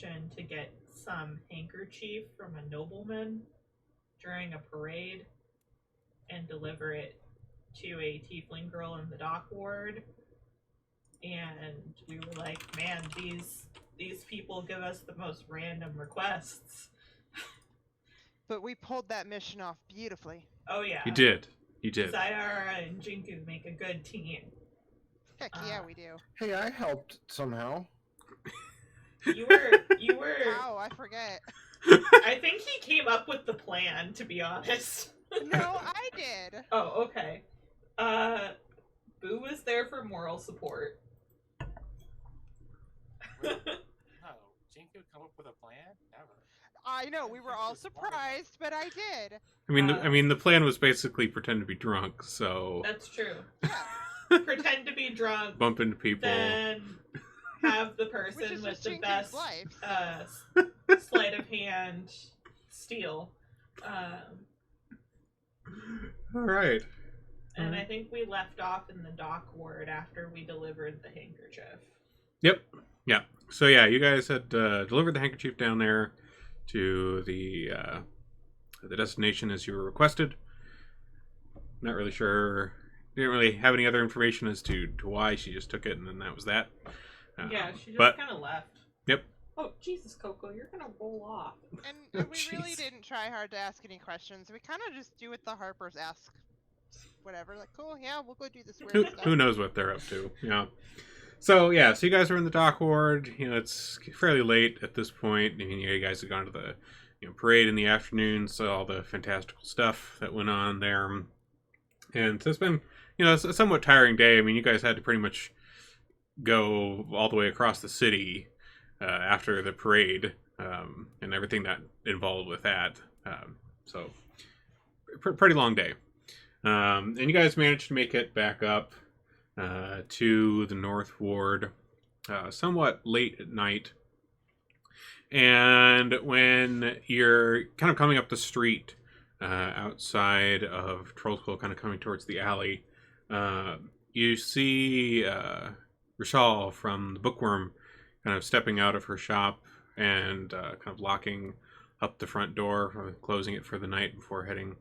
mission to get some handkerchief from a nobleman during a parade and deliver it to a tiefling girl in the dock ward. And we were like, man, these people give us the most random requests. But we pulled that mission off beautifully. Oh yeah. You did. Sayara and Jinku make a good team. Heck yeah, we do. Hey, I helped somehow. You were How? I forget. I think he came up with the plan, to be honest. No, I did. Oh, okay. Boo was there for moral support. No, Jinku come up with a plan? Never. I know, we were all surprised, but I did. I mean, the plan was basically pretend to be drunk, so That's true. Yeah. Pretend to be drunk, bump into people. then have the Which person is with just the Jinku's best life. sleight of hand steal. All right. And I think we left off in the dock ward after we delivered the handkerchief. Yep. Yeah. So yeah, you guys had delivered the handkerchief down there to the destination as you were requested. Not really sure. Didn't really have any other information as to why. She just took it, and then that was that. Yeah, she just but- kind of left. Yep. Oh, Jesus, Coco, you're gonna roll off. And Oh, we really jeez. didn't try hard to ask any questions. We kind of just do what the Harpers ask. Whatever, like, cool, yeah, we'll go do this weird stuff. Who knows what they're up to? Yeah. So yeah, so you guys are in the dock ward. You know, it's fairly late at this point. I mean, you guys have gone to the parade in the afternoon, saw all the fantastical stuff that went on there, and so it's been a somewhat tiring day. I mean, you guys had to pretty much go all the way across the city after the parade and everything that involved with that. So pretty long day. And you guys managed to make it back up to the North Ward somewhat late at night. And when you're kind of coming up the street outside of Trollskull, kind of coming towards the alley, you see Rishal from the Bookworm kind of stepping out of her shop and kind of locking up the front door, closing it for the night before heading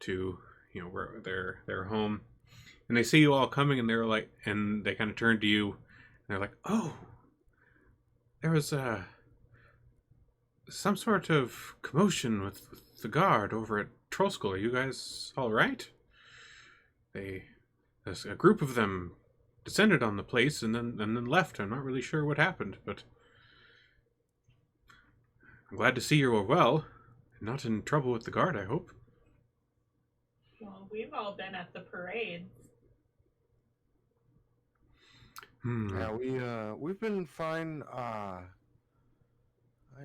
to where their home. And they see you all coming, and they're like, and they kind of turn to you, and they're like, "Oh, there was some sort of commotion with the guard over at Trollskull. Are you guys all right?" There's a group of them descended on the place and then left. I'm not really sure what happened, but I'm glad to see you are well, and not in trouble with the guard, I hope. Well, we've all been at the parade. Yeah, we've been fine. I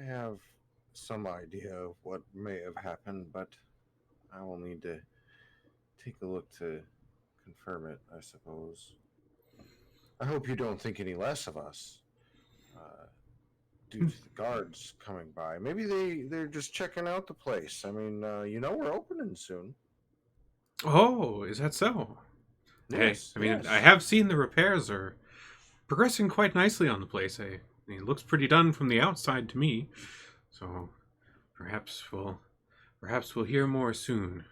have some idea of what may have happened, but I will need to take a look to confirm it, I suppose. I hope you don't think any less of us due to the guards coming by. Maybe they're just checking out the place. I mean, we're opening soon. Oh, is that so? Yes, hey, I mean, yes. I have seen the repairs are progressing quite nicely on the place. I mean, it looks pretty done from the outside to me. So perhaps we'll hear more soon.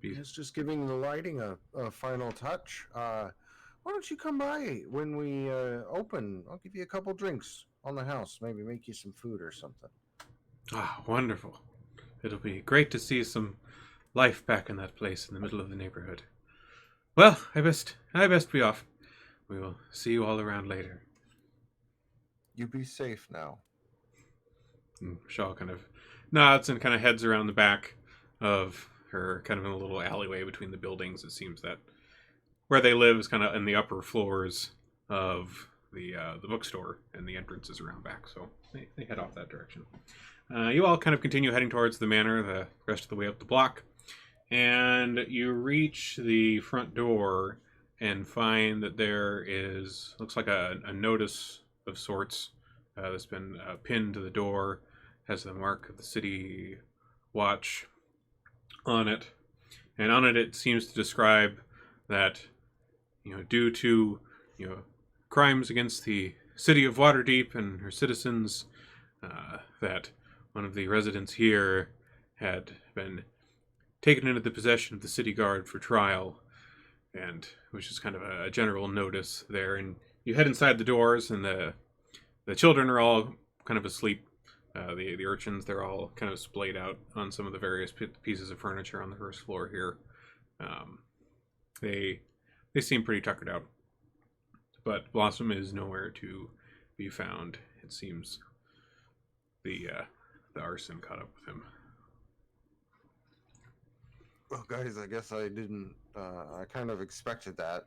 It's just giving the lighting a final touch. Why don't you come by when we open? I'll give you a couple drinks on the house. Maybe make you some food or something. Ah, wonderful. It'll be great to see some life back in that place in the middle of the neighborhood. Well, I best be off. We will see you all around later. You be safe now. And Shaw kind of nods and kind of heads around the back of her, kind of in a little alleyway between the buildings. It seems that where they live is kind of in the upper floors of the bookstore, and the entrance is around back. So they head off that direction. You all kind of continue heading towards the manor the rest of the way up the block. And you reach the front door and find that there looks like a notice of sorts that's been pinned to the door. Has the mark of the city watch on it. And on it seems to describe that, due to, crimes against the city of Waterdeep and her citizens, that one of the residents here had been taken into the possession of the city guard for trial, and which is kind of a general notice there. And you head inside the doors, and the children are all kind of asleep. The urchins, they're all kind of splayed out on some of the various pieces of furniture on the first floor here. They seem pretty tuckered out, but Blossom is nowhere to be found. It seems the arson caught up with him. Well, guys, I guess I didn't. I kind of expected that.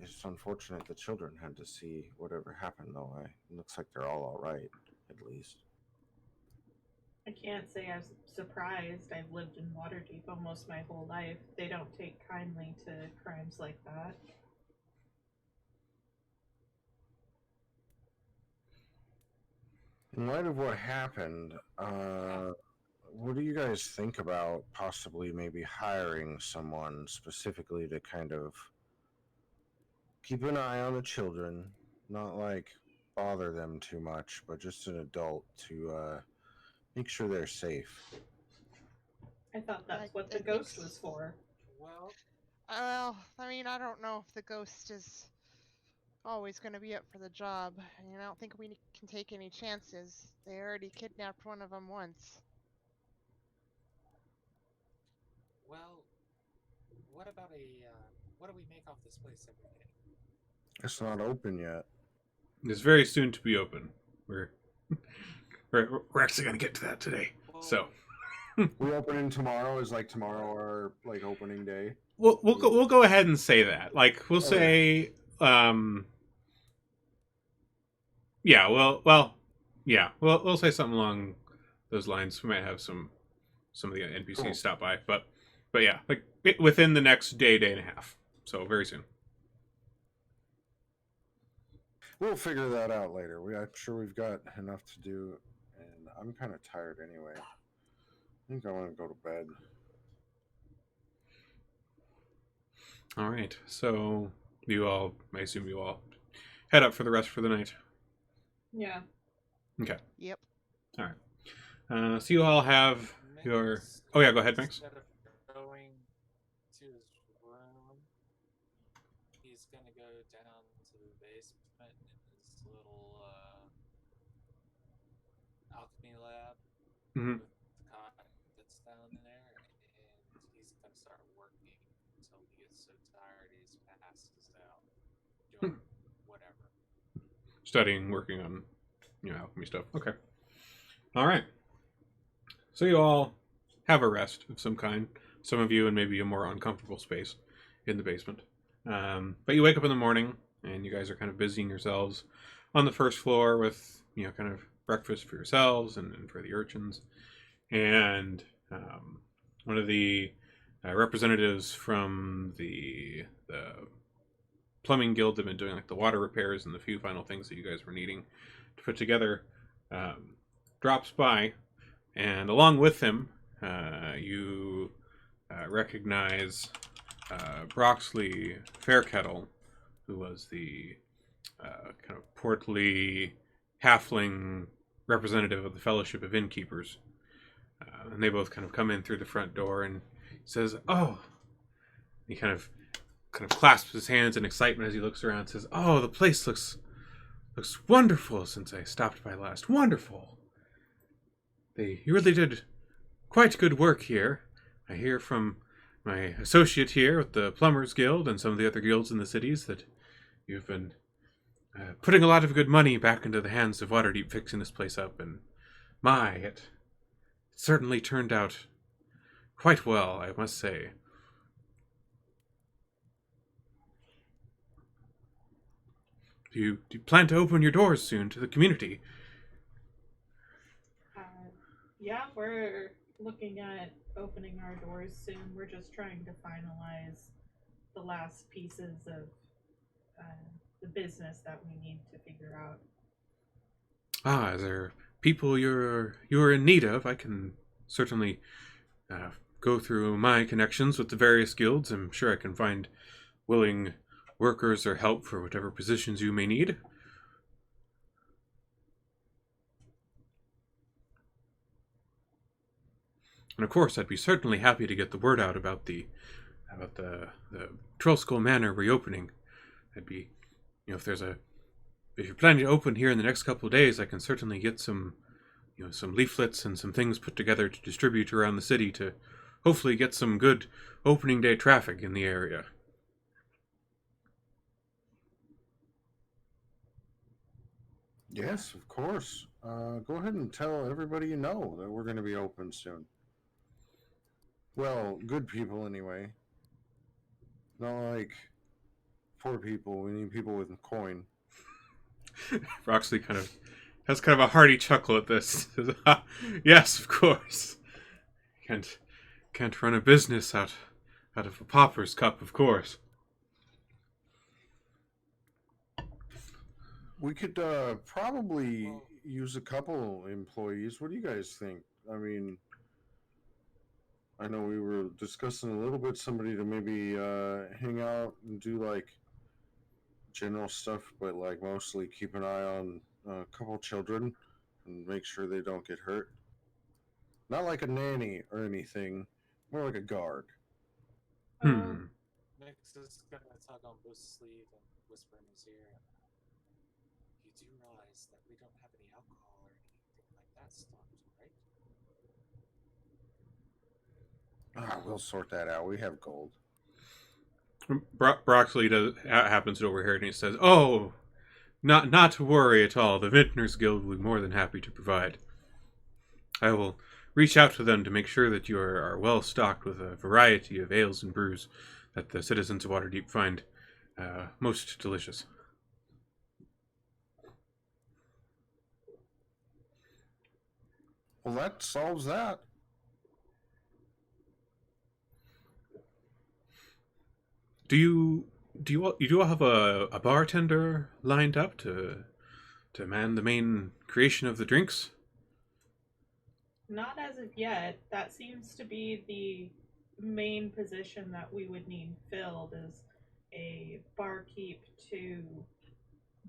It's unfortunate the children had to see whatever happened, though. It looks like they're all right, at least. I can't say I'm surprised. I've lived in Waterdeep almost my whole life. They don't take kindly to crimes like that. In light of what happened, what do you guys think about possibly maybe hiring someone specifically to kind of keep an eye on the children, not like bother them too much, but just an adult to make sure they're safe? I thought that's what I the think ghost was for. Well, Well, I mean, I don't know if the ghost is always going to be up for the job. I don't think we can take any chances. They already kidnapped one of them once. well, what about what do we make off this place every day? It's not open yet. It's very soon to be open. We're actually going to get to that today. Well, So We opening tomorrow. Is like tomorrow our like opening day? we'll go ahead and say that. Like we'll say, yeah. We'll say something along those lines. We might have some of the NPCs Cool. stop by, but yeah, like within the next day and a half. So very soon. We'll figure that out later. I'm sure we've got enough to do, and I'm kind of tired anyway. I think I want to go to bed. All right. So I assume you all head up for the rest for the night. Yeah. Okay. Yep. All right. So you all have your. Max, Oh yeah, go ahead, Max. instead of going to his room, he's gonna go down to the basement in his little alchemy lab Mhm. with the cot that's down in there, and he's gonna start working until he gets so tired he's passes out doing whatever. Studying, working on, alchemy stuff. Okay. All right. So you all have a rest of some kind. Some of you in maybe a more uncomfortable space in the basement. But you wake up in the morning and you guys are kind of busying yourselves on the first floor with, kind of breakfast for yourselves and for the urchins. And one of the representatives from the plumbing guild have been doing like the water repairs and the few final things that you guys were needing to put together, drops by, and along with him, you recognize Broxley Fairkettle, who was the kind of portly halfling representative of the Fellowship of Innkeepers. And they both kind of come in through the front door, and he says, "Oh," he kind of clasps his hands in excitement as he looks around and says, "Oh, the place looks wonderful since I stopped by last. Wonderful. You really did quite good work here. I hear from my associate here with the Plumbers Guild and some of the other guilds in the cities that you've been putting a lot of good money back into the hands of Waterdeep fixing this place up, and it certainly turned out quite well, I must say." Do you plan to open your doors soon to the community? Yeah, we're looking at opening our doors soon. We're just trying to finalize the last pieces of the business that we need to figure out. Ah, is there people you're in need of? I can certainly go through my connections with the various guilds. I'm sure I can find willing workers or help for whatever positions you may need. And of course, I'd be certainly happy to get the word out about the Trollskull Manor reopening. I'd be, if you're planning to open here in the next couple of days, I can certainly get some leaflets and some things put together to distribute around the city to hopefully get some good opening day traffic in the area. Yes, of course. Go ahead and tell everybody you know that we're going to be open soon. Well, good people anyway. Not like poor people. We need people with a coin. Roxley has kind of a hearty chuckle at this. Yes, of course. Can't run a business out of a pauper's cup, of course. We could probably use a couple employees. What do you guys think? I mean, I know we were discussing a little bit somebody to maybe hang out and do like general stuff, but like mostly keep an eye on a couple children and make sure they don't get hurt. Not like a nanny or anything, more like a guard. Nix is gonna tug on Boost's sleeve and whisper in his ear. You do realize that we don't have any alcohol or anything like that stocked, right? We'll sort that out. We have gold. Broxley happens to overhear it and he says, "Oh, not to worry at all. The Vintners Guild will be more than happy to provide. I will reach out to them to make sure that you are well stocked with a variety of ales and brews that the citizens of Waterdeep find most delicious." Well, that solves that. Do you all have a bartender lined up to man the main creation of the drinks? Not as of yet. That seems to be the main position that we would need filled, is a barkeep to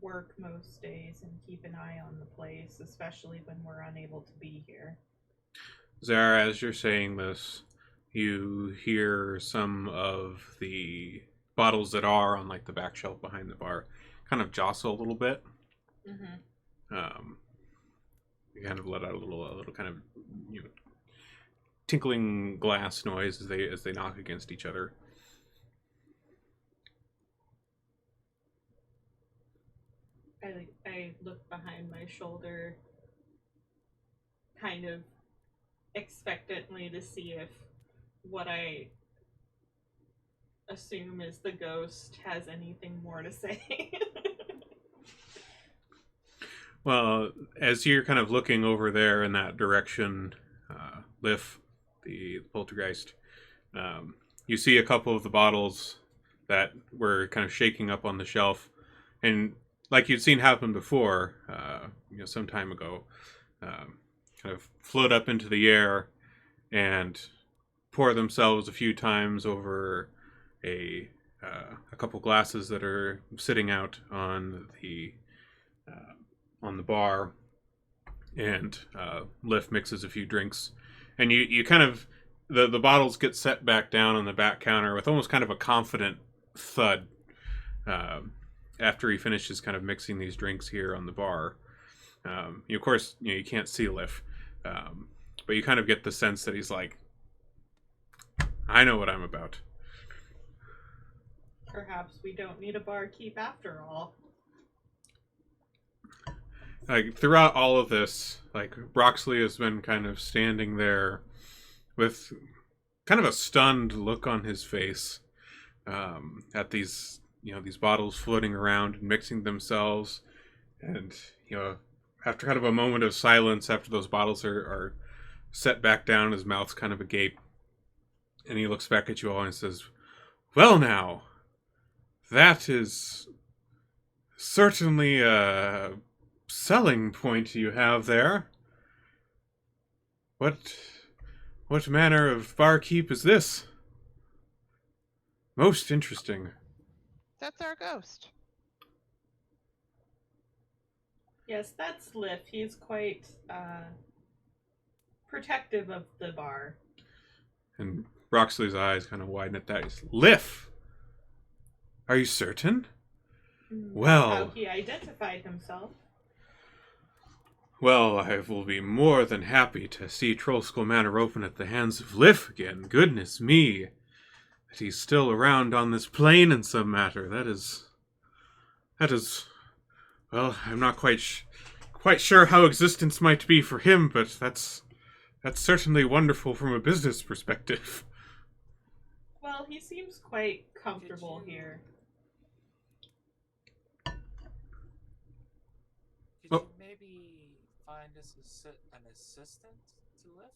work most days and keep an eye on the place, especially when we're unable to be here. Zara, as you're saying this, you hear some of the bottles that are on like the back shelf behind the bar kind of jostle a little bit. Mm-hmm. You kind of let out a little kind of tinkling glass noise as they knock against each other. I look behind my shoulder, kind of expectantly, to see if what I assume is the ghost has anything more to say. Well, as you're kind of looking over there in that direction, Liff, the poltergeist, you see a couple of the bottles that were kind of shaking up on the shelf, and like you'd seen happen before, some time ago, kind of float up into the air and pour themselves a few times over a couple glasses that are sitting out on the bar, and Liff mixes a few drinks, and you kind of the bottles get set back down on the back counter with almost kind of a confident thud after he finishes kind of mixing these drinks here on the bar. Of course, you can't see Liff, but you kind of get the sense that he's like, I know what I'm about. Perhaps we don't need a barkeep after all. Like, throughout all of this, like, Broxley has been kind of standing there with kind of a stunned look on his face at these bottles floating around and mixing themselves. And, after kind of a moment of silence, after those bottles are set back down, his mouth's kind of agape. And he looks back at you all and says, "Well now, that is certainly a selling point you have there. What manner of barkeep is this? Most interesting." That's our ghost. Yes, that's Liff. He's quite protective of the bar. And Broxley's eyes kind of widen at that. He's, Liff! Are you certain? That's Well. how he identified himself. Well, I will be more than happy to see Trollskull Manor open at the hands of Liff again. Goodness me. That he's still around on this plane in some matter. That is... Well, I'm not quite sure how existence might be for him, but that's certainly wonderful from a business perspective. Well, he seems quite comfortable here. Could Oh. you maybe find us an assistant to Lift?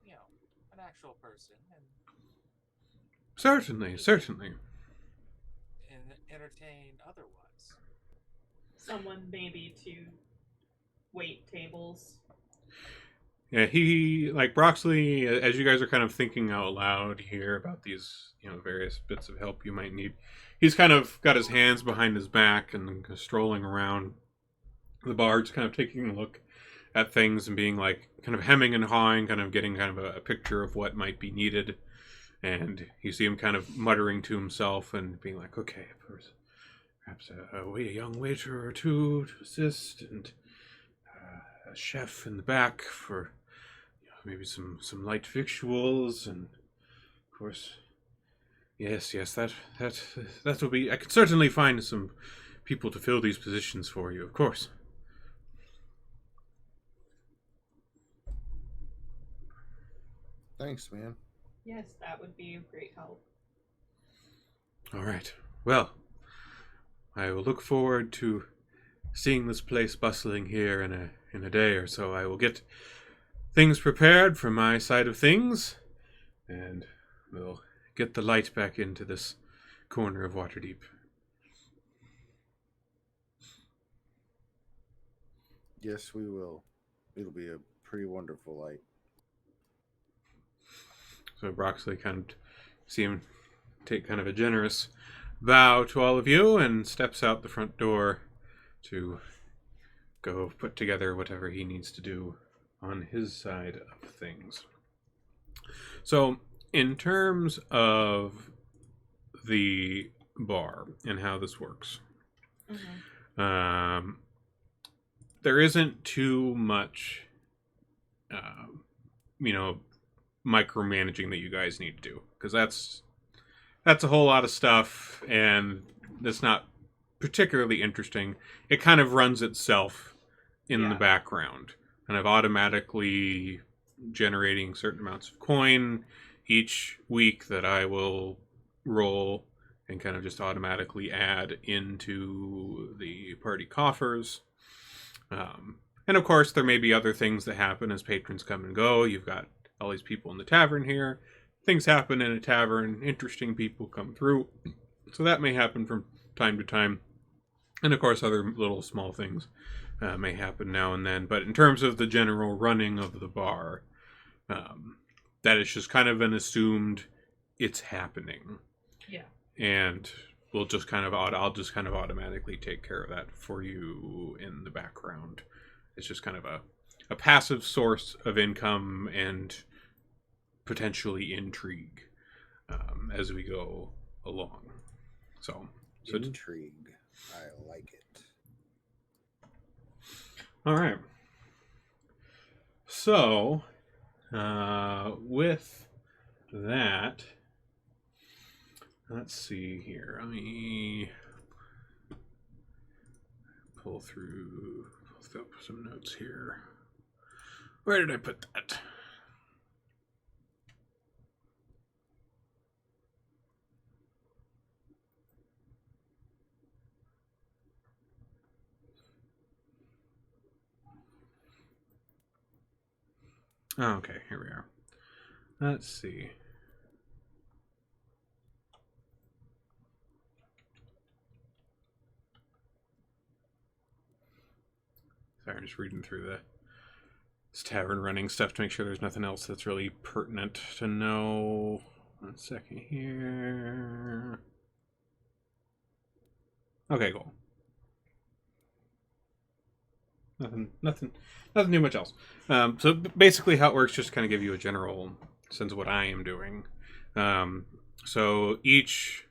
You know, an actual person, and Certainly. entertain otherwise. Someone maybe to wait tables. Yeah, he, like Broxley, as you guys are kind of thinking out loud here about these, various bits of help you might need, he's kind of got his hands behind his back and strolling around the bar, just kind of taking a look at things and being like, kind of hemming and hawing, kind of getting kind of a picture of what might be needed. And you see him kind of muttering to himself and being like, okay, perhaps a young waiter or two to assist, and a chef in the back for maybe some light victuals, and of course, yes, that will be. I could certainly find some people to fill these positions for you, of course. Thanks, man. Yes, that would be of great help. All right. Well, I will look forward to seeing this place bustling here in a day or so. I will get things prepared for my side of things, and we'll get the light back into this corner of Waterdeep. Yes, we will. It'll be a pretty wonderful light. So Broxley kind of see him take kind of a generous bow to all of you and steps out the front door to go put together whatever he needs to do on his side of things. So, in terms of the bar and how this works, there isn't too much, micromanaging that you guys need to do, because that's a whole lot of stuff, and that's not particularly interesting. It kind of runs itself in the background, kind of automatically generating certain amounts of coin each week that I will roll and kind of just automatically add into the party coffers. And of course, there may be other things that happen as patrons come and go. You've got all these people in the tavern here. Things happen in a tavern. Interesting people come through. So that may happen from time to time. And of course, other little small things may happen now and then. But in terms of the general running of the bar, that is just kind of an assumed it's happening. Yeah. And I'll just kind of automatically take care of that for you in the background. It's just kind of a passive source of income and potentially intrigue as we go along. So Intrigue. I like it. all right. So with that, let's see here. Let me pull up some notes here. Where did I put that? Oh, okay, here we are. Let's see. Sorry, I'm just reading through this tavern running stuff to make sure there's nothing else that's really pertinent to know. 1 second here. Okay, cool. Nothing too much else. So basically, how it works, just to kind of give you a general sense of what I am doing. So each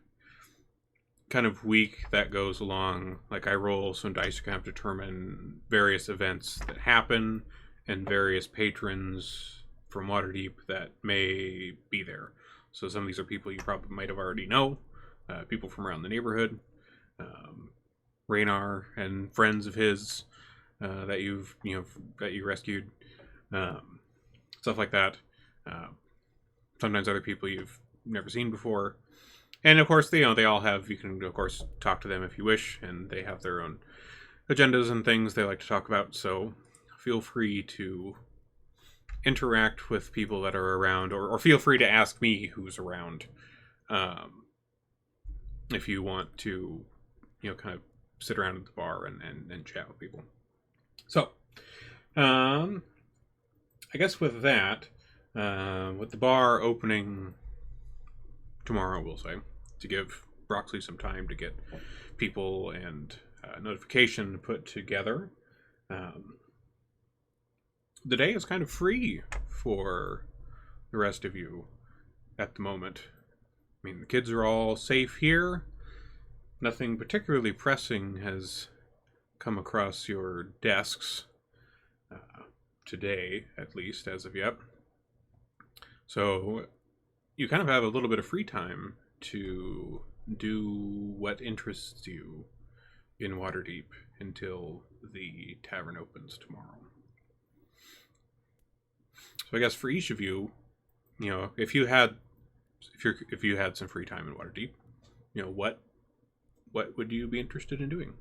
kind of week that goes along, like I roll some dice to kind of determine various events that happen and various patrons from Waterdeep that may be there. So some of these are people you probably might have already know, people from around the neighborhood, Raynar and friends of his that you rescued, um, stuff like that. Uh, Sometimes other people you've never seen before, and of course they all have. You can of course talk to them if you wish, and they have their own agendas and things they like to talk about. So feel free to interact with people that are around, or feel free to ask me who's around, if you want to, kind of sit around at the bar and chat with people. So, I guess with that, with the bar opening tomorrow, we'll say, to give Broxley some time to get people and notification put together. The day is kind of free for the rest of you at the moment. I mean, the kids are all safe here. Nothing particularly pressing has come across your desks today, at least, as of yet. So you kind of have a little bit of free time to do what interests you in Waterdeep until the tavern opens tomorrow. So I guess for each of you, if you had some free time in Waterdeep, what would you be interested in doing?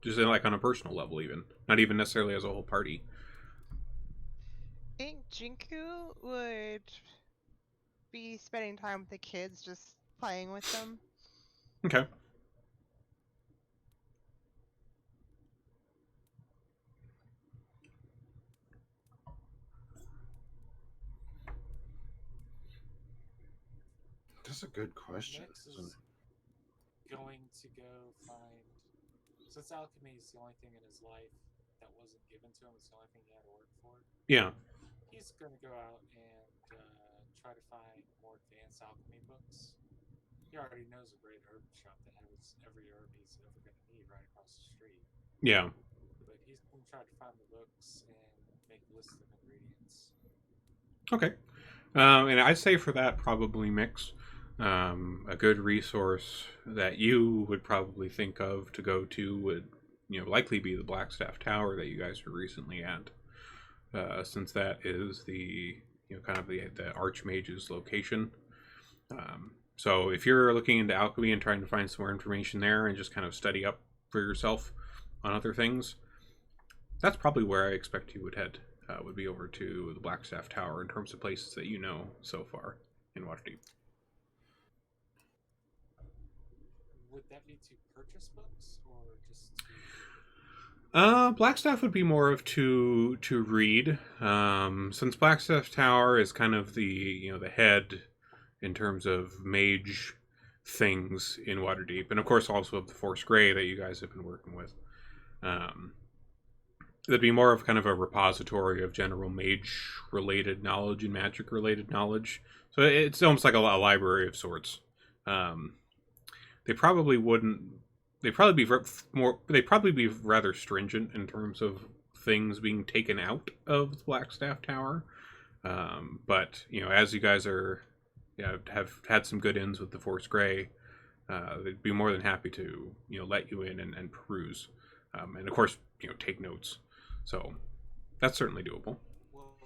Just like on a personal level, even not even necessarily as a whole party. I think Jinku would be spending time with the kids, just playing with them. Okay. That's a good question. Mix is going to go find. Since alchemy is the only thing in his life that wasn't given to him, it's the only thing he had to work for. Yeah. He's going to go out and try to find more advanced alchemy books. He already knows a great herb shop that has every herb he's ever going to need right across the street. Yeah. But he's going to try to find the books and make lists of ingredients. Okay. And I'd say for that, probably Mix. A good resource that you would probably think of to go to would, likely be the Blackstaff Tower that you guys were recently at, since that is the, kind of the Archmage's location. So if you're looking into alchemy and trying to find some more information there and just kind of study up for yourself on other things, that's probably where I expect you would head. Would be over to the Blackstaff Tower in terms of places that you know so far in Waterdeep. Would that be to purchase books or just to... Blackstaff would be more of to read. Since Blackstaff Tower is kind of the the head in terms of mage things in Waterdeep, and of course also of the Force Grey that you guys have been working with. It'd be more of kind of a repository of general mage-related knowledge and magic-related knowledge. So it's almost like a library of sorts. They probably wouldn't. They'd probably be rather stringent in terms of things being taken out of the Blackstaff Tower. But as you guys are, have had some good ends with the Force Grey, they'd be more than happy to let you in and peruse, and of course take notes. So that's certainly doable. Well,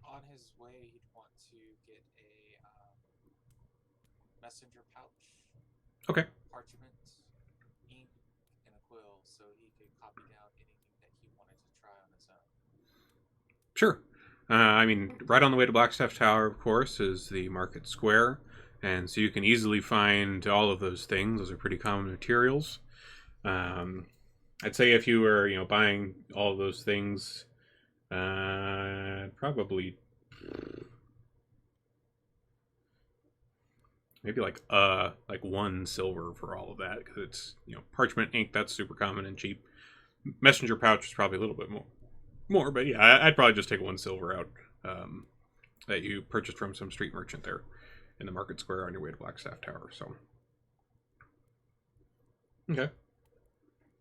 on his way, he'd want to get a messenger pouch. Okay. Parchment, ink, and a quill, so he could copy down anything that he wanted to try on his own. Sure. I mean, right on the way to Blackstaff Tower, of course, is the Market Square, and so you can easily find all of those things. Those are pretty common materials. I'd say if you were, buying all of those things, probably maybe like 1 silver for all of that, because it's, parchment ink, that's super common and cheap. Messenger pouch is probably a little bit more, but yeah, I'd probably just take 1 silver out that you purchased from some street merchant there in the market square on your way to Blackstaff Tower. So okay,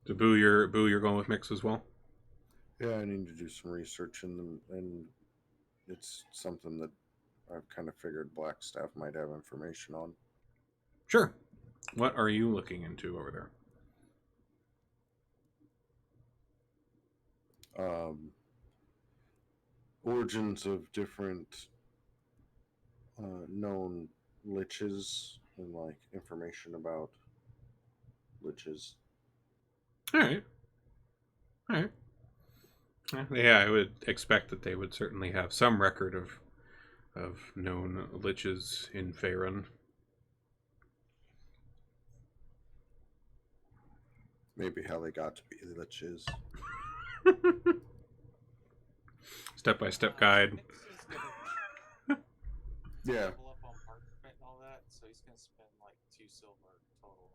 so Boo, you're going with Mix as well. Yeah, I need to do some research in them, and it's something that I've kind of figured Blackstaff might have information on. Sure. What are you looking into over there? Origins of different known liches and like information about liches. All right. Yeah, I would expect that they would certainly have some record of known liches in Faerun. Maybe how they got to be liches. Step-by-step guide. Nick's is gonna Yeah. level up on parchment and all that, so he's gonna spend like 2 silver total.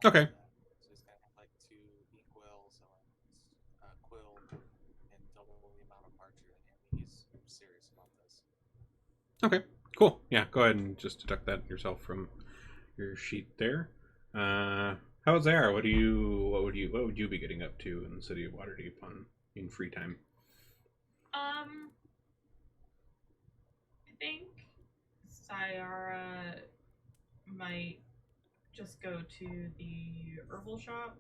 Okay. on that. So he's gonna have like 2 inkwells and quill and double the amount of parchment, and he's serious about this. Okay, cool. Yeah, go ahead and just deduct that yourself from your sheet there. How's Zara? What would you be getting up to in the city of Waterdeep in free time? I think Sayara might just go to the herbal shop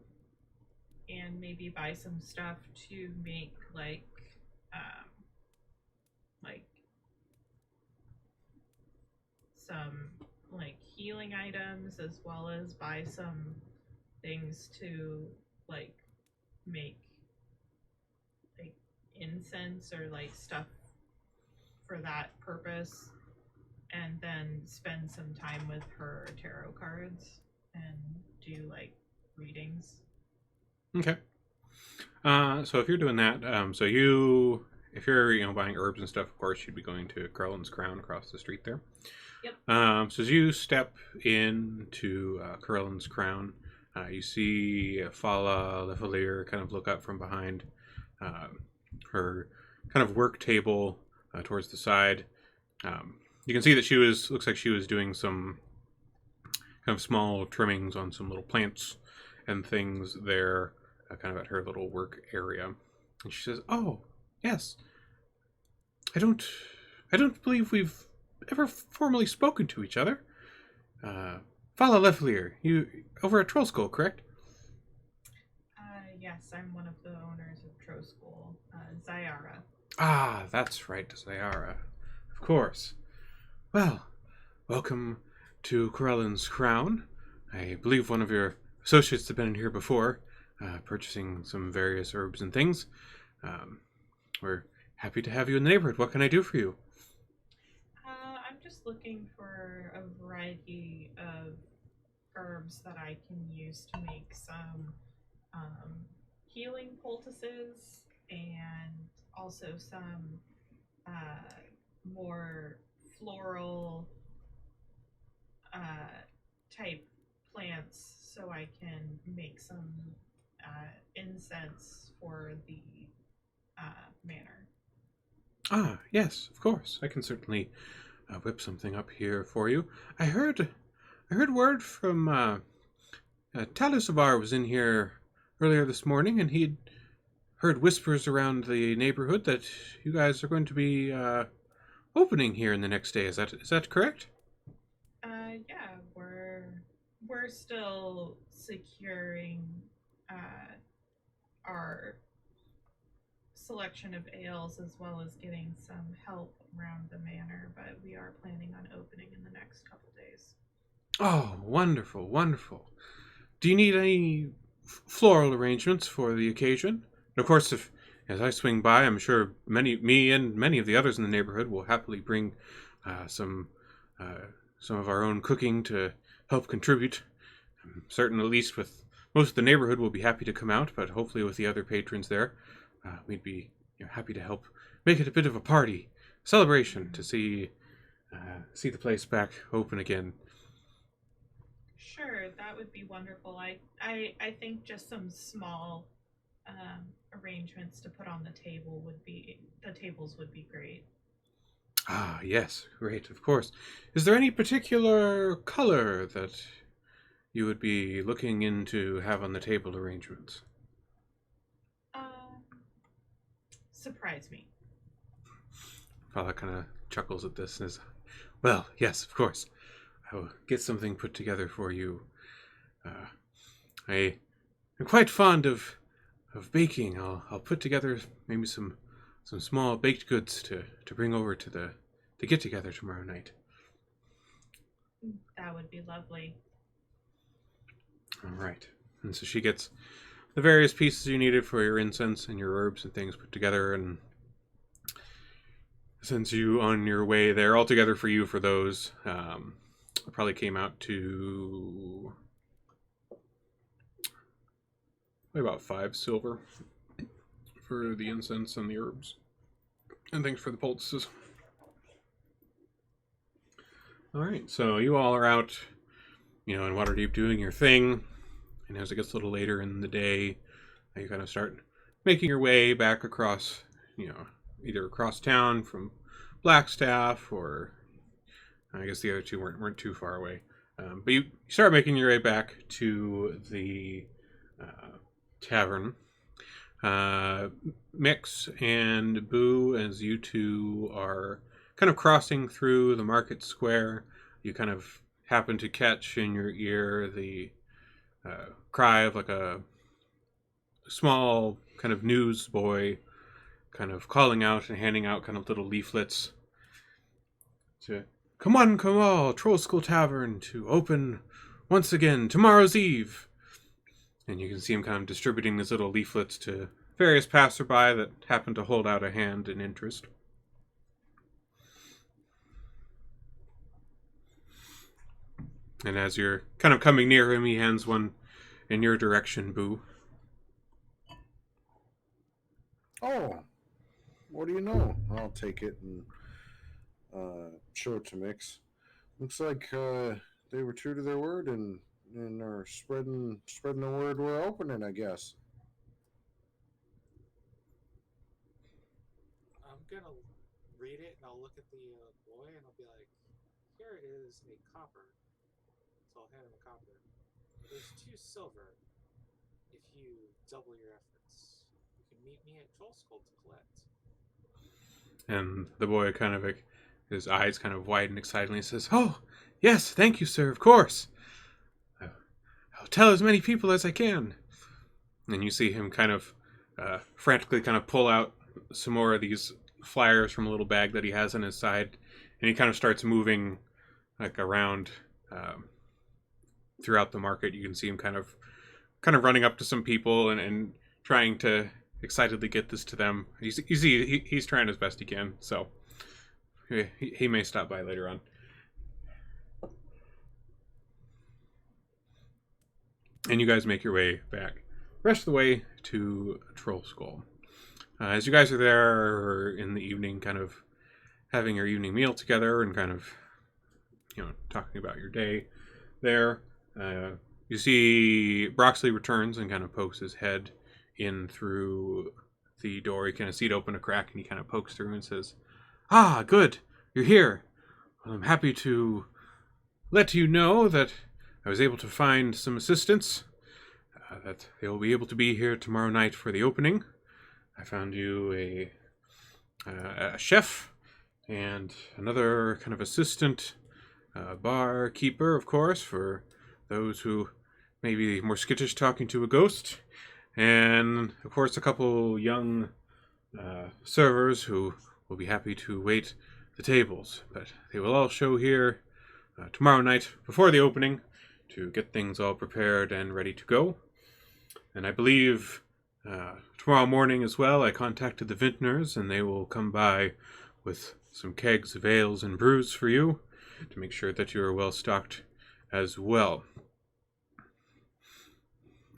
and maybe buy some stuff to make like some like healing items, as well as buy some things to like make like incense or like stuff for that purpose, and then spend some time with her tarot cards and do like readings. Okay. So if you're doing that, if you're buying herbs and stuff, of course you'd be going to Carlin's Crown across the street there. Yep. So as you step into Carlin's Crown, you see Fala Lefalier kind of look up from behind her kind of work table towards the side. You can see that looks like she was doing some kind of small trimmings on some little plants and things there, kind of at her little work area. And she says, "Oh, yes. I don't believe we've ever formally spoken to each other. Fala Lefalier, you over at Troll School, correct?" Yes, I'm one of the owners of Tro School, Zyara. Ah, that's right, Zayara. Of course. Well, welcome to Corellin's Crown. I believe one of your associates have been in here before, purchasing some various herbs and things. We're happy to have you in the neighborhood. What can I do for you? I'm just looking for a variety of herbs that I can use to make some healing poultices, and also some more floral type plants, so I can make some incense for the manor. Ah, yes, of course. I can certainly whip something up here for you. I heard word from Talisavar was in here earlier this morning, and he'd heard whispers around the neighborhood that you guys are going to be opening here in the next day. Is that correct? Yeah, we're still securing our selection of ales, as well as getting some help around the manor, but we are planning on opening in the next couple days. Oh, wonderful, wonderful. Do you need any floral arrangements for the occasion? And of course, if as I swing by, I'm sure me and many of the others in the neighborhood will happily bring some of our own cooking to help contribute. I'm certain, at least with most of the neighborhood, will be happy to come out, but hopefully with the other patrons there, we'd be happy to help make it a bit of a party celebration to see the place back open again. Sure, that would be wonderful. I think just some small arrangements to put on the tables would be great. Ah, yes, great, of course. Is there any particular color that you would be looking into have on the table arrangements? Um, Surprise me. Father kind of chuckles at this and says, well, yes, of course. I will get something put together for you. I am quite fond of baking. I'll put together maybe some small baked goods to bring over to the get together tomorrow night. That would be lovely. All right. And so she gets the various pieces you needed for your incense and your herbs and things put together, and sends you on your way there. All together for you for those, it probably came out to about 5 silver for the incense and the herbs, and thanks for the poultices. All right, so you all are out, in Waterdeep doing your thing, and as it gets a little later in the day, you kind of start making your way back across, either across town from Blackstaff, or I guess the other two weren't too far away. But you start making your way back to the tavern. Mix and Boo, as you two are kind of crossing through the market square, you kind of happen to catch in your ear the cry of like a small kind of newsboy kind of calling out and handing out kind of little leaflets to come on, come all, Troll School Tavern to open once again tomorrow's eve. And you can see him kind of distributing these little leaflets to various passerby that happen to hold out a hand in interest. And as you're kind of coming near him, he hands one in your direction, Boo. Oh, what do you know? I'll take it and show it to Mix. Looks like they were true to their word and are spreading the word we're opening, I guess. I'm gonna read it and I'll look at the boy and I'll be like, here is a copper. So I'll hand him a copper. There's 2 silver if you double your efforts. You can meet me at Troll School to collect. And the boy kind of, his eyes kind of widen excitedly and says, oh, yes, thank you, sir, of course. I'll tell as many people as I can. And you see him kind of frantically kind of pull out some more of these flyers from a little bag that he has on his side. And he kind of starts moving like around throughout the market. You can see him kind of running up to some people and trying to excitedly get this to them. You see he's trying as best he can, so he may stop by later on. And you guys make your way back the rest of the way to Troll Skull. As you guys are there in the evening, kind of having your evening meal together and kind of talking about your day there, you see Broxley returns and kind of pokes his head in through the door. You kind of see it open a crack, and he kind of pokes through and says, ah, good, you're here. Well, I'm happy to let you know that I was able to find some assistants, that they will be able to be here tomorrow night for the opening. I found you a chef and another kind of assistant barkeeper, of course, for those who may be more skittish talking to a ghost. And, of course, a couple young servers who will be happy to wait the tables. But they will all show here tomorrow night before the opening to get things all prepared and ready to go. And I believe tomorrow morning as well, I contacted the vintners, and they will come by with some kegs of ales and brews for you to make sure that you are well stocked as well.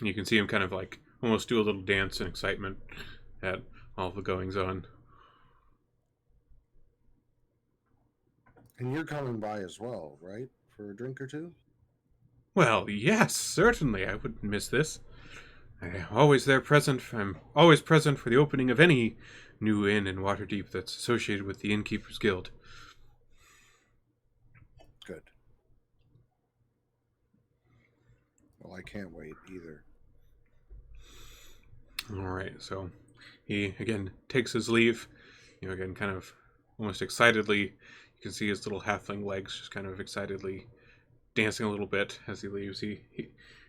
You can see him kind of like almost do a little dance in excitement at all the goings on. And you're coming by as well, right? For a drink or two? Well, yes, certainly. I wouldn't miss this. I'm always present for the opening of any new inn in Waterdeep that's associated with the Innkeepers Guild. Good. Well, I can't wait either. All right, so he again takes his leave. Again, kind of almost excitedly. You can see his little halfling legs just kind of excitedly dancing a little bit as he leaves.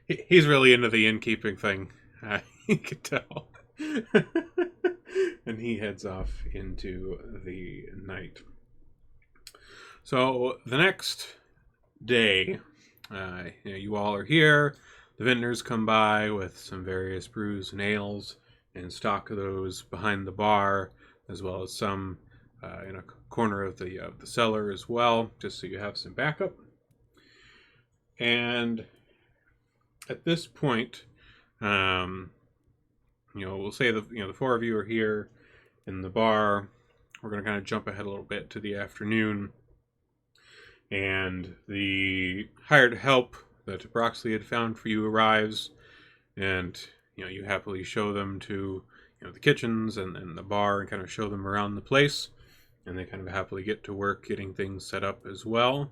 He's really into the innkeeping thing. You can tell. And he heads off into the night. So the next day, you all are here. The vintners come by with some various brews and ales and stock those behind the bar, as well as some in a corner of the cellar as well, just so you have some backup. And at this point, we'll say the four of you are here in the bar. We're going to kind of jump ahead a little bit to the afternoon. And the hired help that Broxley had found for you arrives, and you happily show them to the kitchens and the bar and kind of show them around the place, and they kind of happily get to work getting things set up as well.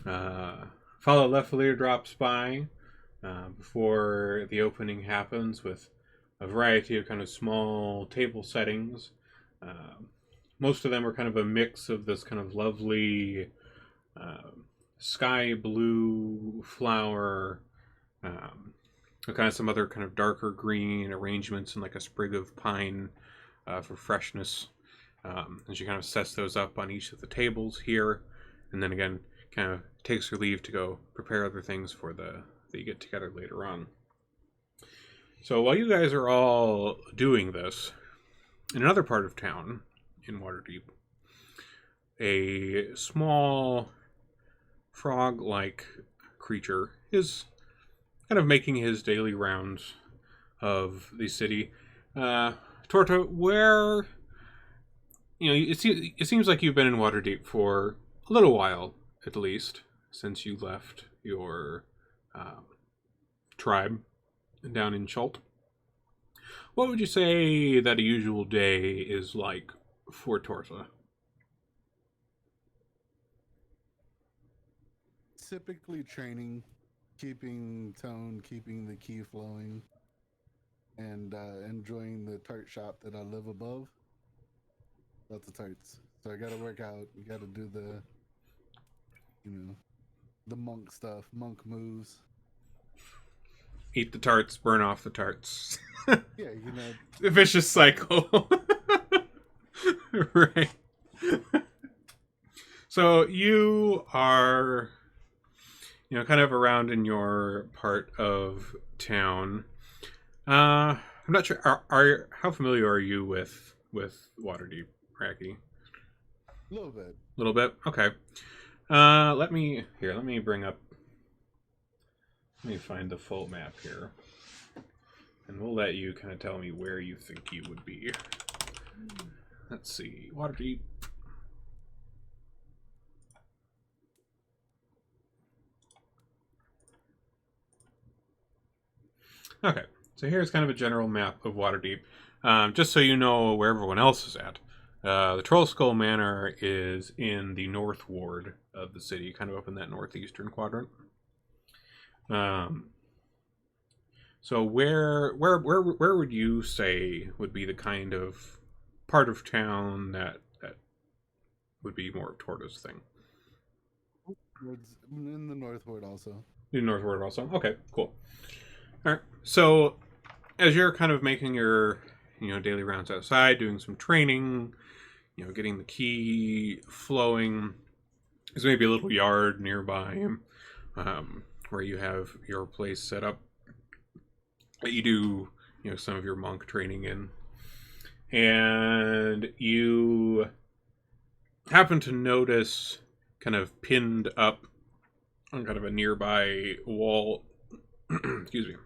Father Lefelier drops by before the opening happens with a variety of kind of small table settings. Most of them are kind of a mix of this kind of lovely sky blue flower, kind of some other kind of darker green arrangements, and like a sprig of pine for freshness. And she kind of sets those up on each of the tables here, and then again kind of takes her leave to go prepare other things for the get together later on. So while you guys are all doing this, in another part of town in Waterdeep, a small frog-like creature is kind of making his daily rounds of the city. Torta, where it seems like you've been in Waterdeep for a little while, at least, since you left your tribe down in Chult. What would you say that a usual day is like for Torta? Typically training, keeping tone, keeping the key flowing, and enjoying the tart shop that I live above. Lots of tarts. So I gotta work out. You gotta do the monk stuff, monk moves. Eat the tarts, burn off the tarts. Yeah, A vicious cycle. Right. So you are kind of around in your part of town. I'm not sure. How familiar are you with Waterdeep, Racky? a little bit. A little bit. Okay. Let me bring up. Let me find the full map here, and we'll let you kind of tell me where you think you would be. Let's see, Waterdeep. Okay, so here's kind of a general map of Waterdeep, just so you know where everyone else is at. The Troll Skull Manor is in the north ward of the city, kind of up in that northeastern quadrant. So where would you say would be the kind of part of town that would be more of Torta's thing? In the northward also. In northward also. Okay, cool. All right. So as you're kind of making your daily rounds outside, doing some training, getting the key flowing, there's maybe a little yard nearby where you have your place set up that you do some of your monk training in, and you happen to notice kind of pinned up on kind of a nearby wall excuse me,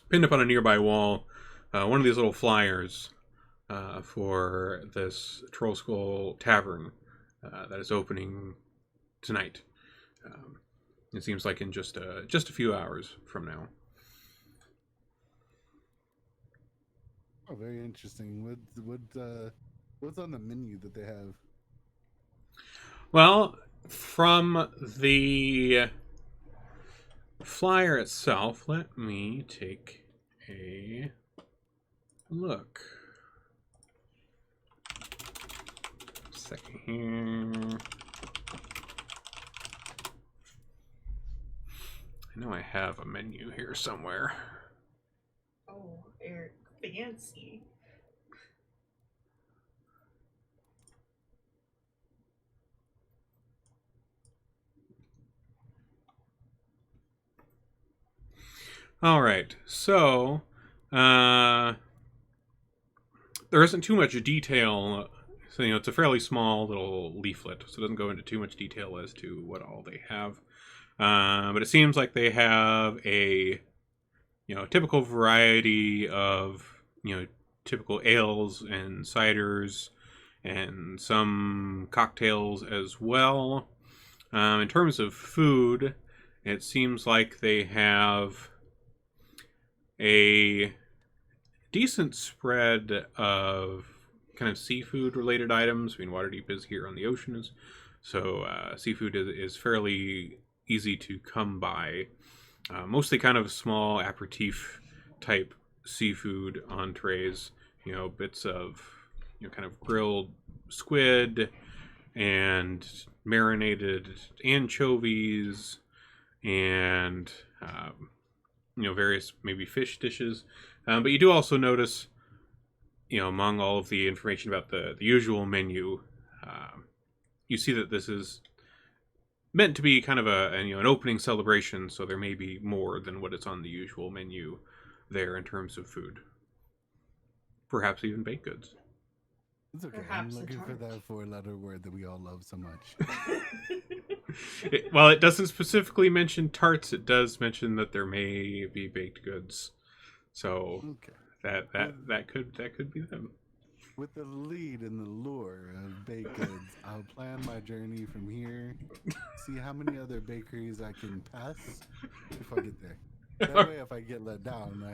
pinned up on a nearby wall, one of these little flyers for this Troll Skull Tavern that is opening tonight. It seems like in just a few hours from now. Oh, very interesting. What's on the menu that they have? Well, from the flyer itself, let me take a look. Second here. I know I have a menu here somewhere. Oh, Eric, fancy. All right, so there isn't too much detail. So, it's a fairly small little leaflet, so it doesn't go into too much detail as to what all they have. But it seems like they have a typical variety of typical ales and ciders and some cocktails as well. In terms of food, it seems like they have a decent spread of kind of seafood related items. I mean, Waterdeep is here on the oceans, so seafood is fairly easy to come by. Mostly kind of small aperitif type seafood entrees, bits of kind of grilled squid and marinated anchovies and various maybe fish dishes. But you do also notice, among all of the information about the usual menu, you see that this is meant to be kind of an opening celebration, so there may be more than what is on the usual menu there in terms of food. Perhaps even baked goods. It's okay. Perhaps I'm a looking for tart. that four-letter word that we all love so much. While it doesn't specifically mention tarts, it does mention that there may be baked goods. So Okay. that could be them. With the lead and the lure of baked goods, I'll plan my journey from here. See how many other bakeries I can pass before I get there. That way, if I get let down,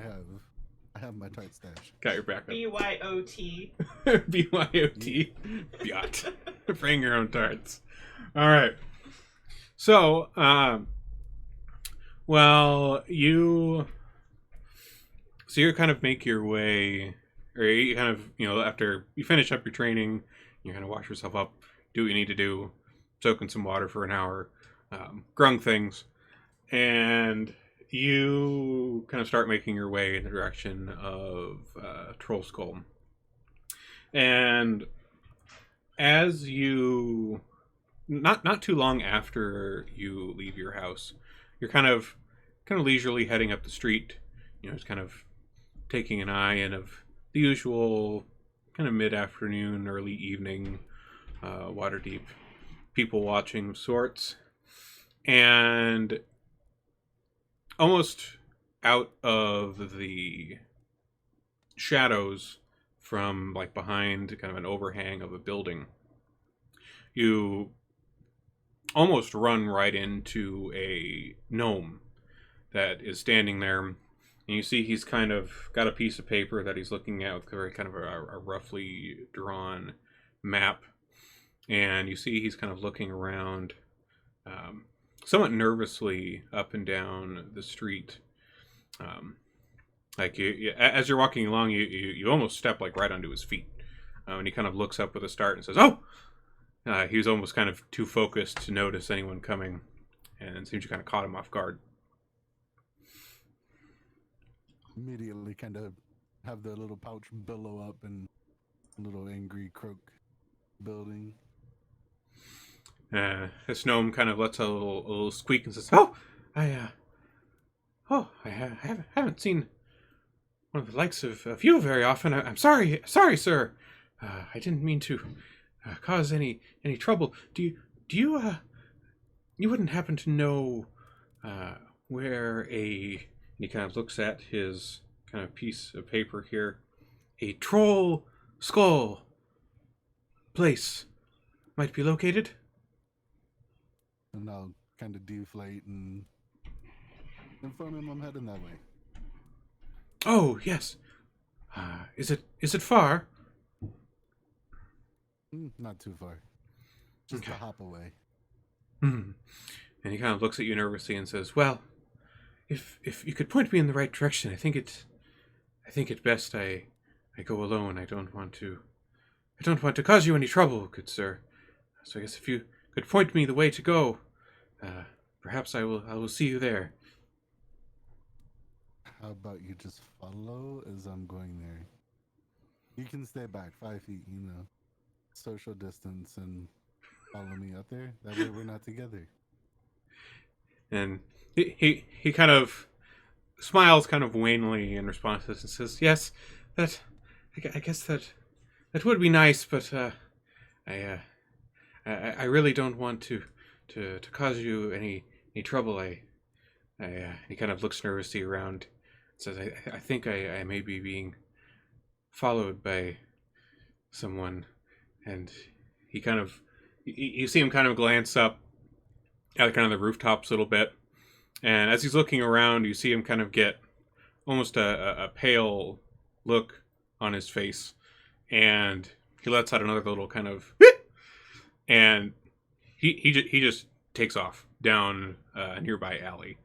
I have my tart stash. Got your backup. BYOT. BYOT. Biot. Bring your own tarts. All right. So, you kind of make your way, or you kind of, after you finish up your training, you kind of wash yourself up, do what you need to do, soak in some water for an hour, grung things, and you kind of start making your way in the direction of Troll Skull. And as you, not too long after you leave your house, you're kind of leisurely heading up the street, just kind of taking an eye in of the usual kind of mid-afternoon, early evening, Waterdeep people watching of sorts. And almost out of the shadows from like behind kind of an overhang of a building, you almost run right into a gnome that is standing there. And you see he's kind of got a piece of paper that he's looking at with very kind of a roughly drawn map. And you see he's kind of looking around somewhat nervously up and down the street. Like as you're walking along, you almost step like right onto his feet. And he kind of looks up with a start and says, "Oh!" He was almost kind of too focused to notice anyone coming. And it seems you kind of caught him off guard. Immediately kind of have the little pouch billow up and a little angry croak building. This gnome kind of lets a little squeak and says, I haven't seen one of the likes of you very often. I'm sorry, sir. I didn't mean to cause any trouble. Do you you wouldn't happen to know where a... And he kind of looks at his kind of piece of paper here. A troll skull place might be located? And I'll kind of deflate and inform him I'm heading that way. Oh, yes. Is it far? Not too far. Just Okay. a hop away. Hmm. And he kind of looks at you nervously and says, "Well, if you could point me in the right direction, I think it best I go alone. I don't want to cause you any trouble, good sir. So I guess if you could point me the way to go, perhaps I will see you there." How about you just follow as I'm going there? You can stay back 5 feet, social distance, and follow me up there. That way we're not together. And he kind of smiles kind of wanly in response to this and says, "Yes, that I guess that would be nice, but I I really don't want to cause you any trouble. He kind of looks nervously around, says, I think I may be being followed by someone," and he kind of you see him kind of glance up at kind of the rooftops a little bit, and as he's looking around, you see him kind of get almost a pale look on his face, and he lets out another little kind of and he just takes off down a nearby alley.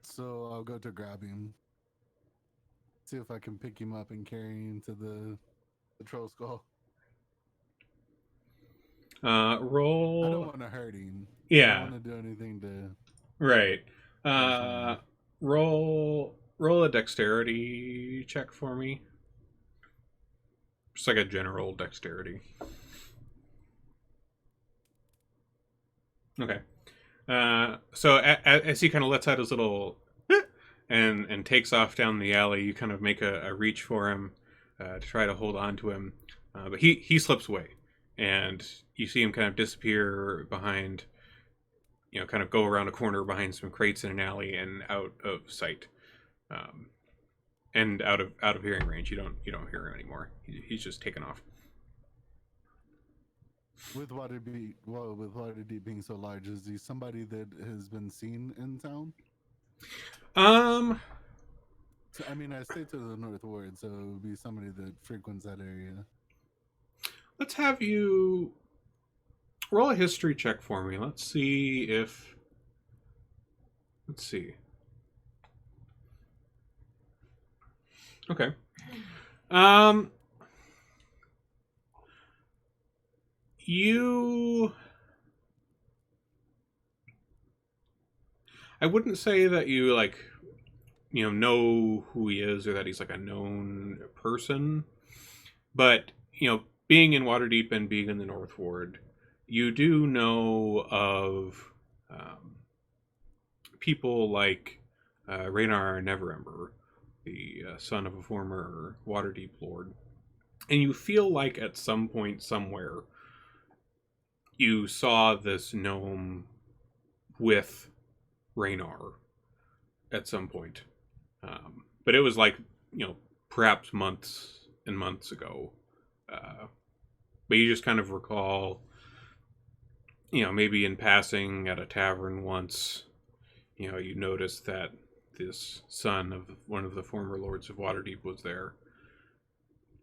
So I'll go to grab him. See if I can pick him up and carry him to the troll skull. Roll. I don't want to hurt him. Yeah. I don't want to do anything to. Right. Fine. Roll a dexterity check for me. Just like a general dexterity. Okay. So as he kind of lets out his little and takes off down the alley, you kind of make a reach for him to try to hold on to him, but he slips away, and you see him kind of disappear behind, kind of go around a corner behind some crates in an alley and out of sight, and out of hearing range. You don't hear him anymore. He's just taken off. With Waterdeep being so large, is he somebody that has been seen in town? So, I mean, I stay to the North Ward, so it would be somebody that frequents that area. Let's have you roll a history check for me. Let's see. Okay. I wouldn't say that you know who he is or that he's like a known person, but being in Waterdeep and being in the North Ward, you do know of people like Raynar Neverember, the son of a former Waterdeep lord, and you feel like at some point somewhere you saw this gnome with Raynar at some point, but it was like perhaps months and months ago. But you just kind of recall, maybe in passing at a tavern once, you noticed that this son of one of the former lords of Waterdeep was there,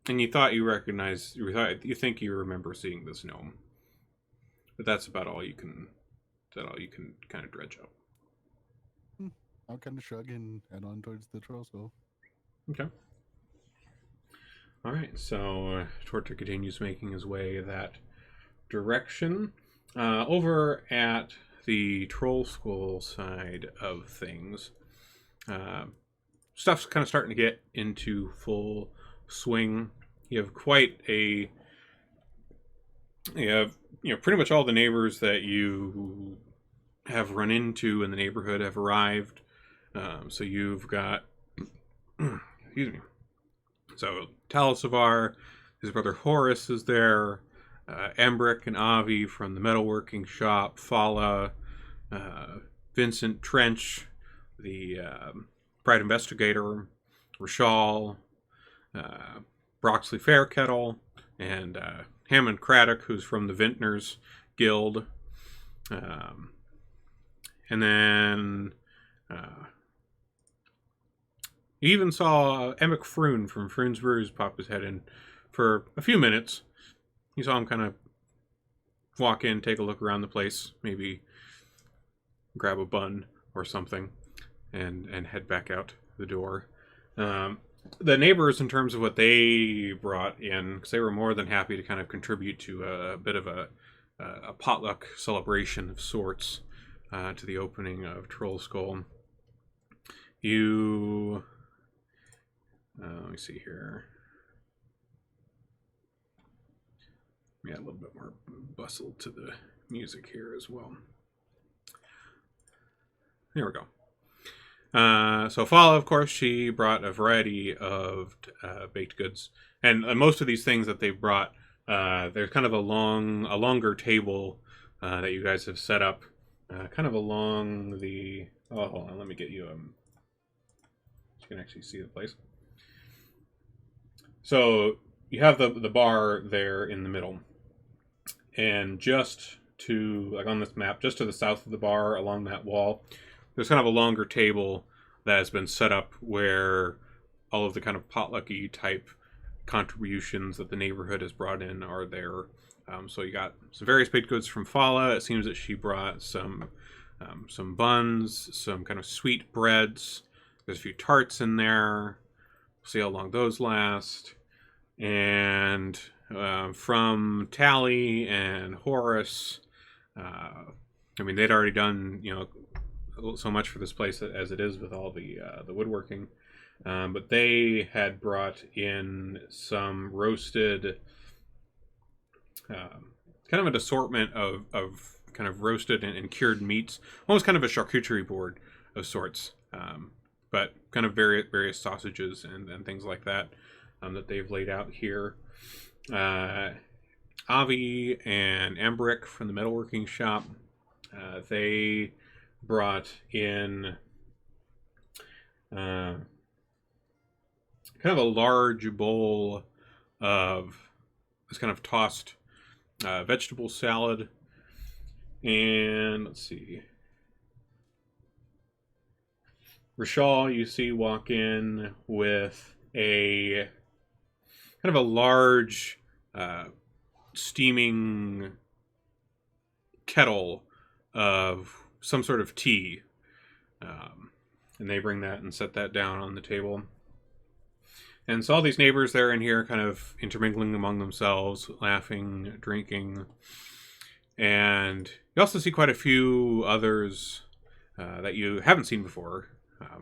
and you thought you think you remember seeing this gnome, but that's about all you can kind of dredge up. I'll kind of shrug and head on towards the troll skull. Okay. All right, so Torta continues making his way that direction. Over at the troll skull side of things, stuff's kind of starting to get into full swing. You have pretty much all the neighbors that you have run into in the neighborhood have arrived. So you've got, excuse me. So Talisavar, his brother Horace is there, Embrick and Avi from the metalworking shop, Fala, Vincent Trench, the Pride Investigator, Rashal, Broxley Fairkettle, and Hammond Craddock, who's from the Vintners Guild. And then you even saw Emic Froon from Froon's Brews pop his head in for a few minutes. You saw him kind of walk in, take a look around the place, maybe grab a bun or something, and head back out the door. The neighbors, in terms of what they brought in, because they were more than happy to kind of contribute to a bit of a potluck celebration of sorts to the opening of Troll Skull. You... let me see here. Yeah, a little bit more bustle to the music here as well. There we go. So Fala, of course, she brought a variety of baked goods, and most of these things that they brought, there's kind of a longer table that you guys have set up, kind of along the. Oh, hold on, let me get you. You can actually see the place. So you have the bar there in the middle, and just to, like on this map, just to the south of the bar along that wall, there's kind of a longer table that has been set up where all of the kind of potlucky type contributions that the neighborhood has brought in are there. So you got some various baked goods from Fala. It seems that she brought some buns, some kind of sweet breads. There's a few tarts in there. We'll see how long those last. And from Tally and Horace, I mean, they'd already done, so much for this place as it is with all the woodworking, but they had brought in some roasted, kind of an assortment of kind of roasted and cured meats, almost kind of a charcuterie board of sorts, but kind of various sausages and things like that that they've laid out here. Avi and Embrick from the metalworking shop, they brought in kind of a large bowl of this kind of tossed vegetable salad. And let's see. Rashal, you see, walk in with a kind of a large steaming kettle of some sort of tea, and they bring that and set that down on the table. And so all these neighbors there in here kind of intermingling among themselves, laughing, drinking. And you also see quite a few others that you haven't seen before,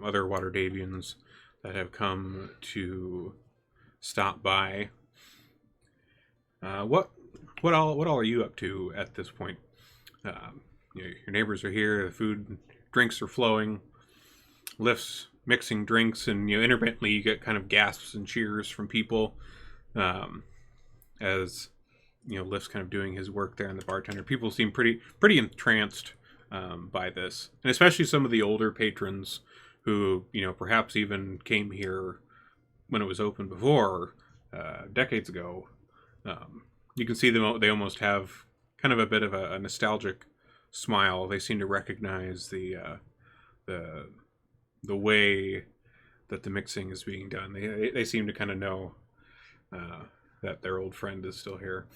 other Waterdavians that have come to stop by. What all are you up to at this point? Your neighbors are here. The food, drinks are flowing. Lift's mixing drinks, and intermittently you get kind of gasps and cheers from people as Lift's kind of doing his work there, and the bartender. People seem pretty entranced by this, and especially some of the older patrons who perhaps even came here when it was open before, decades ago. You can see them; they almost have kind of a bit of a nostalgic smile. They seem to recognize the way that the mixing is being done. They seem to kind of know that their old friend is still here.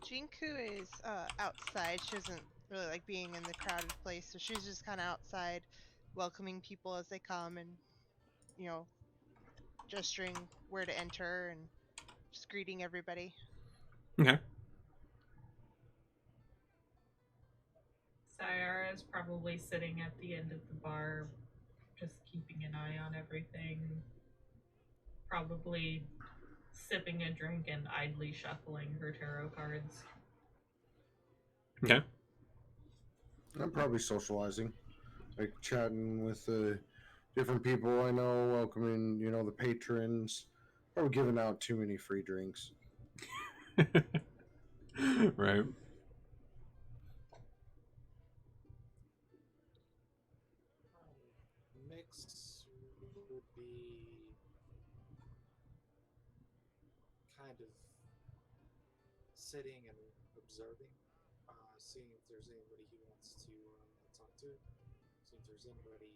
Jinku is outside. She doesn't really like being in the crowded place, so she's just kind of outside, welcoming people as they come, and gesturing where to enter and just greeting everybody. Okay. Sayara is probably sitting at the end of the bar, just keeping an eye on everything. Probably sipping a drink and idly shuffling her tarot cards. Okay. I'm probably socializing, like chatting with the different people I know, welcoming, the patrons. Probably giving out too many free drinks. Right. Mix would be kind of sitting and observing, seeing if there's anybody he wants to talk to, seeing if there's anybody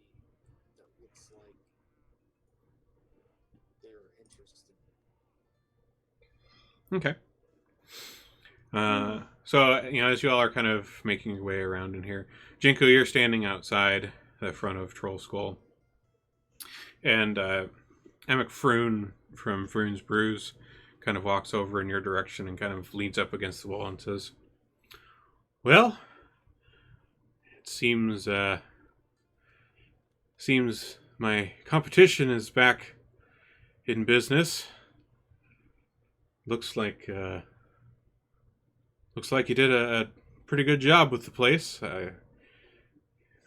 that looks like they're interested. Okay. So, as you all are kind of making your way around in here, Jinko, you're standing outside the front of Troll Skull. And Emic Froon from Froon's Brews kind of walks over in your direction and kind of leans up against the wall and says, "Well, it seems my competition is back in business. Looks like you did a pretty good job with the place, I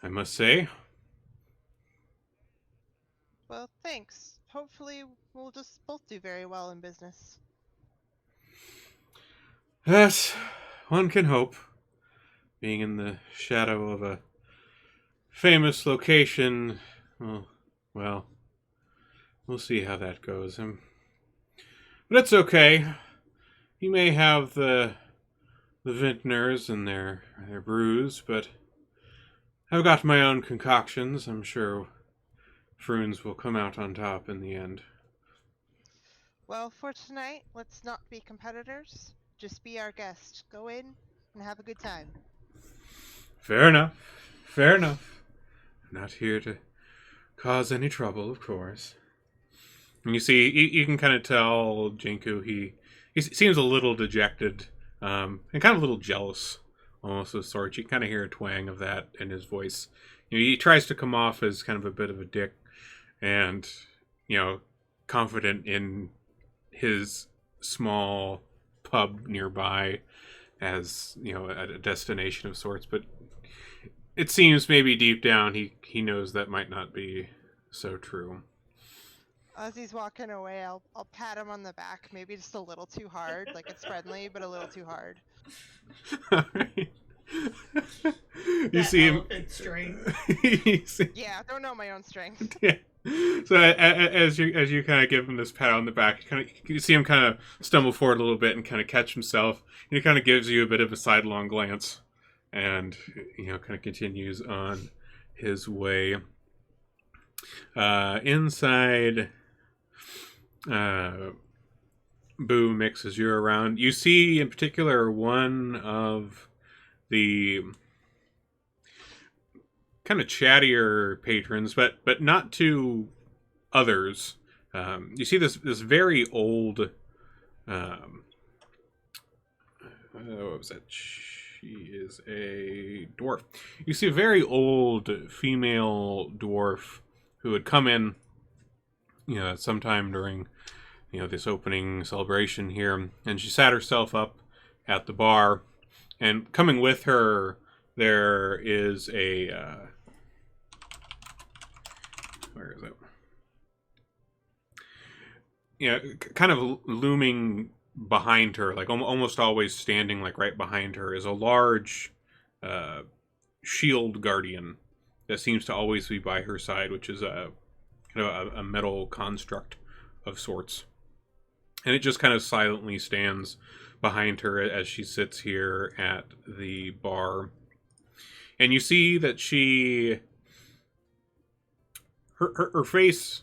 must say." Well, thanks. Hopefully, we'll just both do very well in business. Yes, one can hope. Being in the shadow of a famous location, well, we'll see how that goes. But it's okay. You may have the vintners and their brews, but I've got my own concoctions. I'm sure Fruins will come out on top in the end. Well, for tonight, let's not be competitors. Just be our guest. Go in and have a good time. Fair enough. Fair enough. I'm not here to cause any trouble, of course. And you see, you can kind of tell Jinku, he seems a little dejected, and kind of a little jealous, almost of sorts. You kind of hear a twang of that in his voice. He tries to come off as kind of a bit of a dick, and, confident in his small pub nearby as, a destination of sorts. But it seems maybe deep down he knows that might not be so true. As he's walking away, I'll pat him on the back, maybe just a little too hard. Like it's friendly, but a little too hard. Alright. You That see him. elephant strength. Yeah, I don't know my own strength. Yeah. So as you kind of give him this pat on the back, you see him kind of stumble forward a little bit and kind of catch himself. And he kind of gives you a bit of a sidelong glance, and kind of continues on his way. Inside, Boo mixes you around. You see, in particular, one of the kind of chattier patrons, but not to others. You see this very old. What was that? She is a dwarf. You see a very old female dwarf who had come in, sometime during, this opening celebration here, and she sat herself up at the bar, and coming with her, there is a, where is it? Kind of looming behind her, like almost always standing like right behind her, is a large shield guardian that seems to always be by her side, which is a kind of a metal construct of sorts. And it just kind of silently stands behind her as she sits here at the bar. And you see that her face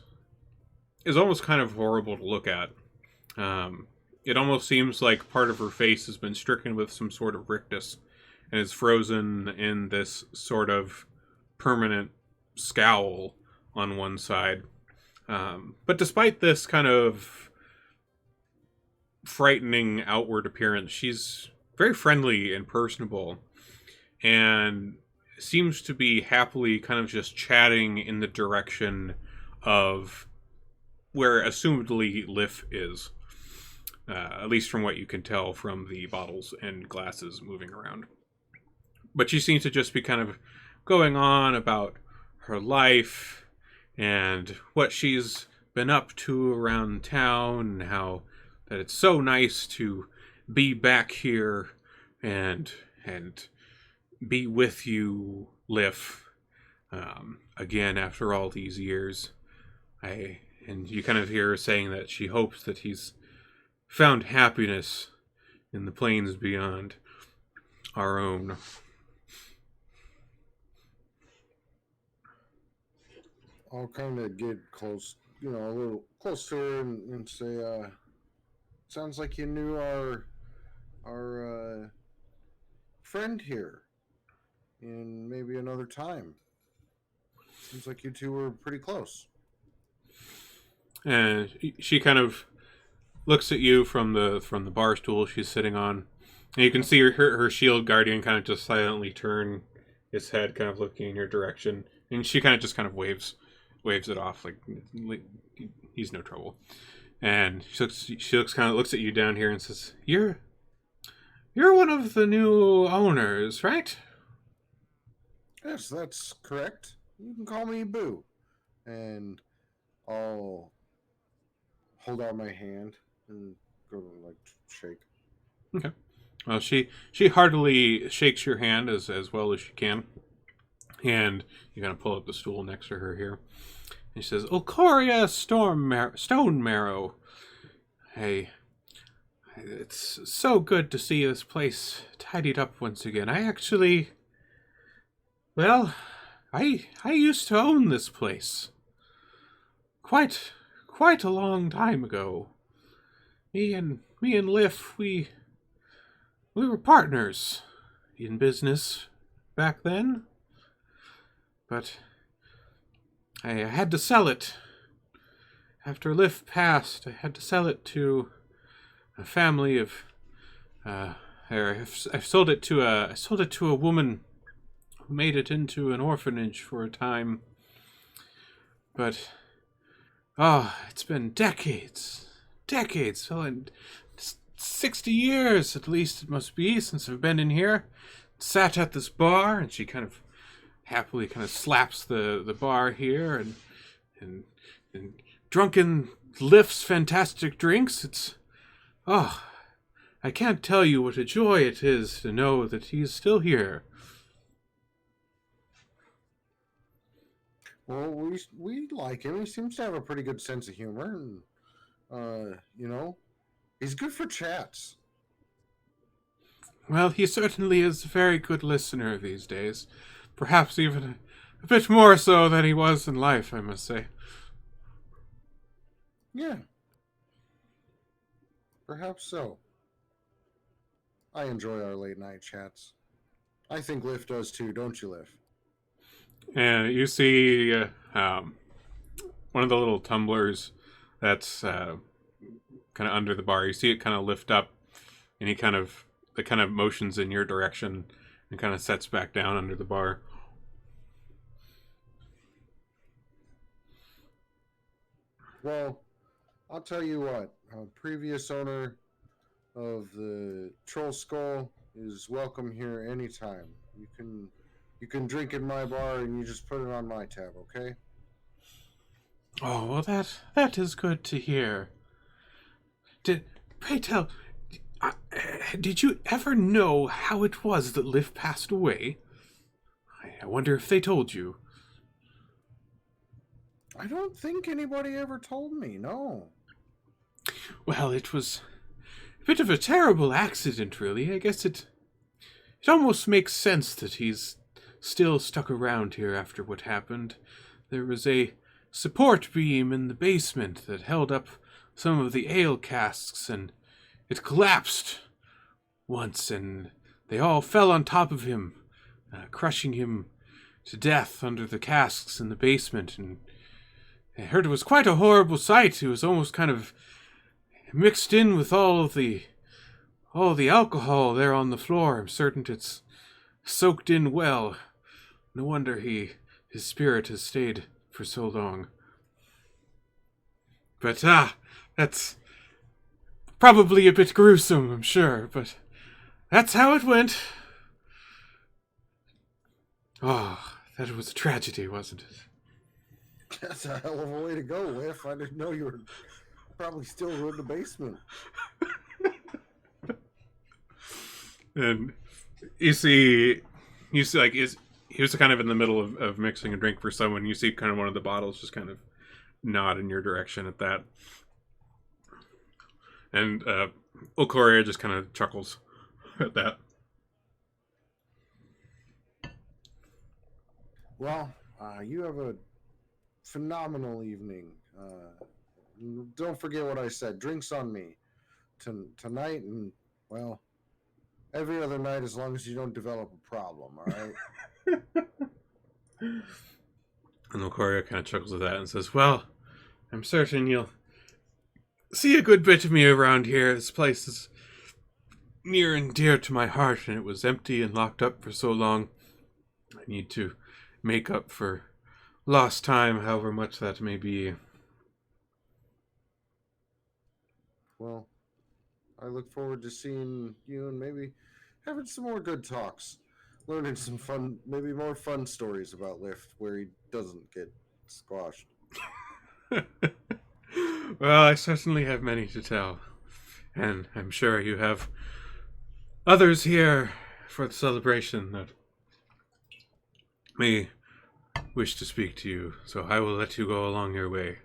is almost kind of horrible to look at. It almost seems like part of her face has been stricken with some sort of rictus and is frozen in this sort of permanent scowl on one side. But despite this kind of frightening outward appearance, she's very friendly and personable, and seems to be happily kind of just chatting in the direction of where assumedly Liff is. At least from what you can tell from the bottles and glasses moving around. But she seems to just be kind of going on about her life and what she's been up to around town, and how that it's so nice to be back here and be with you, Liff, again after all these years. And you kind of hear her saying that she hopes that he's found happiness in the plains beyond our own. I'll kind of get close, a little close to her and say, sounds like you knew our friend here in maybe another time. Seems like you two were pretty close. And she kind of looks at you from the bar stool she's sitting on. And you can see her shield guardian kind of just silently turn his head, kind of looking in your direction. And she kind of waves it off like he's no trouble. And she looks at you down here and says, You're one of the new owners, right? Yes, that's correct. You can call me Boo. And I'll hold out my hand and go to shake. Okay. Well, she heartily shakes your hand as well as she can. And you kind of pull up the stool next to her here. And she says, Coria Stone Marrow. Hey, it's so good to see this place tidied up once again. I actually, well, I used to own this place. Quite a long time ago. Me and Liff, we were partners in business back then. But I had to sell it. After Liff passed, I had to sell it to a family of. I sold it to a woman who made it into an orphanage for a time. But it's been decades, so 60 years at least it must be since I've been in here. Sat at this bar, and she kind of happily slaps the bar here and drunken Liff's fantastic drinks. It's I can't tell you what a joy it is to know that he's still here. Well, we like him. He seems to have a pretty good sense of humor, and he's good for chats. Well, he certainly is a very good listener these days. Perhaps even a bit more so than he was in life, I must say. Yeah. Perhaps so. I enjoy our late night chats. I think Liff does too, don't you, Liff? And you see one of the little tumblers that's kind of under the bar. You see it kind of lift up, and it kind of motions in your direction and kind of sets back down under the bar. Well, I'll tell you what. Previous owner of the Troll Skull is welcome here anytime. You can drink in my bar, and you just put it on my tab, okay? Oh, well, that is good to hear. Pray tell, did you ever know how it was that Liv passed away? I wonder if they told you. I don't think anybody ever told me, no. Well, it was a bit of a terrible accident, really. I guess it almost makes sense that he's still stuck around here after what happened. There was a support beam in the basement that held up some of the ale casks, and it collapsed once, and they all fell on top of him, crushing him to death under the casks in the basement. And I heard it was quite a horrible sight. It was almost kind of mixed in with all the alcohol there on the floor. I'm certain it's soaked in well. No wonder his spirit has stayed for so long. But that's probably a bit gruesome, I'm sure, but that's how it went. Oh, that was a tragedy, wasn't it? That's a hell of a way to go, Liff. I didn't know you were probably still in the basement. And you see like he was kind of in the middle of mixing a drink for someone. You see kind of one of the bottles just kind of nod in your direction at that. And Okoria just kind of chuckles at that. Well, you have a phenomenal evening. Don't forget what I said. Drinks on me tonight, and well, every other night, as long as you don't develop a problem. All right. And Okoria kind of chuckles at that and says, "Well, I'm certain you'll see a good bit of me around here. This place is near and dear to my heart, and it was empty and locked up for so long. I need to make up for lost time, however much that may be." Well, I look forward to seeing you and maybe having some more good talks, learning some fun, maybe more fun stories about Lift where he doesn't get squashed. Well, I certainly have many to tell, and I'm sure you have others here for the celebration that may wish to speak to you, so I will let you go along your way.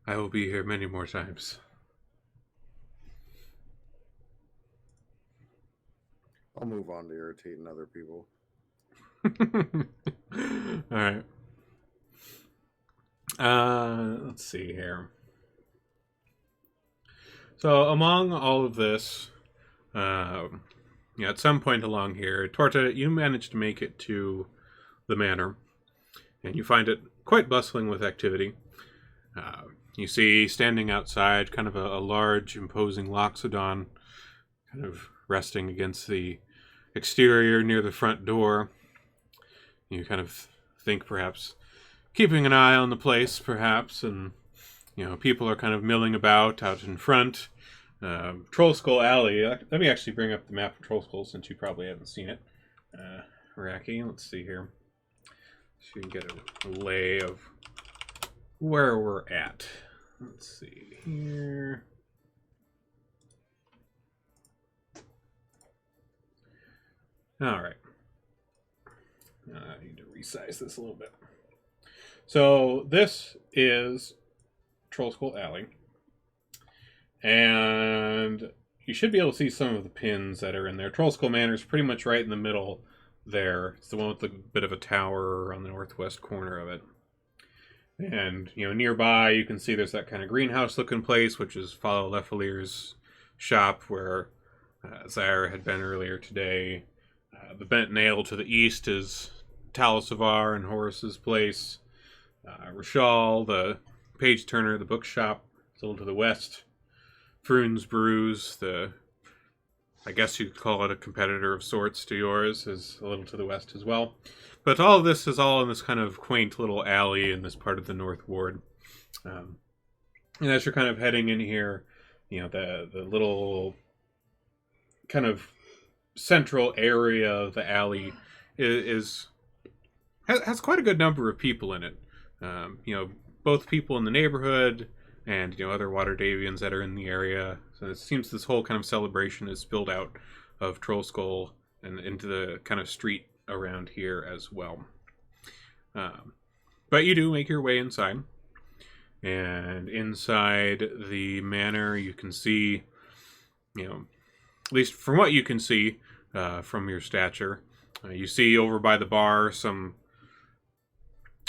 I will be here many more times. I'll move on to irritating other people. All right. Let's see here. So among all of this, at some point along here, Torta, you managed to make it to the manor, and you find it quite bustling with activity. You see standing outside kind of a large, imposing Loxodon, kind of resting against the exterior near the front door. You kind of think perhaps keeping an eye on the place, perhaps, and people are kind of milling about out in front. Troll Skull Alley. Let me actually bring up the map of Troll Skull since you probably haven't seen it. Racky, let's see here. So you can get a lay of where we're at. Let's see here. All right. I need to resize this a little bit. So this is Troll Skull Alley. And you should be able to see some of the pins that are in there. Troll Skull Manor is pretty much right in the middle there. It's the one with the bit of a tower on the northwest corner of it. And, nearby you can see there's that kind of greenhouse looking place, which is Follow Leffelier's shop, where Zyra had been earlier today. The Bent Nail to the east is Talasavar and Horace's place. Rashal, the page turner, the bookshop, is a little to the west. Froon's Brews, I guess you could call it a competitor of sorts to yours, is a little to the west as well. But all of this is all in this kind of quaint little alley in this part of the North Ward. And as you're kind of heading in here, the little kind of central area of the alley has quite a good number of people in it. Both people in the neighborhood and other Water Davians that are in the area. So it seems this whole kind of celebration is spilled out of Troll Skull and into the kind of street around here as well. But you do make your way inside, and inside the manor you can see, at least from what you can see from your stature, you see over by the bar some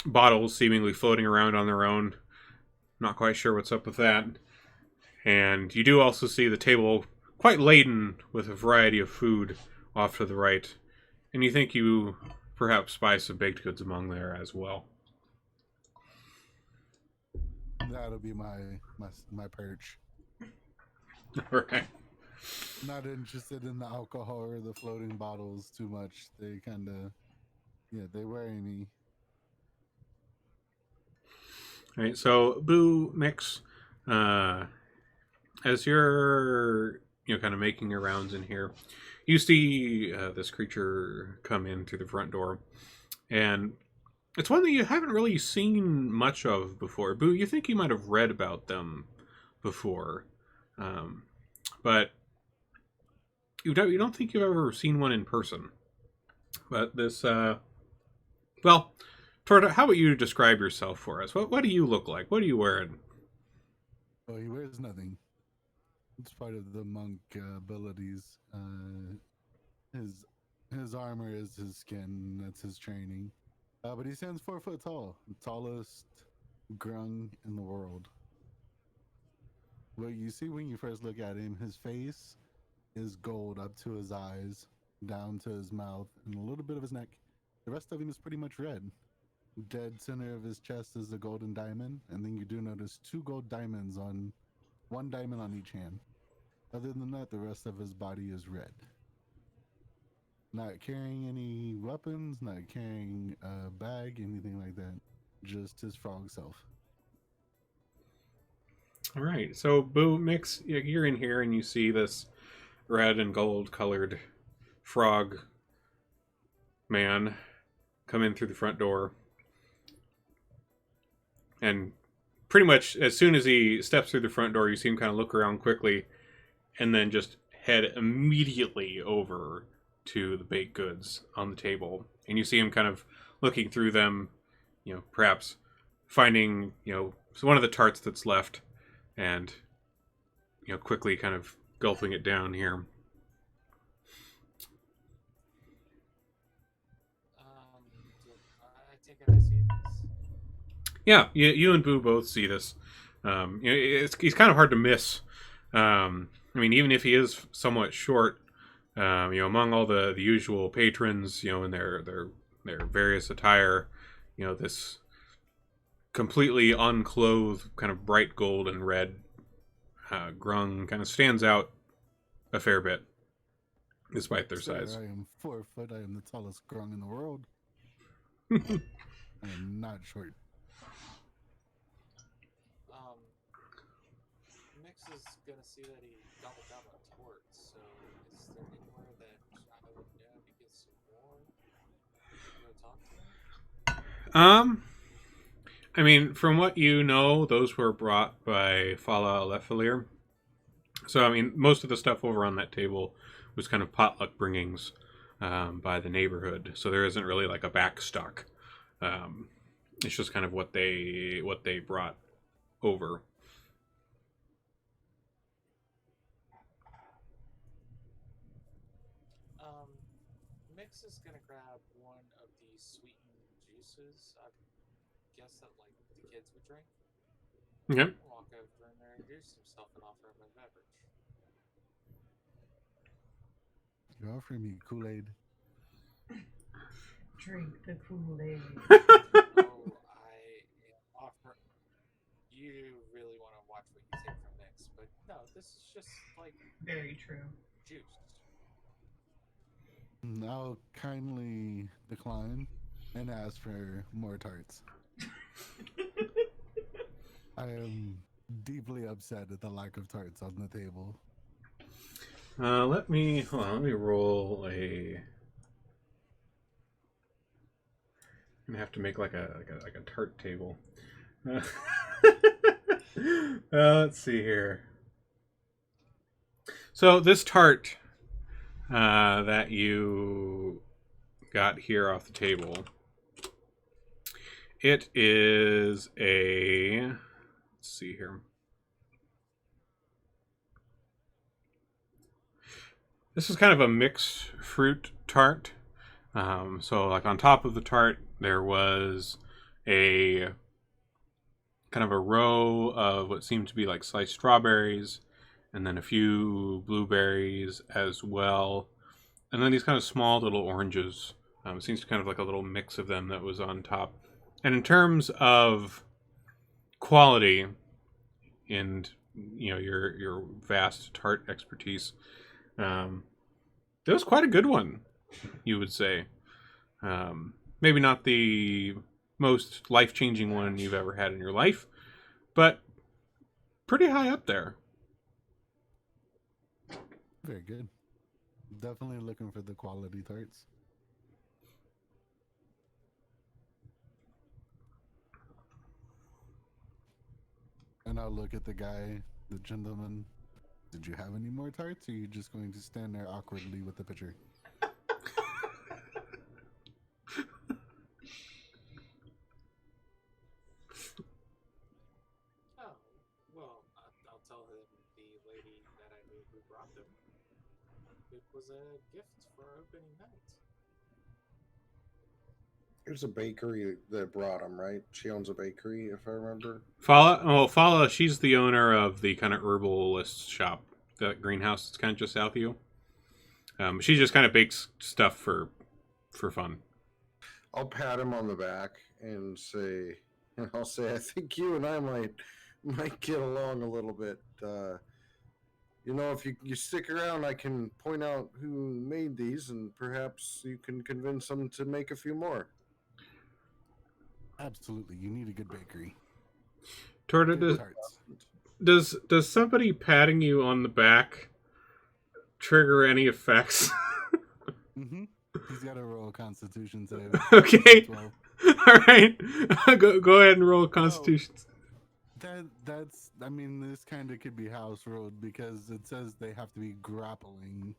bottles seemingly floating around on their own. Not quite sure what's up with that. And you do also see the table quite laden with a variety of food off to the right. And you think you perhaps spy some baked goods among there as well. That'll be my perch. Alright. Not interested in the alcohol or the floating bottles too much. They kind of, they worry me. All right, so Boo Mix, as you're kind of making your rounds in here, you see this creature come in through the front door, and it's one that you haven't really seen much of before. Boo, you think you might have read about them before, but you don't think you've ever seen one in person. But this, well. Torta, how about you describe yourself for us? What do you look like? What are you wearing? Oh, he wears nothing. It's part of the monk abilities. His his armor is his skin. That's his training. But he stands 4 foot tall, the tallest grung in the world. What you see when you first look at him, his face is gold up to his eyes, down to his mouth, and a little bit of his neck. The rest of him is pretty much red. Dead center of his chest is a golden diamond, and then you do notice 2 gold diamonds on 1 diamond on each hand. Other than that, the rest of his body is red. Not carrying any weapons, not carrying a bag, anything like that. Just his frog self. All right. So, Boo, Mix, you're in here and you see this red and gold colored frog man come in through the front door. And pretty much as soon as he steps through the front door, you see him kind of look around quickly and then just head immediately over to the baked goods on the table. And you see him kind of looking through them, perhaps finding, one of the tarts that's left and, quickly kind of gulping it down here. I take it I see this. Yeah, you and Boo both see this. He's kind of hard to miss. Even if he is somewhat short, among all the usual patrons, in their various attire, this completely unclothed, kind of bright gold and red grung kind of stands out a fair bit, despite their Sir, size. I am 4 foot. I am the tallest grung in the world. I am not short. Mix is gonna see that he doubled down on Torts, so is there anywhere that I would know to get some more? Go talk to him? From what you know, those were brought by Fala Lefelier. So, most of the stuff over on that table was kind of potluck bringings by the neighborhood. So there isn't really like a back stock. It's just kind of what they brought over. Mix is gonna grab one of the sweetened juices. I guess that like the kids would drink. Okay. Walk over and introduce himself and offer him a beverage. You're offering me Kool-Aid. Drink the Kool-Aid. Oh, I offer. You really want to watch what you take from Mix, but no, this is just like Very true. juice. I'll kindly decline and ask for more tarts. I am deeply upset at the lack of tarts on the table. Let me roll a. I'm gonna have to make like a tart table. Let's see here. So this tart that you got here off the table, it is a. Let's see here. This is kind of a mixed fruit tart. So like on top of the tart, there was a kind of a row of what seemed to be like sliced strawberries, and then a few blueberries as well, and then these kind of small little oranges. It seems to kind of like a little mix of them that was on top. And in terms of quality and your vast tart expertise, it was quite a good one, you would say. Maybe not the most life-changing one you've ever had in your life, but pretty high up there. Very good. Definitely looking for the quality tarts. And I'll look at the guy, the gentleman. Did you have any more tarts, or are you just going to stand there awkwardly with the pitcher? Oh, well, I'll tell him the lady that brought them. It was a gift for opening night. There's a bakery that brought them, right? She owns a bakery, if I remember. Fala, she's the owner of the kind of herbalist shop, the greenhouse that's kind of just south of you. She just kind of bakes stuff for fun. I'll pat him on the back and I'll say, I think you and I might get along a little bit. If you stick around, I can point out who made these, and perhaps you can convince them to make a few more. Absolutely, you need a good bakery. Torta, Good tarts. does somebody patting you on the back trigger any effects? Mm-hmm. He's got to roll a Constitution save. Okay. 12. All right. Go ahead and roll a Constitution. That's. I mean, this kind of could be house ruled because it says they have to be grappling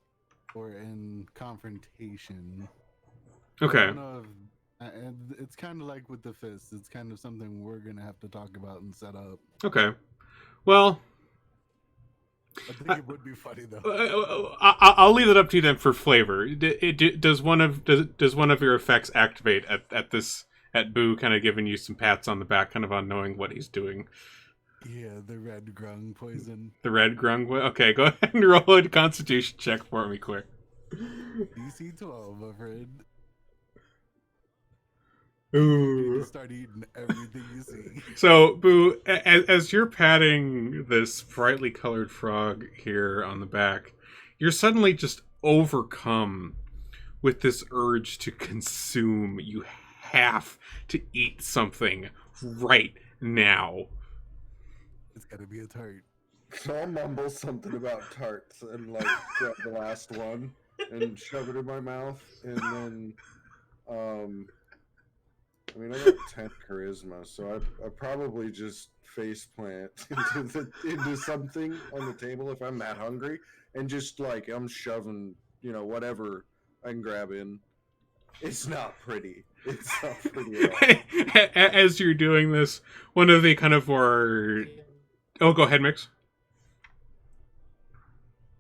or in confrontation. Okay. I don't know if, and it's kind of like with the fist. It's kind of something we're gonna have to talk about and set up. Okay. Well, I think it would be funny though. I'll leave it up to you then for flavor. Does one of your effects activate at Boo kind of giving you some pats on the back, kind of on knowing what he's doing? Yeah, the red grung poison. The red grung. Okay, go ahead and roll a Constitution check for me, quick. DC 12, my friend. Ooh. You need to start eating everything you see. So, Boo, as you're patting this brightly colored frog here on the back, you're suddenly just overcome with this urge to consume. You have to eat something right now. It's gotta be a tart. So I'll mumble something about tarts and grab the last one and shove it in my mouth, and then I got 10 charisma, so I probably just face plant into something on the table if I'm that hungry, and just I'm shoving whatever I can grab in. It's not pretty. It's not pretty at all. As you're doing this, one of the kind of more... Oh, go ahead, Mix.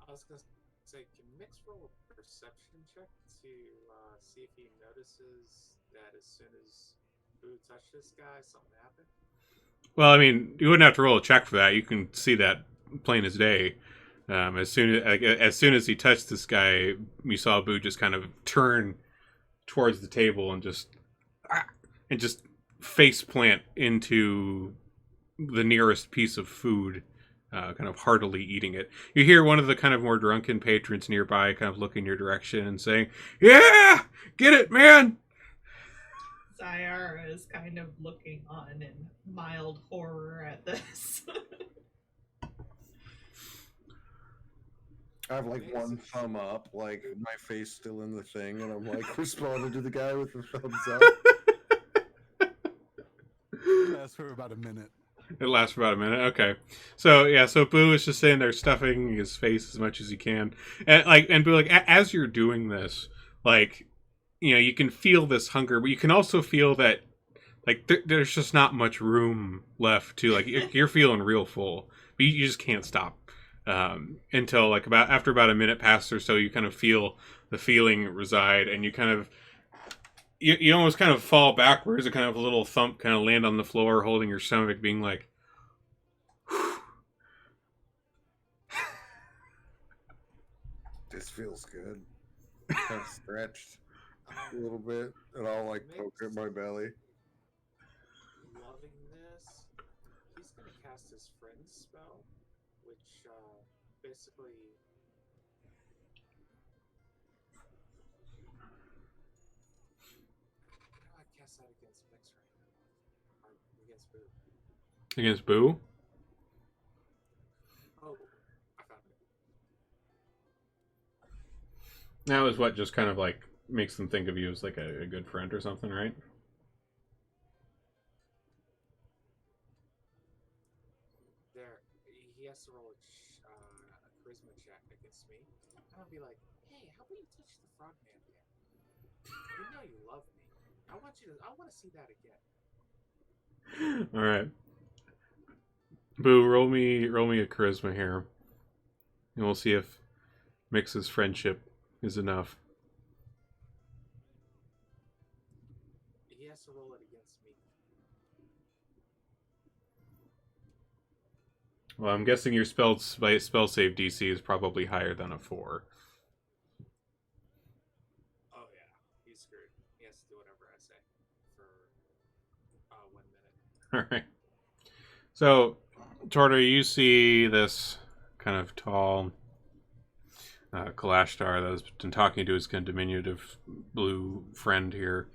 I was going to say, can Mix roll a perception check to see if he notices that as soon as Boo touched this guy, something happened? Well, I mean, you wouldn't have to roll a check for that. You can see that plain as day. As soon as he touched this guy, you saw Boo just kind of turn towards the table and just face plant into the nearest piece of food, kind of heartily eating it. You hear one of the kind of more drunken patrons nearby kind of look in your direction and saying, "Yeah, get it, man!" Zayara is kind of looking on in mild horror at this. I have one thumb up, my face still in the thing, and I'm responding to the guy with the thumbs up. It lasts for about a minute. It lasts for about a minute. Okay, so Boo is just sitting there stuffing his face as much as he can, and Boo, as you're doing this, you can feel this hunger, but you can also feel that there's just not much room left to you're feeling real full, but you just can't stop until after about a minute passes or so, you kind of feel the feeling reside, and you kind of you almost kind of fall backwards, and kind of a little thump kind of land on the floor, holding your stomach, being like, whew. This feels good. Kind of stretched a little bit, and I'll poke at my belly. Loving this, he's gonna cast his friend spell, which basically how do I cast that against Mix right now? Or against Boo? Against Boo? Oh, I found it. That was what just kind of makes them think of you as a good friend or something, right? There, he has to roll a charisma check against me. And I'll be like, hey, how about you touch the frogman again? You know you love me. I want to see that again. All right. Boo, roll me a charisma here, and we'll see if Mix's friendship is enough. He has to roll it against me. Well, I'm guessing your spell save DC is probably higher than a 4. Oh yeah, he's screwed. He has to do whatever I say for 1 minute. All right. So, Torter, you see this kind of tall Kalashtar that has been talking to his kind of diminutive blue friend here.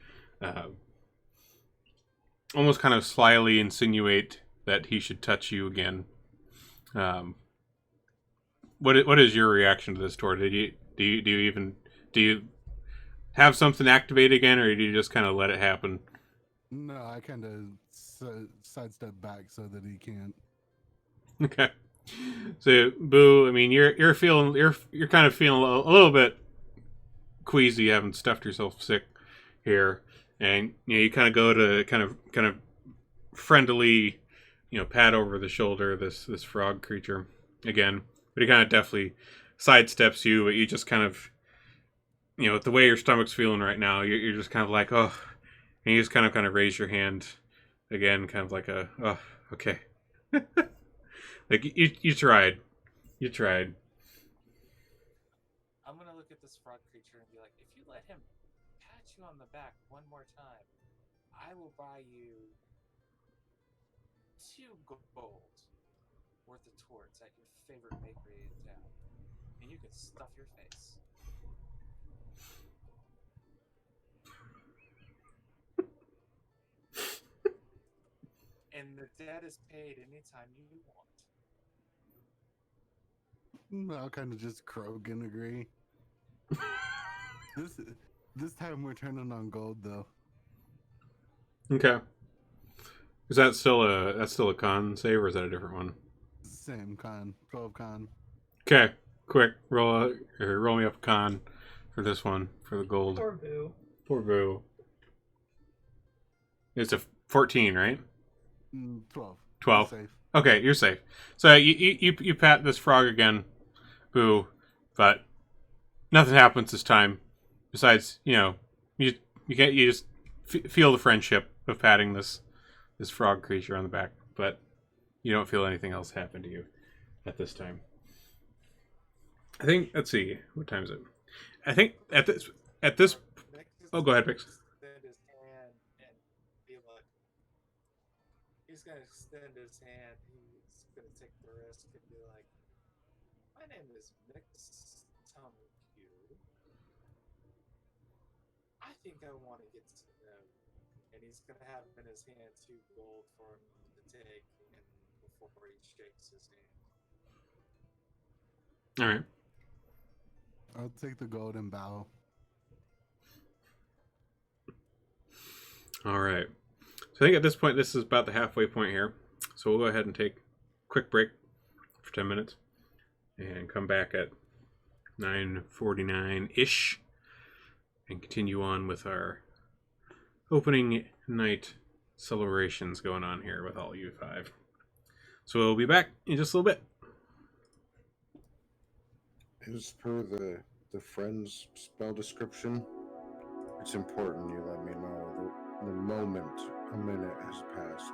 Almost kind of slyly insinuate that he should touch you again. What is your reaction to this, Torter? Do you have something activate again, or do you just kind of let it happen? No, I kind of sidestep back so that he can't. Okay. So, Boo, I mean, you're feeling you're kind of feeling a little bit queasy, having stuffed yourself sick here, and you kind of go to kind of friendly, pat over the shoulder this frog creature again, but he kind of definitely sidesteps you. But you just kind of, with the way your stomach's feeling right now, you're just kind of like, oh, and you just kind of raise your hand again, kind of like a, oh, okay. Like you tried. You tried. I'm gonna look at this frog creature and be like, if you let him pat you on the back one more time, I will buy you 2 gold worth of torts at your favorite bakery in town, and you can stuff your face. And the debt is paid anytime you want. I'll kind of just croak and agree. this this time we're turning on gold though. Okay. Is that still a con save, or is that a different one? Same con, 12 con. Okay, quick roll me up a con for this one for the gold. Poor Boo. Poor Boo. It's a 14, right? 12. 12. Safe. Okay, you're safe. So you pat this frog again, Boo, but nothing happens this time. Besides, you just feel the friendship of patting this frog creature on the back, but you don't feel anything else happen to you at this time. I think, let's see, what time is it? I think at this. Oh, go ahead, Pix. Extend his hand and be like, he's gonna extend his hand. He's gonna take the risk and be like, my name is Mix Q. I think I want to get to know you. And he's gonna have in his hand 2 gold for him to take, and before he shakes his hand. All right. I'll take the gold and bow. All right. So I think at this point, this is about the halfway point here. So we'll go ahead and take a quick break for 10 minutes and come back at 9:49-ish and continue on with our opening night celebrations going on here with all you 5. So we'll be back in just a little bit. As per the friend's spell description, it's important you let me know the moment a minute has passed.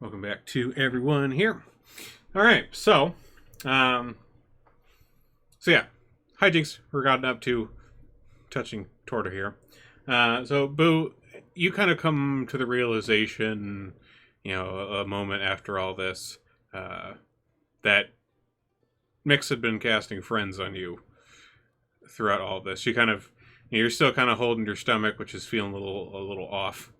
Welcome back to everyone here. All right, so yeah, hijinks we're gotten up to, touching Torta here. So Boo, you kind of come to the realization, a moment after all this, that Mix had been casting friends on you throughout all of this. You kind of, you're still kind of holding your stomach, which is feeling a little off.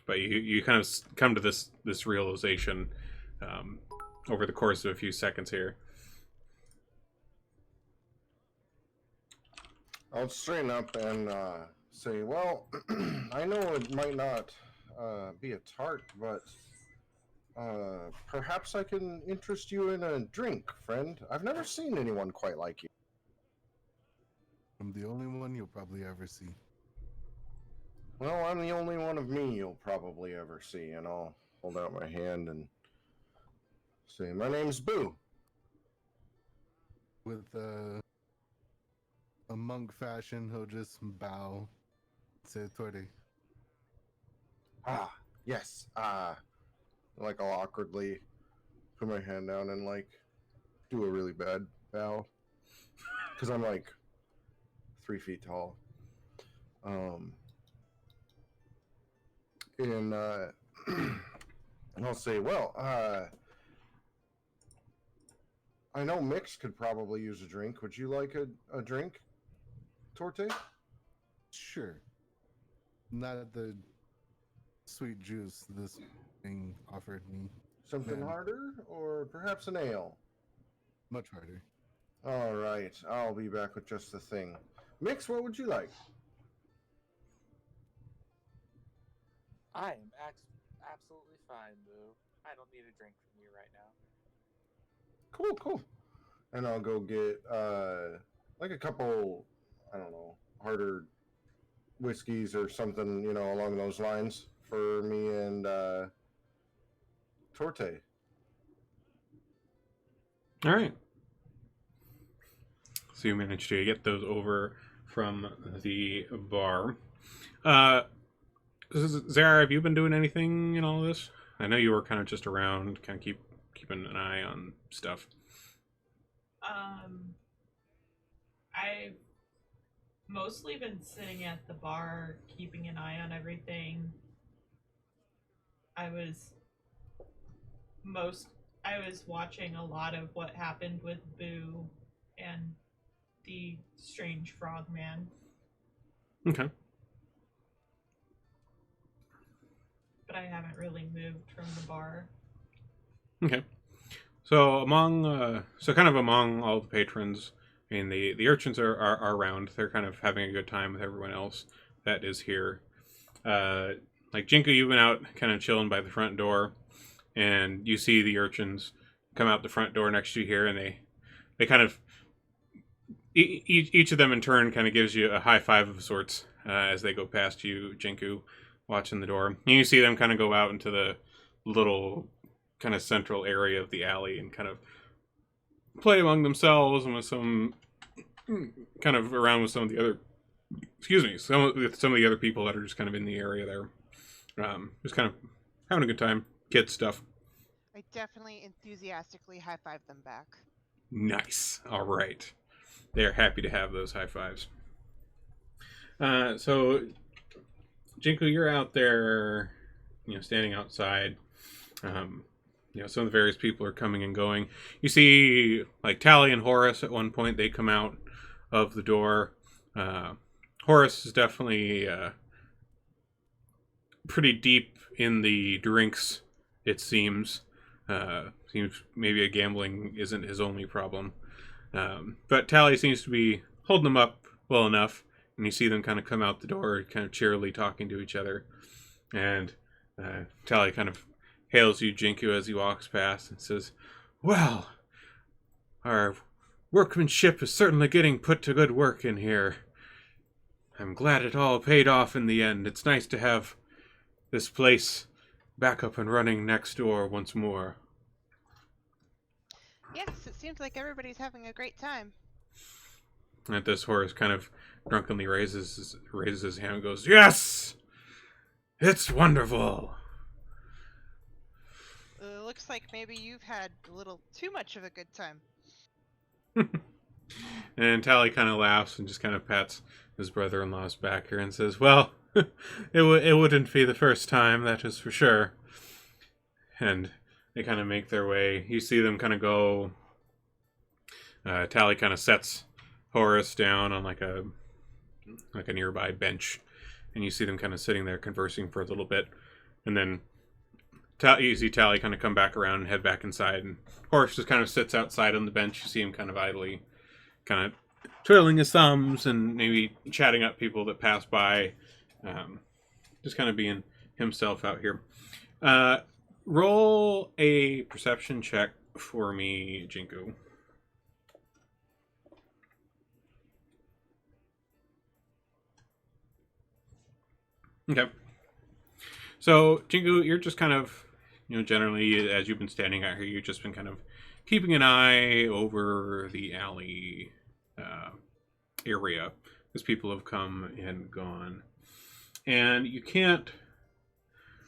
But you kind of come to this realization over the course of a few seconds here. I'll straighten up and say, well, I know it might not be a tart, but perhaps I can interest you in a drink, friend. I've never seen anyone quite like you. I'm the only one you'll probably ever see. Well, I'm the only one of me you'll probably ever see, and I'll hold out my hand and say, my name's Boo. With a monk fashion, he'll just bow, say Torte. Ah, yes. Like I'll awkwardly put my hand down and like do a really bad bow. Because I'm like 3 feet tall. And I'll say, well, I know Mix could probably use a drink. Would you like a drink, Torte? Sure. Not the sweet juice this thing offered me. Something Yeah. harder, or perhaps an ale? Much harder. All right, I'll be back with just the thing. Mix, what would you like? I am absolutely fine, Boo. I don't need a drink from you right now. Cool. And I'll go get like a couple, I don't know, harder whiskeys or something, along those lines for me and Torte. All right. So you managed to get those over from the bar. Zara, have you been doing anything in all of this? I know you were kind of just around, kind of keeping an eye on stuff. I've mostly been sitting at the bar, keeping an eye on everything. I was watching a lot of what happened with Boo and the strange frog man. Okay. But I haven't really moved from the bar. Okay. So among all the patrons, I mean the urchins are around. They're kind of having a good time with everyone else that is here. Like Jinku, you've been out kind of chilling by the front door, and you see the urchins come out the front door next to you here, and they kind of each of them in turn kind of gives you a high five of sorts as they go past you, Jinku, watching the door. And you see them kind of go out into the little kind of central area of the alley and kind of play among themselves and with some kind of around with some of the other some of the other people that are just kind of in the area there, just kind of having a good time, kid stuff. I definitely enthusiastically high-five them back. Nice. All right, they're happy to have those high fives. So Jinku, you're out there, standing outside. Some of the various people are coming and going. You see, like, Tally and Horace at one point, they come out of the door. Horace is definitely pretty deep in the drinks, it seems. Seems maybe gambling isn't his only problem. But Tally seems to be holding them up well enough, and you see them kind of come out the door, kind of cheerily talking to each other. And Tally kind of hails you, Jinku, as he walks past and says, "Well, our workmanship is certainly getting put to good work in here. I'm glad it all paid off in the end. It's nice to have this place back up and running next door once more." Yes, it seems like everybody's having a great time. At this, Horace kind of drunkenly raises his hand and goes, "Yes! It's wonderful! looks like maybe you've had a little too much of a good time. And Tally kind of laughs and just kind of pats his brother-in-law's back here and says, "Well, it wouldn't be the first time, that is for sure." And they kind of make their way. You see them kind of go. Tally kind of sets Horace down on like a nearby bench, and you see them kind of sitting there conversing for a little bit, and then you see Tally kind of come back around and head back inside, and Horace just kind of sits outside on the bench. You see him kind of idly, kind of twiddling his thumbs and maybe chatting up people that pass by, just kind of being himself out here. Roll a perception check for me, Jinku. Okay. So, Jinku, you're just kind of, generally, as you've been standing out here, you've just been kind of keeping an eye over the alley area as people have come and gone. And you can't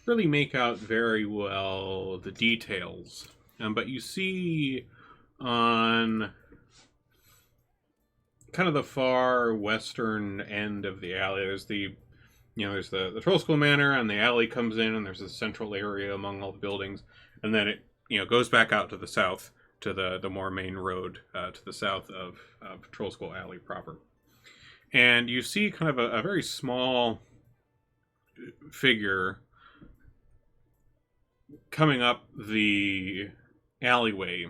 really make out very well the details. But you see on kind of the far western end of the alley, there's there's the Troll School Manor, and the alley comes in, and there's a central area among all the buildings, and then it goes back out to the south to the more main road to the south of Troll School Alley proper. And you see kind of a very small figure coming up the alleyway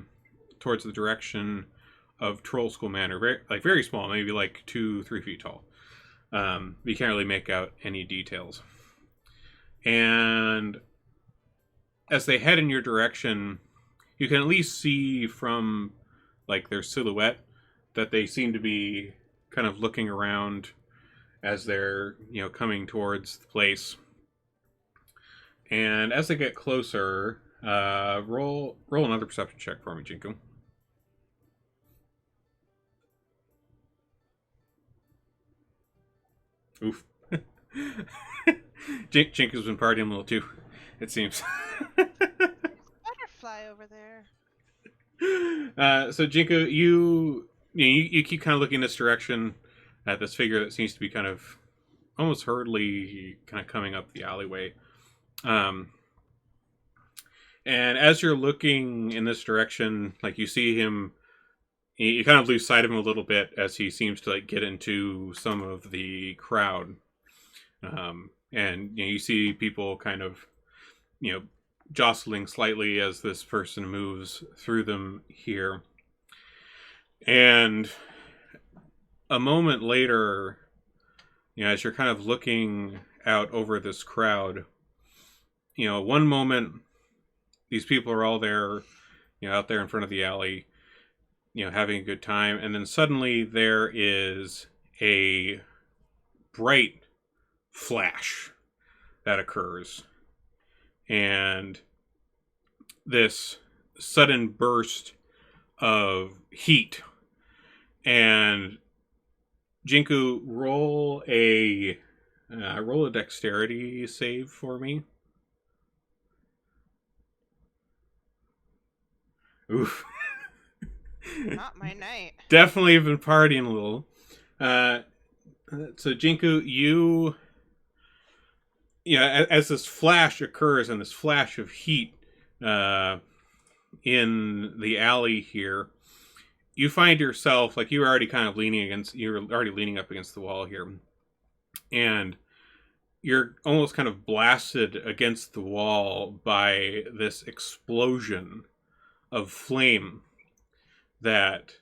towards the direction of Troll School Manor, very small, maybe like 2-3 feet tall. You can't really make out any details. And as they head in your direction, you can at least see from like their silhouette that they seem to be kind of looking around as they're coming towards the place. And as they get closer, roll another perception check for me, Jinku. Oof. Jinku's been partying a little too, it seems. Butterfly over there. So Jinku, you keep kind of looking this direction at this figure that seems to be kind of almost hurriedly kind of coming up the alleyway. And as you're looking in this direction, like you see him, you kind of lose sight of him a little bit as he seems to like get into some of the crowd. And you see people kind of, jostling slightly as this person moves through them here. And a moment later, as you're kind of looking out over this crowd, one moment these people are all there, out there in front of the alley, having a good time, and then suddenly there is a bright flash that occurs, and this sudden burst of heat. And Jinku, roll a dexterity save for me. Oof. Not my night. Definitely been partying a little. So Jinku, as this flash occurs and this flash of heat in the alley here, you find yourself like you're already leaning up against the wall here, and you're almost kind of blasted against the wall by this explosion of flame that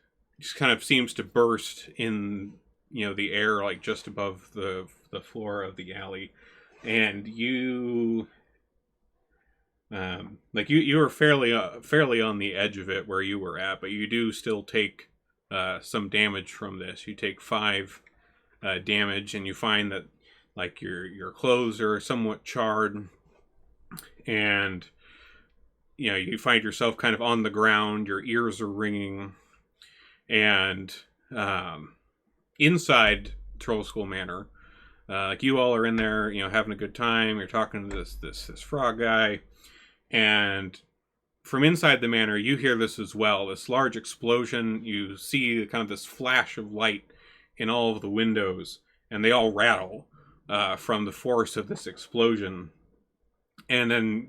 just kind of seems to burst in the air, like just above the floor of the alley. And you you were fairly on the edge of it where you were at, but you do still take some damage from this. You take 5 damage, and you find that like your clothes are somewhat charred, and you find yourself kind of on the ground. Your ears are ringing, and inside Troll School Manor, like you all are in there, having a good time. You're talking to this frog guy, and from inside the manor, you hear this as well. This large explosion. You see kind of this flash of light in all of the windows, and they all rattle from the force of this explosion. And then,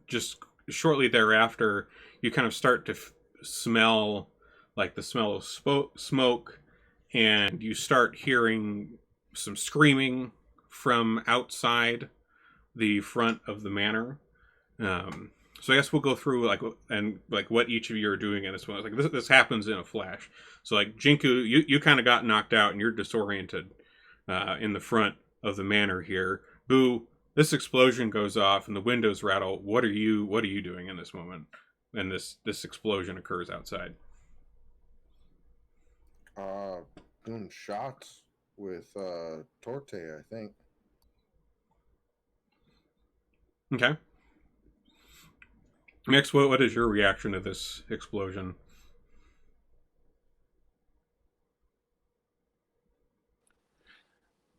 just shortly thereafter, you kind of start to smell like the smell of smoke, and you start hearing some screaming from outside the front of the manor. So I guess we'll go through like what each of you are doing in this one. Like this happens in a flash. So like Jinku, you kind of got knocked out and you're disoriented in the front of the manor here. Boo, this explosion goes off and the windows rattle. What are you doing in this moment? And this explosion occurs outside. Doing shots with Torte, I think. Okay. Next, what is your reaction to this explosion?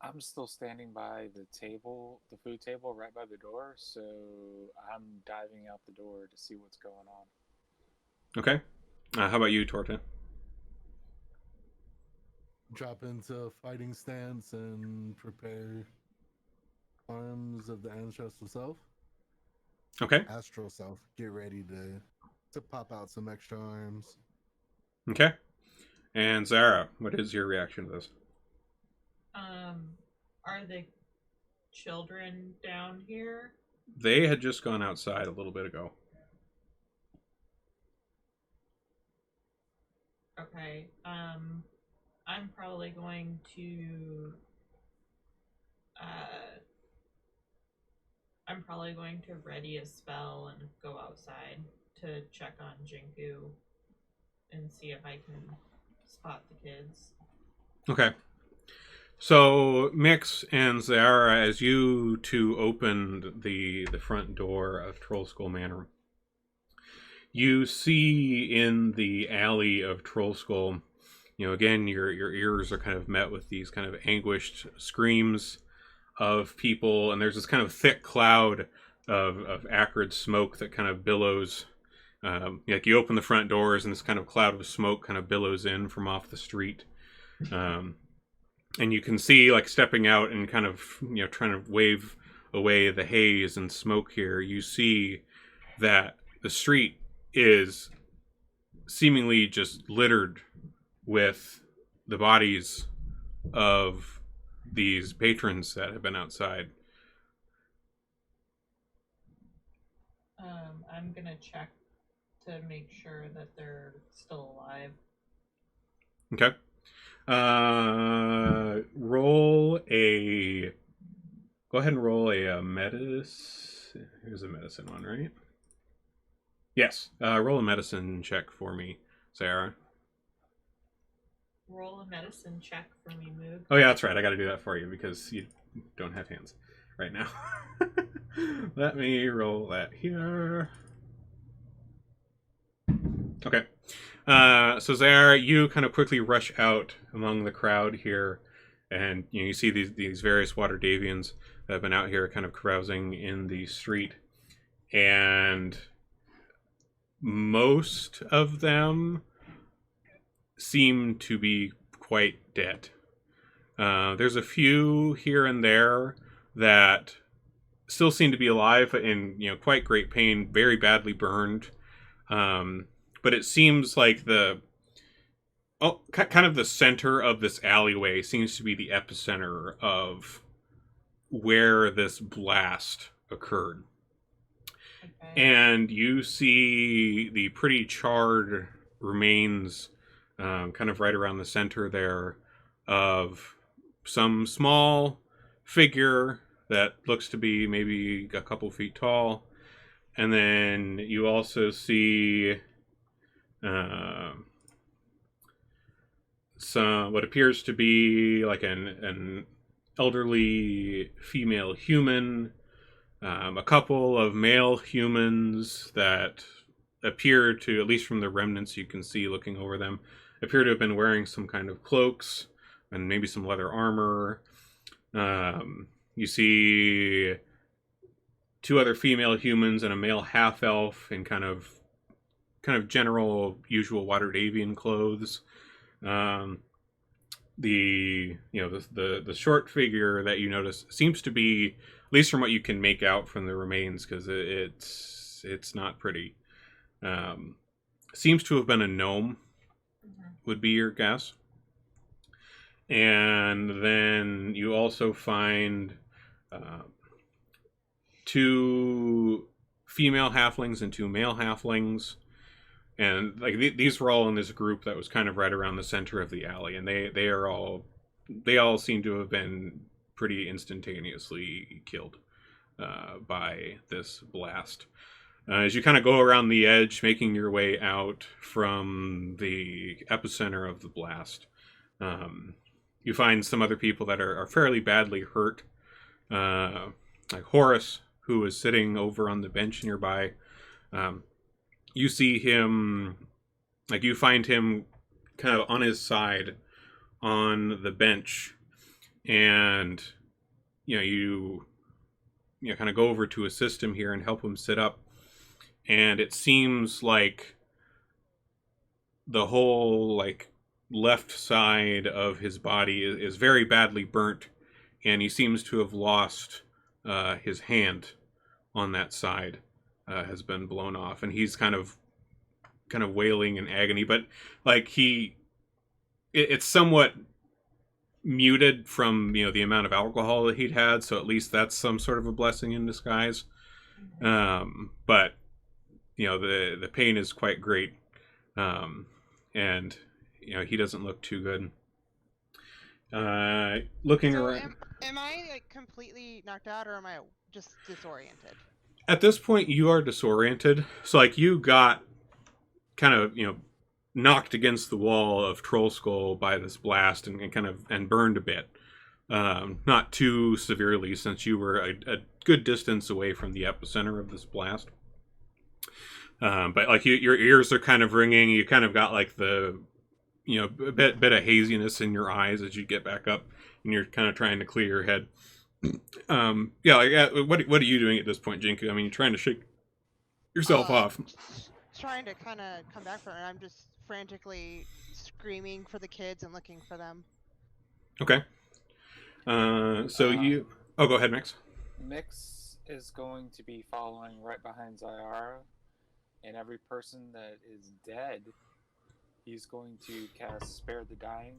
I'm still standing by the table, the food table right by the door, so I'm diving out the door to see what's going on. Okay. How about you, Torte? Drop into a fighting stance and prepare arms of the ancestral self. Okay. Astral self. Get ready to pop out some extra arms. Okay. And Zara, what is your reaction to this? Are the children down here? They had just gone outside a little bit ago. Okay. I'm probably going to ready a spell and go outside to check on Jinku and see if I can spot the kids. Okay. So, Mix and Zara, as you two opened the front door of Troll Skull Manor, you see in the alley of Troll Skull, again, your ears are kind of met with these kind of anguished screams of people, and there's this kind of thick cloud of acrid smoke that kind of billows. Like you open the front doors, and this kind of cloud of smoke kind of billows in from off the street. And you can see, like, stepping out and kind of, trying to wave away the haze and smoke here, you see that the street is seemingly just littered with the bodies of these patrons that have been outside. I'm gonna check to make sure that they're still alive. Okay. Go ahead and roll a medicine. Here's a medicine one, right? Yes. Roll a medicine check for me, Sarah. Roll a medicine check for me, Moog. Oh yeah, that's right. I got to do that for you because you don't have hands right now. Let me roll that here. Okay. So Zara, you kind of quickly rush out among the crowd here, and you see these various water Davians that have been out here kind of carousing in the street, and most of them seem to be quite dead. There's a few here and there that still seem to be alive in quite great pain, very badly burned. But it seems like kind of the center of this alleyway seems to be the epicenter of where this blast occurred. Okay. And you see the pretty charred remains kind of right around the center there of some small figure that looks to be maybe a couple feet tall. And then you also see some what appears to be like an elderly female human, a couple of male humans that appear to, at least from the remnants you can see looking over them, appear to have been wearing some kind of cloaks and maybe some leather armor. You see two other female humans and a male half elf in kind of general usual watered avian clothes. The short figure that you notice seems to be, at least from what you can make out from the remains, because it's not pretty. Seems to have been a gnome, would be your guess. And then you also find two female halflings and two male halflings. And like these were all in this group that was kind of right around the center of the alley, and they all seem to have been pretty instantaneously killed by this blast. As you kind of go around the edge, making your way out from the epicenter of the blast, you find some other people that are fairly badly hurt, like Horace, who is sitting over on the bench nearby. You see him, like you find him kind of on his side on the bench, and you kind of go over to assist him here and help him sit up. And it seems like the whole like left side of his body is very badly burnt, and he seems to have lost his hand on that side. Has been blown off, and he's kind of wailing in agony, but like it's somewhat muted from the amount of alcohol that he'd had, so at least that's some sort of a blessing in disguise. But the pain is quite great, and he doesn't look too good. Looking So around, am I like completely knocked out, or am I just disoriented? at this point you are disoriented, so like you got kind of knocked against the wall of Troll Skull by this blast and burned a bit, not too severely since you were a good distance away from the epicenter of this blast, but like your ears are kind of ringing. You kind of got like the a bit of haziness in your eyes as you get back up, and you're kind of trying to clear your head. What are you doing at this point, Jinku? I mean, you're trying to shake yourself off. Trying to kind of come back from it. I'm just frantically screaming for the kids and looking for them. Okay. Oh, go ahead, Mix. Mix is going to be following right behind Zyara, and every person that is dead, he's going to cast Spare the Dying,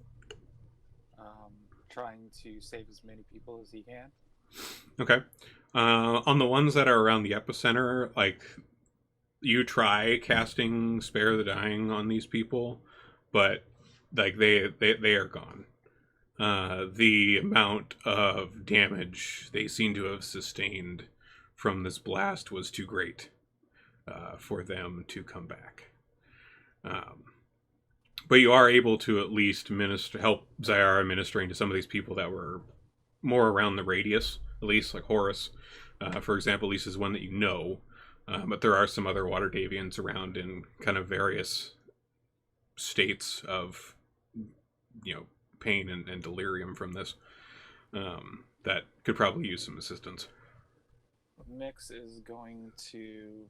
trying to save as many people as he can. Okay. On the ones that are around the epicenter, like you try casting Spare the Dying on these people, but like they are gone. The amount of damage they seem to have sustained from this blast was too great for them to come back. But you are able to at least help Zyara ministering to some of these people that were more around the radius, at least like Horace, for example, at least is one that you know. But there are some other water Davians around in kind of various states of, pain and delirium from this, that could probably use some assistance. Mix is going to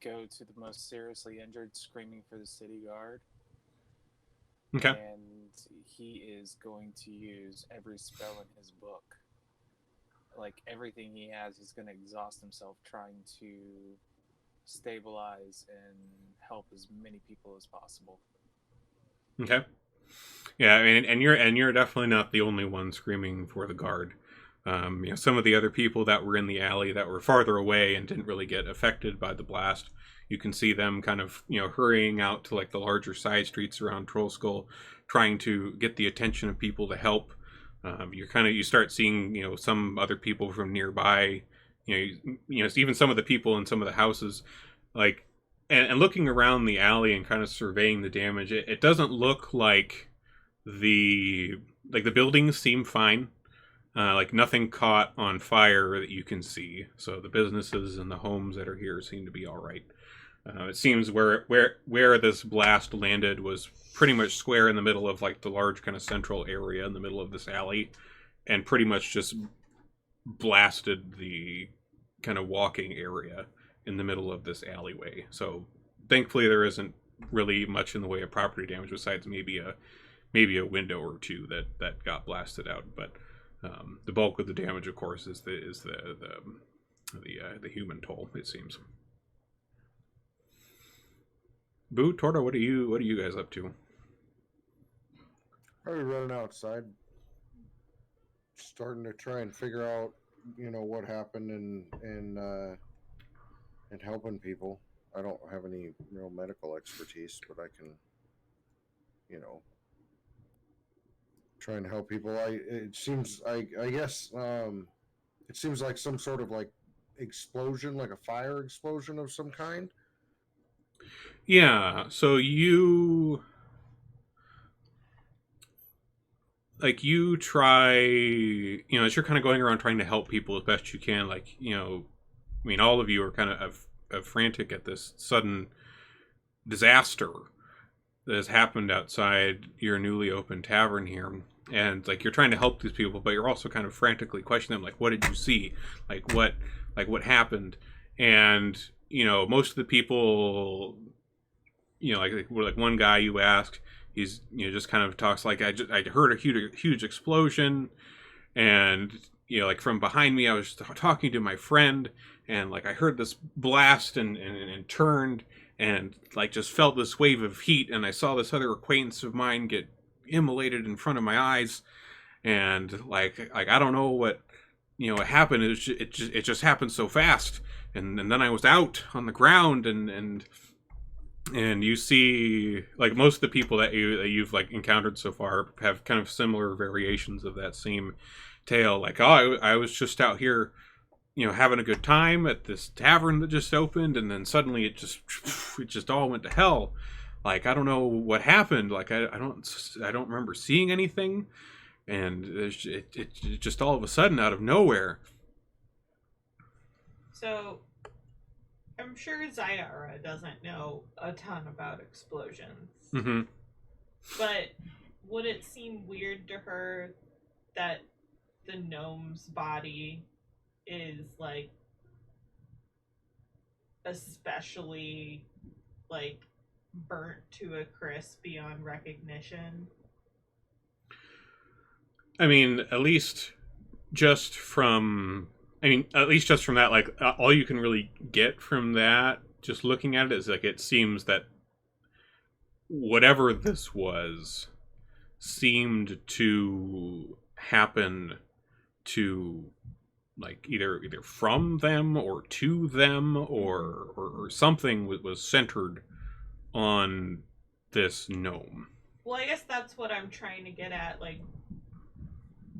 go to the most seriously injured, screaming for the city guard. Okay. And he is going to use every spell in his book. Like everything he has, he's going to exhaust himself trying to stabilize and help as many people as possible. Okay. Yeah, I mean, and you're definitely not the only one screaming for the guard. Some of the other people that were in the alley that were farther away and didn't really get affected by the blast, you can see them kind of hurrying out to like the larger side streets around Troll Skull, trying to get the attention of people to help. You start seeing some other people from nearby, even some of the people in some of the houses, like. And looking around the alley and kind of surveying the damage, it doesn't look like the buildings seem fine. Like nothing caught on fire that you can see. So the businesses and the homes that are here seem to be all right. It seems where this blast landed was pretty much square in the middle of like the large kind of central area in the middle of this alley, and pretty much just blasted the kind of walking area in the middle of this alleyway. So thankfully there isn't really much in the way of property damage besides maybe a window or two that got blasted out. But the bulk of the damage, of course, is the human toll. It seems. Boo, Torta, what are you guys up to? Probably running outside, starting to try and figure out, what happened and helping people. I don't have any real medical expertise, but I can, try and help people. It seems I guess it seems like some sort of like explosion, like a fire explosion of some kind. Yeah, so you try, as you're kind of going around trying to help people as best you can, all of you are kind of frantic at this sudden disaster that has happened outside your newly opened tavern here. And like you're trying to help these people, but you're also kind of frantically questioning them, like, what did you see? What happened? And most of the people, like one guy you asked, he's just kind of talks like, I heard a huge explosion, and like from behind me I was talking to my friend, and like I heard this blast and turned and like just felt this wave of heat, and I saw this other acquaintance of mine get immolated in front of my eyes, and like I don't know what happened. It just happened so fast, and then I was out on the ground, and you see, like, most of the people that you've like encountered so far have kind of similar variations of that same tale. Like, oh, I was just out here, having a good time at this tavern that just opened, and then suddenly it just all went to hell. Like, I don't know what happened. Like, I don't remember seeing anything, and it just all of a sudden out of nowhere. So, I'm sure Zyara doesn't know a ton about explosions. Mm-hmm. But would it seem weird to her that the gnome's body is like especially like burnt to a crisp beyond recognition? I mean, at least just from that, like, all you can really get from that, just looking at it, is like it seems that whatever this was seemed to happen to, like, either from them or to them, or something was centered on this gnome. Well, I guess that's what I'm trying to get at. Like,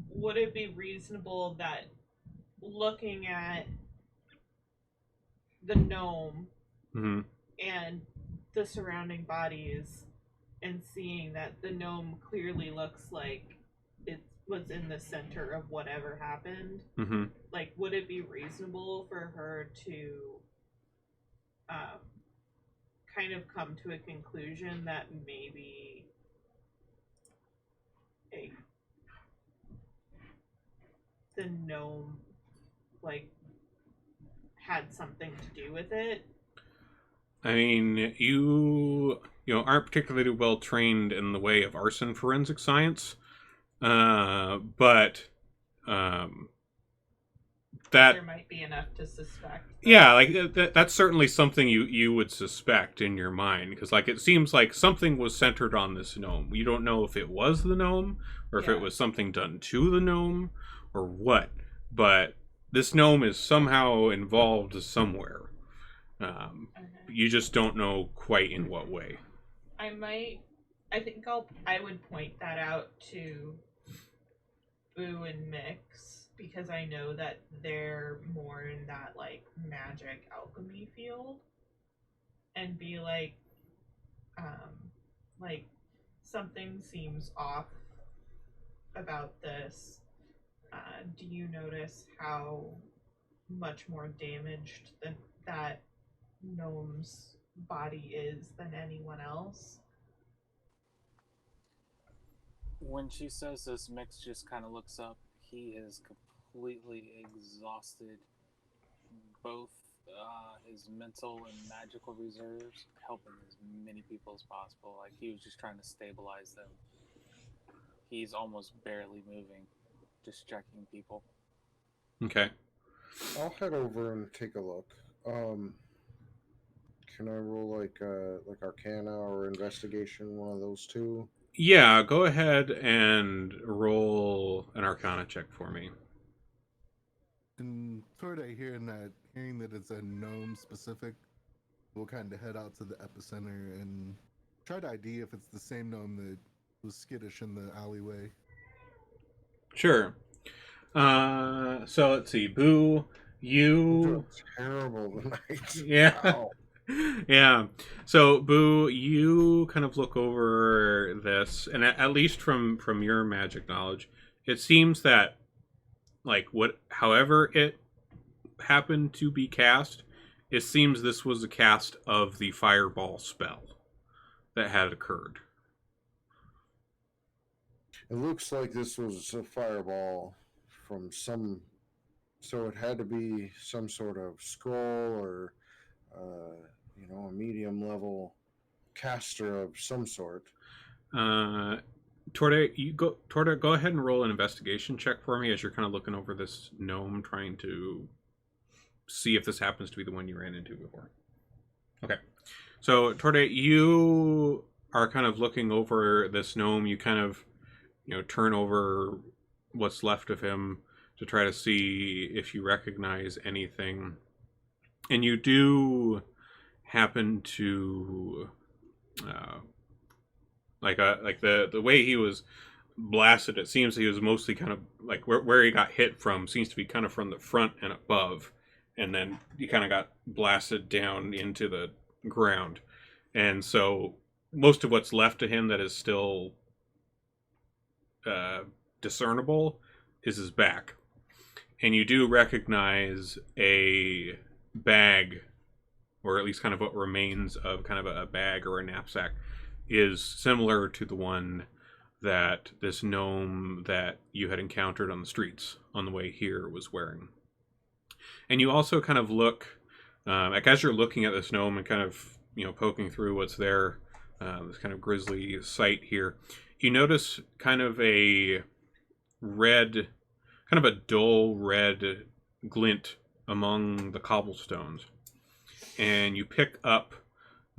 would it be reasonable that looking at the gnome Mm-hmm. and the surrounding bodies and seeing that the gnome clearly looks like it was in the center of whatever happened, Mm-hmm. like, would it be reasonable for her to kind of come to a conclusion that maybe the gnome like had something to do with it? I mean, you aren't particularly well trained in the way of arson forensic science, but that, there might be enough to suspect. yeah, like that's certainly something you would suspect in your mind, because like it seems like something was centered on this gnome. You don't know if it was the gnome or if Yeah. it was something done to the gnome or what, but this gnome is somehow involved somewhere. You just don't know quite in what way. I think I would point that out to Boo and Mix, because I know that they're more in that like magic alchemy field, and be like something seems off about this. Do you notice how much more damaged that gnome's body is than anyone else? When she says this, Mix just kind of looks up. He is completely exhausted, both his mental and magical reserves, helping as many people as possible. Like he was just trying to stabilize them. He's almost barely moving, just checking people. Okay. I'll head over and take a look. Can I roll like Arcana or Investigation, one of those two? Yeah, go ahead and roll an Arcana check for me. And sort of hearing that it's a gnome specific, we'll kind of head out to the epicenter and try to ID if it's the same gnome that was skittish in the alleyway. Sure. So let's see. Boo, I'm you. doing terrible tonight. Yeah. Wow. Yeah. So Boo, you kind of look over this, and at least from your magic knowledge, it seems that like however it happened to be cast, it seems this was a cast of the fireball spell that had occurred. It looks like this was a fireball from some, so it had to be some sort of scroll or, a medium level caster of some sort. Torte, go ahead and roll an investigation check for me as you're kind of looking over this gnome, trying to see if this happens to be the one you ran into before. Okay. So, Torte, you are kind of looking over this gnome. You kind of, turn over what's left of him to try to see if you recognize anything. And you do happen to, like the way he was blasted, it seems he was mostly kind of like where he got hit from seems to be kind of from the front and above, and then he kind of got blasted down into the ground. And so most of what's left of him that is still discernible is his back. And you do recognize a bag, or at least kind of what remains of kind of a bag or a knapsack, is similar to the one that this gnome that you had encountered on the streets on the way here was wearing. And you also kind of look, like as you're looking at this gnome and kind of, poking through what's there, this kind of grisly sight here, you notice kind of a dull red glint among the cobblestones. And you pick up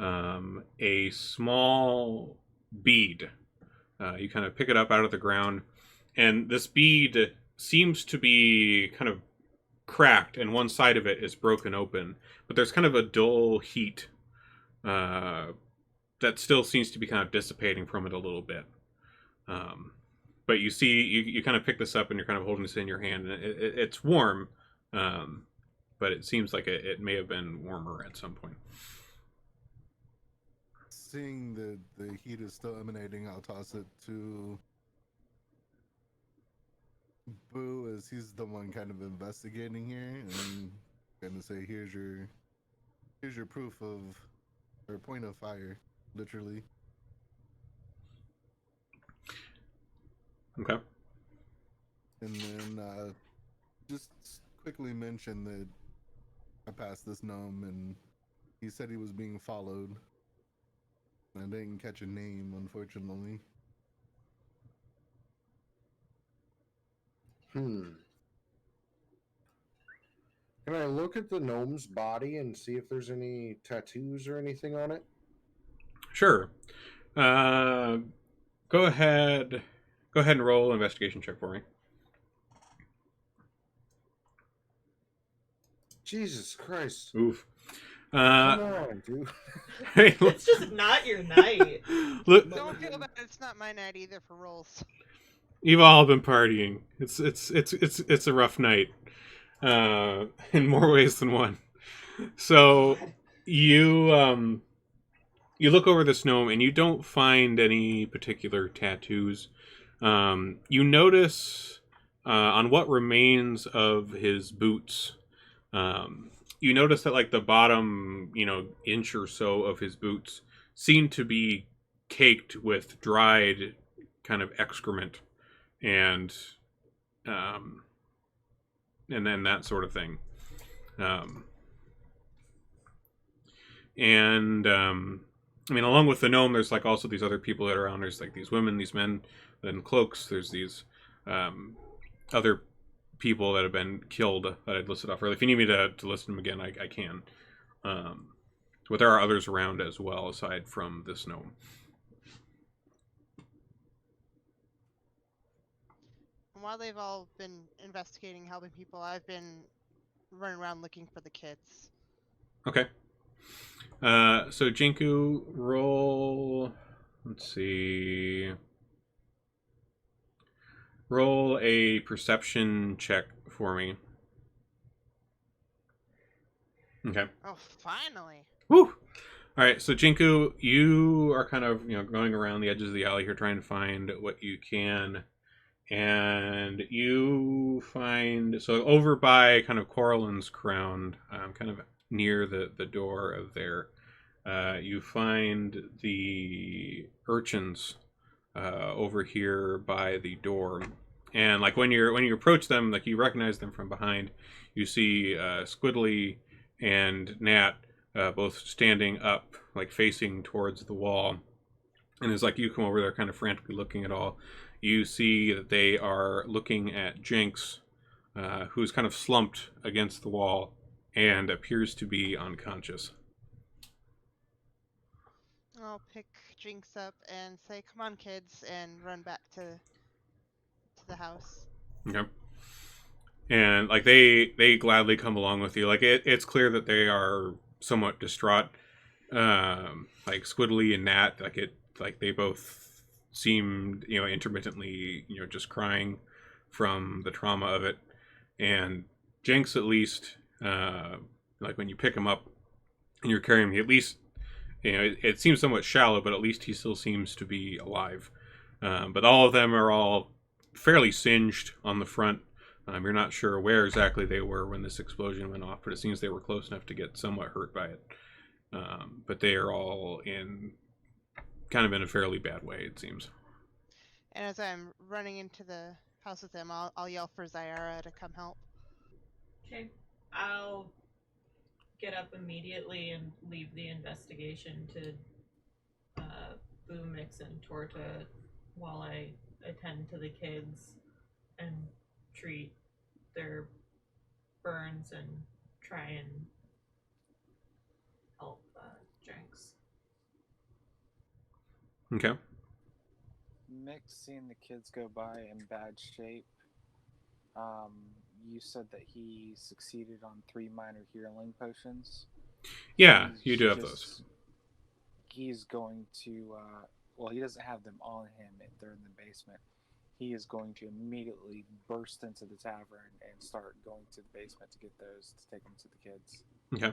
a small bead. You kind of pick it up out of the ground, and this bead seems to be kind of cracked, and one side of it is broken open. But there's kind of a dull heat that still seems to be kind of dissipating from it a little bit. But you see, you kind of pick this up, and you're kind of holding this in your hand, and it's warm, but it seems like it may have been warmer at some point. Seeing the heat is still emanating, I'll toss it to Boo, as he's the one kind of investigating here, and gonna say, here's your proof of, or point of fire, literally. Okay. And then just quickly mention that I passed this gnome, and he said he was being followed. I didn't catch a name, unfortunately. Can I look at the gnome's body and see if there's any tattoos or anything on it? Sure. Go ahead and roll an investigation check for me. Jesus Christ. Oof. Come on, dude. Hey, It's just not your night. look, Don't feel bad. It's not my night either for rolls. you've all been partying. It's a rough night, in more ways than one. So you look over this gnome and you don't find any particular tattoos. You notice on what remains of his boots, you notice that like the bottom, inch or so of his boots seem to be caked with dried kind of excrement and then that sort of thing. And I mean, along with the gnome, there's like also these other people that are around. There's like these women, these men in cloaks. There's these other people that have been killed that I'd listed off earlier. If you need me to list them again, I can. But there are others around as well, aside from this gnome. While they've all been investigating, helping people, I've been running around looking for the kids. Okay. So Jinku, roll. Let's see. Roll a perception check for me. Okay. Oh, finally! Woo! All right, so Jinku, you are kind of going around the edges of the alley here, trying to find what you can, and you find over by kind of Corallin's Crown, kind of near the door of there, you find the urchins over here by the door, and like when you approach them, like you recognize them from behind, you see Squiddly and Nat. Both standing up, like facing towards the wall. And as like you come over there kind of frantically looking at all, you see that they are looking at Jinx, who's kind of slumped against the wall and appears to be unconscious. I'll pick Jinx up and say, "Come on, kids," and run back to the house. Okay. And like they gladly come along with you. Like it's clear that they are somewhat distraught. Like Squiddly and Nat, like they both seemed intermittently just crying from the trauma of it. And Jinx, at least, like when you pick him up and you're carrying him, at least it seems somewhat shallow, but at least he still seems to be alive. But all of them are all fairly singed on the front. You're not sure where exactly they were when this explosion went off, but it seems they were close enough to get somewhat hurt by it. But they are all in a fairly bad way, it seems. And as I'm running into the house with them, I'll yell for Zyara to come help. Okay. I'll get up immediately and leave the investigation to Boomix and Torta while I attend to the kids and treat their burns and try and help Jinx. Okay. Mick, seeing the kids go by in bad shape, you said that he succeeded on 3 minor healing potions. Yeah, you do have those. He's going to, well, he doesn't have them on him if they're in the basement. He is going to immediately burst into the tavern and start going to the basement to get those to take them to the kids. Okay.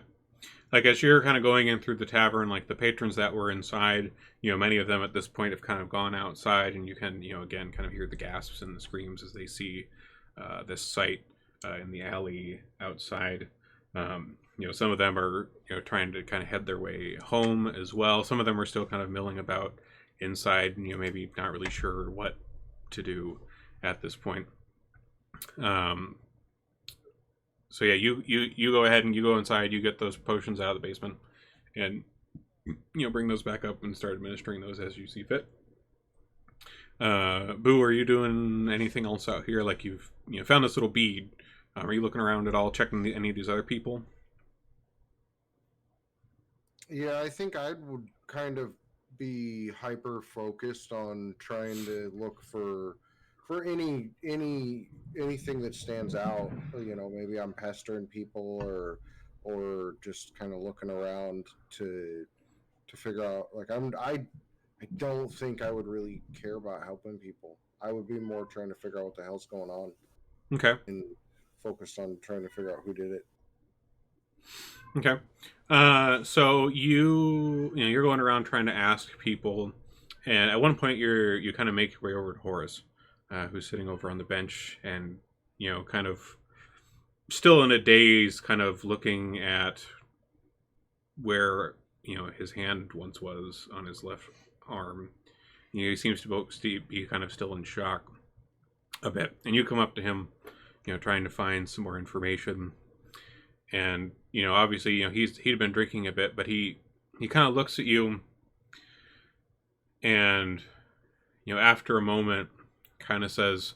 Like as you're kind of going in through the tavern, like the patrons that were inside, many of them at this point have kind of gone outside, and you can, again, kind of hear the gasps and the screams as they see this sight in the alley outside. Some of them are, trying to kind of head their way home as well. Some of them are still kind of milling about inside, maybe not really sure what to do at this point. So yeah, you go ahead and you go inside. You get those potions out of the basement, and bring those back up and start administering those as you see fit. Boo, are you doing anything else out here? Like you've found this little bead. Are you looking around at all, checking any of these other people? Yeah, I think I would kind of be hyper focused on trying to look for anything that stands out. Maybe I'm pestering people or just kind of looking around to figure out. Like I don't think I would really care about helping people. I would be more trying to figure out what the hell's going on. Okay. And focused on trying to figure out who did it. Okay. So you're going around trying to ask people, and at one point you kind of make your way over to Horace, who's sitting over on the bench, and kind of still in a daze, kind of looking at where his hand once was on his left arm. He seems to be kind of still in shock a bit, and you come up to him, trying to find some more information. And obviously, he'd been drinking a bit, but he he kind of looks at you, and after a moment, kind of says,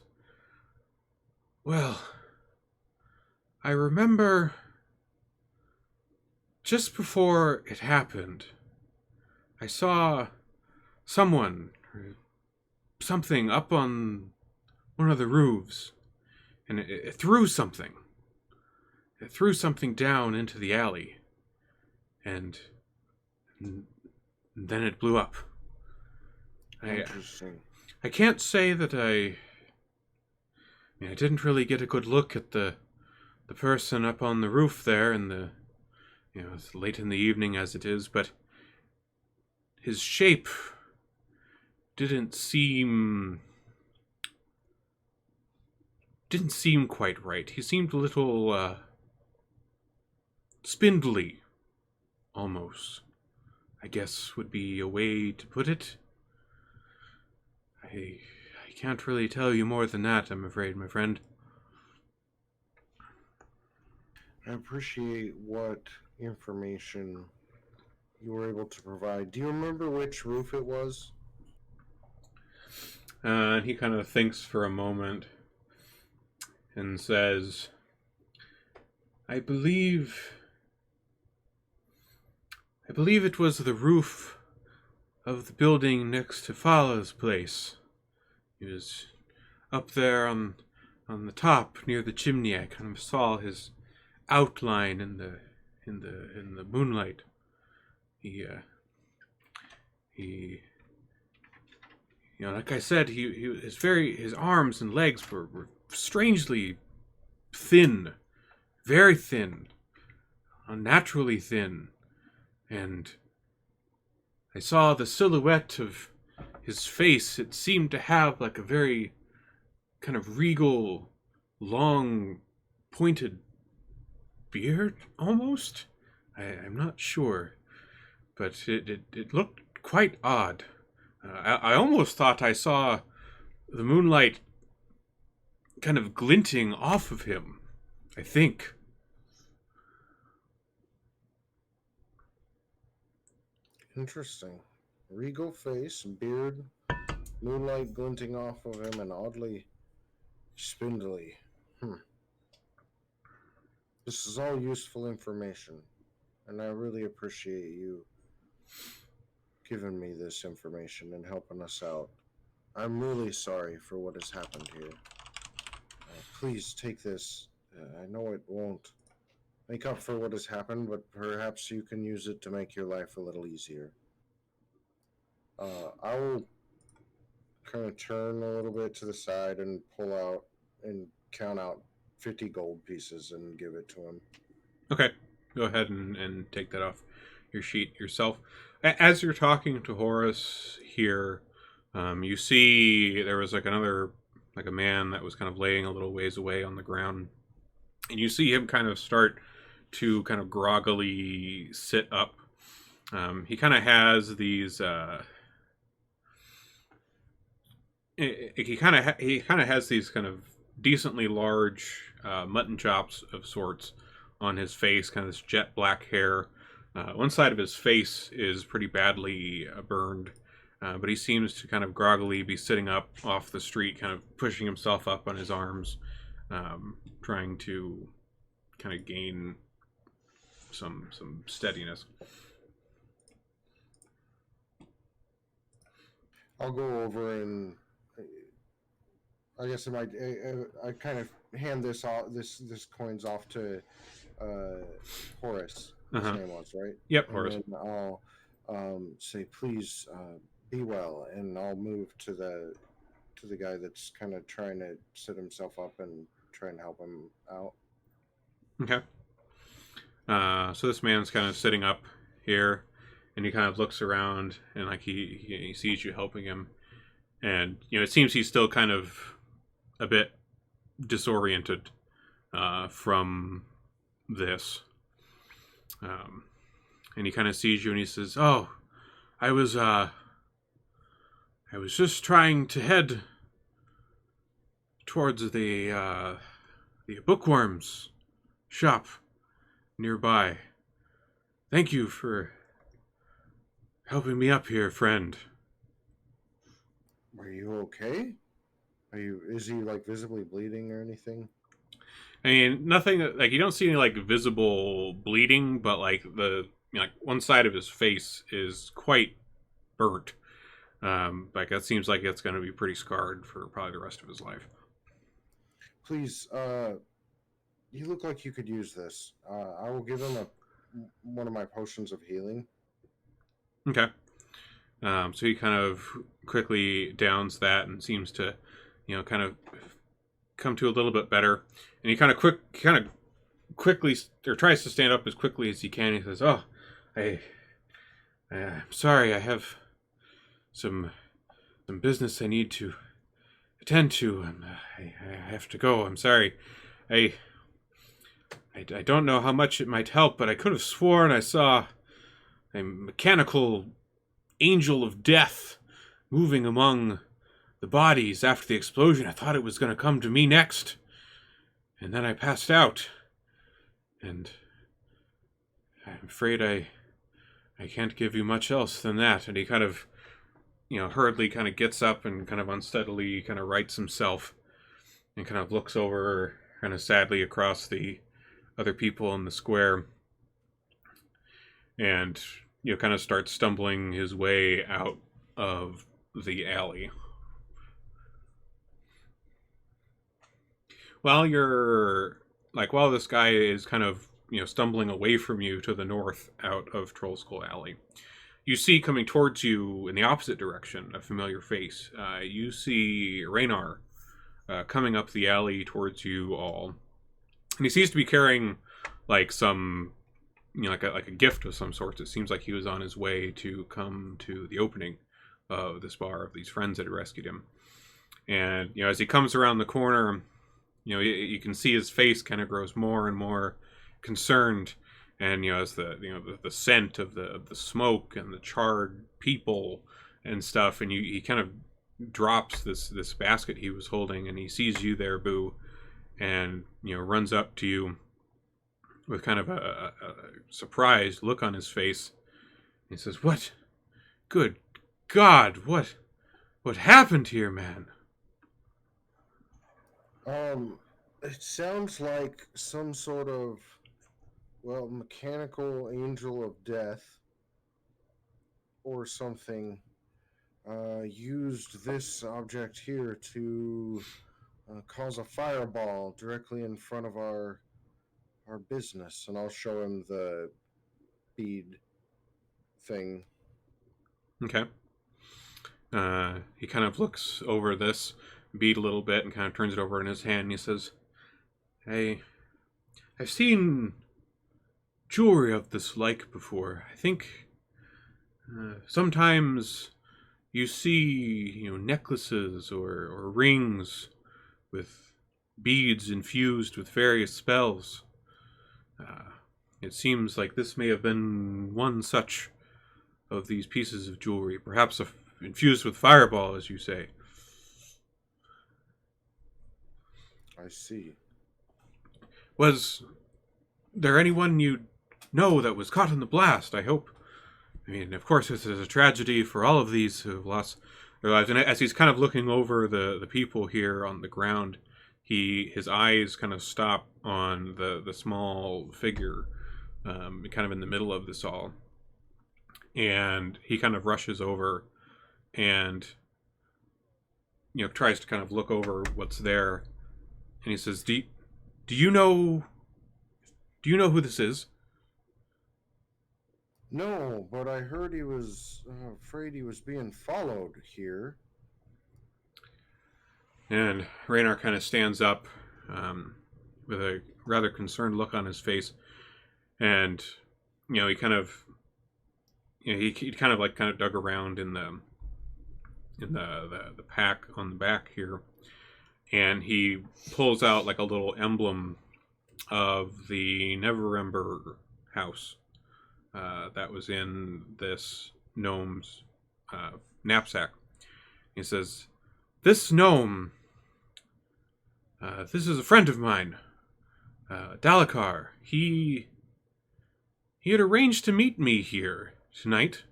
"Well, I remember just before it happened, I saw someone or something up on one of the roofs, and it threw something. It threw something down into the alley, and then it blew up. Interesting. I can't say that I didn't really get a good look at the person up on the roof there, and it's late in the evening as it is, but his shape didn't seem quite right. He seemed a little spindly, almost, I guess would be a way to put it. I can't really tell you more than that, I'm afraid, my friend. I appreciate what information you were able to provide. Do you remember which roof it was? And he kind of thinks for a moment and says, I believe it was the roof of the building next to Fala's place. He was up there on the top near the chimney. I kind of saw his outline in the moonlight. He like I said, his arms and legs were strangely thin, very thin, unnaturally thin, and I saw the silhouette of his face. It seemed to have like a very kind of regal, long, pointed beard, almost. I'm not sure, but it looked quite odd. I almost thought I saw the moonlight kind of glinting off of him, I think. Interesting. Regal face, beard, moonlight glinting off of him, and oddly spindly. This is all useful information, and I really appreciate you giving me this information and helping us out. I'm really sorry for what has happened here. Please take this. I know it won't make up for what has happened, but perhaps you can use it to make your life a little easier. I will kind of turn a little bit to the side and pull out and count out 50 gold pieces and give it to him. Okay, go ahead and take that off your sheet yourself. As you're talking to Horace here, you see there was like a man that was kind of laying a little ways away on the ground, and you see him kind of start to kind of groggily sit up. He kind of has these he kind of has these kind of decently large mutton chops of sorts on his face, kind of this jet black hair. One side of his face is pretty badly burned, but he seems to kind of groggily be sitting up off the street, kind of pushing himself up on his arms, trying to kind of gain some steadiness. I'll go over and I guess I kind of hand this coins off to Horace. His name was, right? Yep, and Horace. And I'll say, please be well, and I'll move to the guy that's kind of trying to sit himself up and try and help him out. Okay. So this man's kind of sitting up here, and he kind of looks around, and like he sees you helping him, and it seems he's still kind of a bit disoriented from this. And he kind of sees you and he says, "Oh, I was just trying to head towards the bookworms shop nearby. Thank you for helping me up here, friend. Are you okay? Is he like visibly bleeding or anything? I mean, nothing like you don't see any like visible bleeding, but like like one side of his face is quite burnt. Like that seems like it's going to be pretty scarred for probably the rest of his life. Please, you look like you could use this. I will give him one of my potions of healing. Okay. So he kind of quickly downs that and seems to, kind of come to a little bit better. And he kind of quickly, or tries to stand up as quickly as he can. He says, "Oh, I'm sorry. I have some business I need to attend to. I have to go. I'm sorry. I don't know how much it might help, but I could have sworn I saw a mechanical angel of death moving among the bodies after the explosion. I thought it was going to come to me next. And then I passed out. And I'm afraid I can't give you much else than that." And he kind of, hurriedly kind of gets up and kind of unsteadily kind of rights himself and kind of looks over kind of sadly across the other people in the square and, kind of starts stumbling his way out of the alley. While this guy is kind of, stumbling away from you to the north out of Troll Skull Alley, you see coming towards you in the opposite direction a familiar face. You see Raynar coming up the alley towards you all. And he seems to be carrying like some, like a gift of some sort. It seems like he was on his way to come to the opening of this bar of these friends that had rescued him. And, as he comes around the corner, you can see his face kind of grows more and more concerned. And, as the scent of the smoke and the charred people and stuff, and he kind of drops this basket he was holding, and he sees you there, Boo, and, runs up to you with kind of a surprised look on his face. He says, "What? Good God, what happened here, man?" It sounds like some sort of, mechanical angel of death or something used this object here to cause a fireball directly in front of our business. And I'll show him the bead thing. Okay. He kind of looks over this bead a little bit and kind of turns it over in his hand, and he says, I've seen jewelry of this like before. I think sometimes you see, necklaces or rings with beads infused with various spells. It seems like this may have been one such of these pieces of jewelry, perhaps infused with fireball, as you say. I see. Was there anyone you know that was caught in the blast? I hope. I mean, of course, this is a tragedy for all of these who have lost their lives. And as he's kind of looking over the people here on the ground, his eyes kind of stop on the small figure, kind of in the middle of this all. And he kind of rushes over and, tries to kind of look over what's there. And he says, Do you know who this is? No, but I heard he was afraid he was being followed here. And Raynar kind of stands up with a rather concerned look on his face. And, he kind of, he kind of dug around in the pack on the back here. And he pulls out like a little emblem of the Neverember house that was in this gnome's knapsack. He says, "This gnome, this is a friend of mine, Dalakar. He had arranged to meet me here tonight.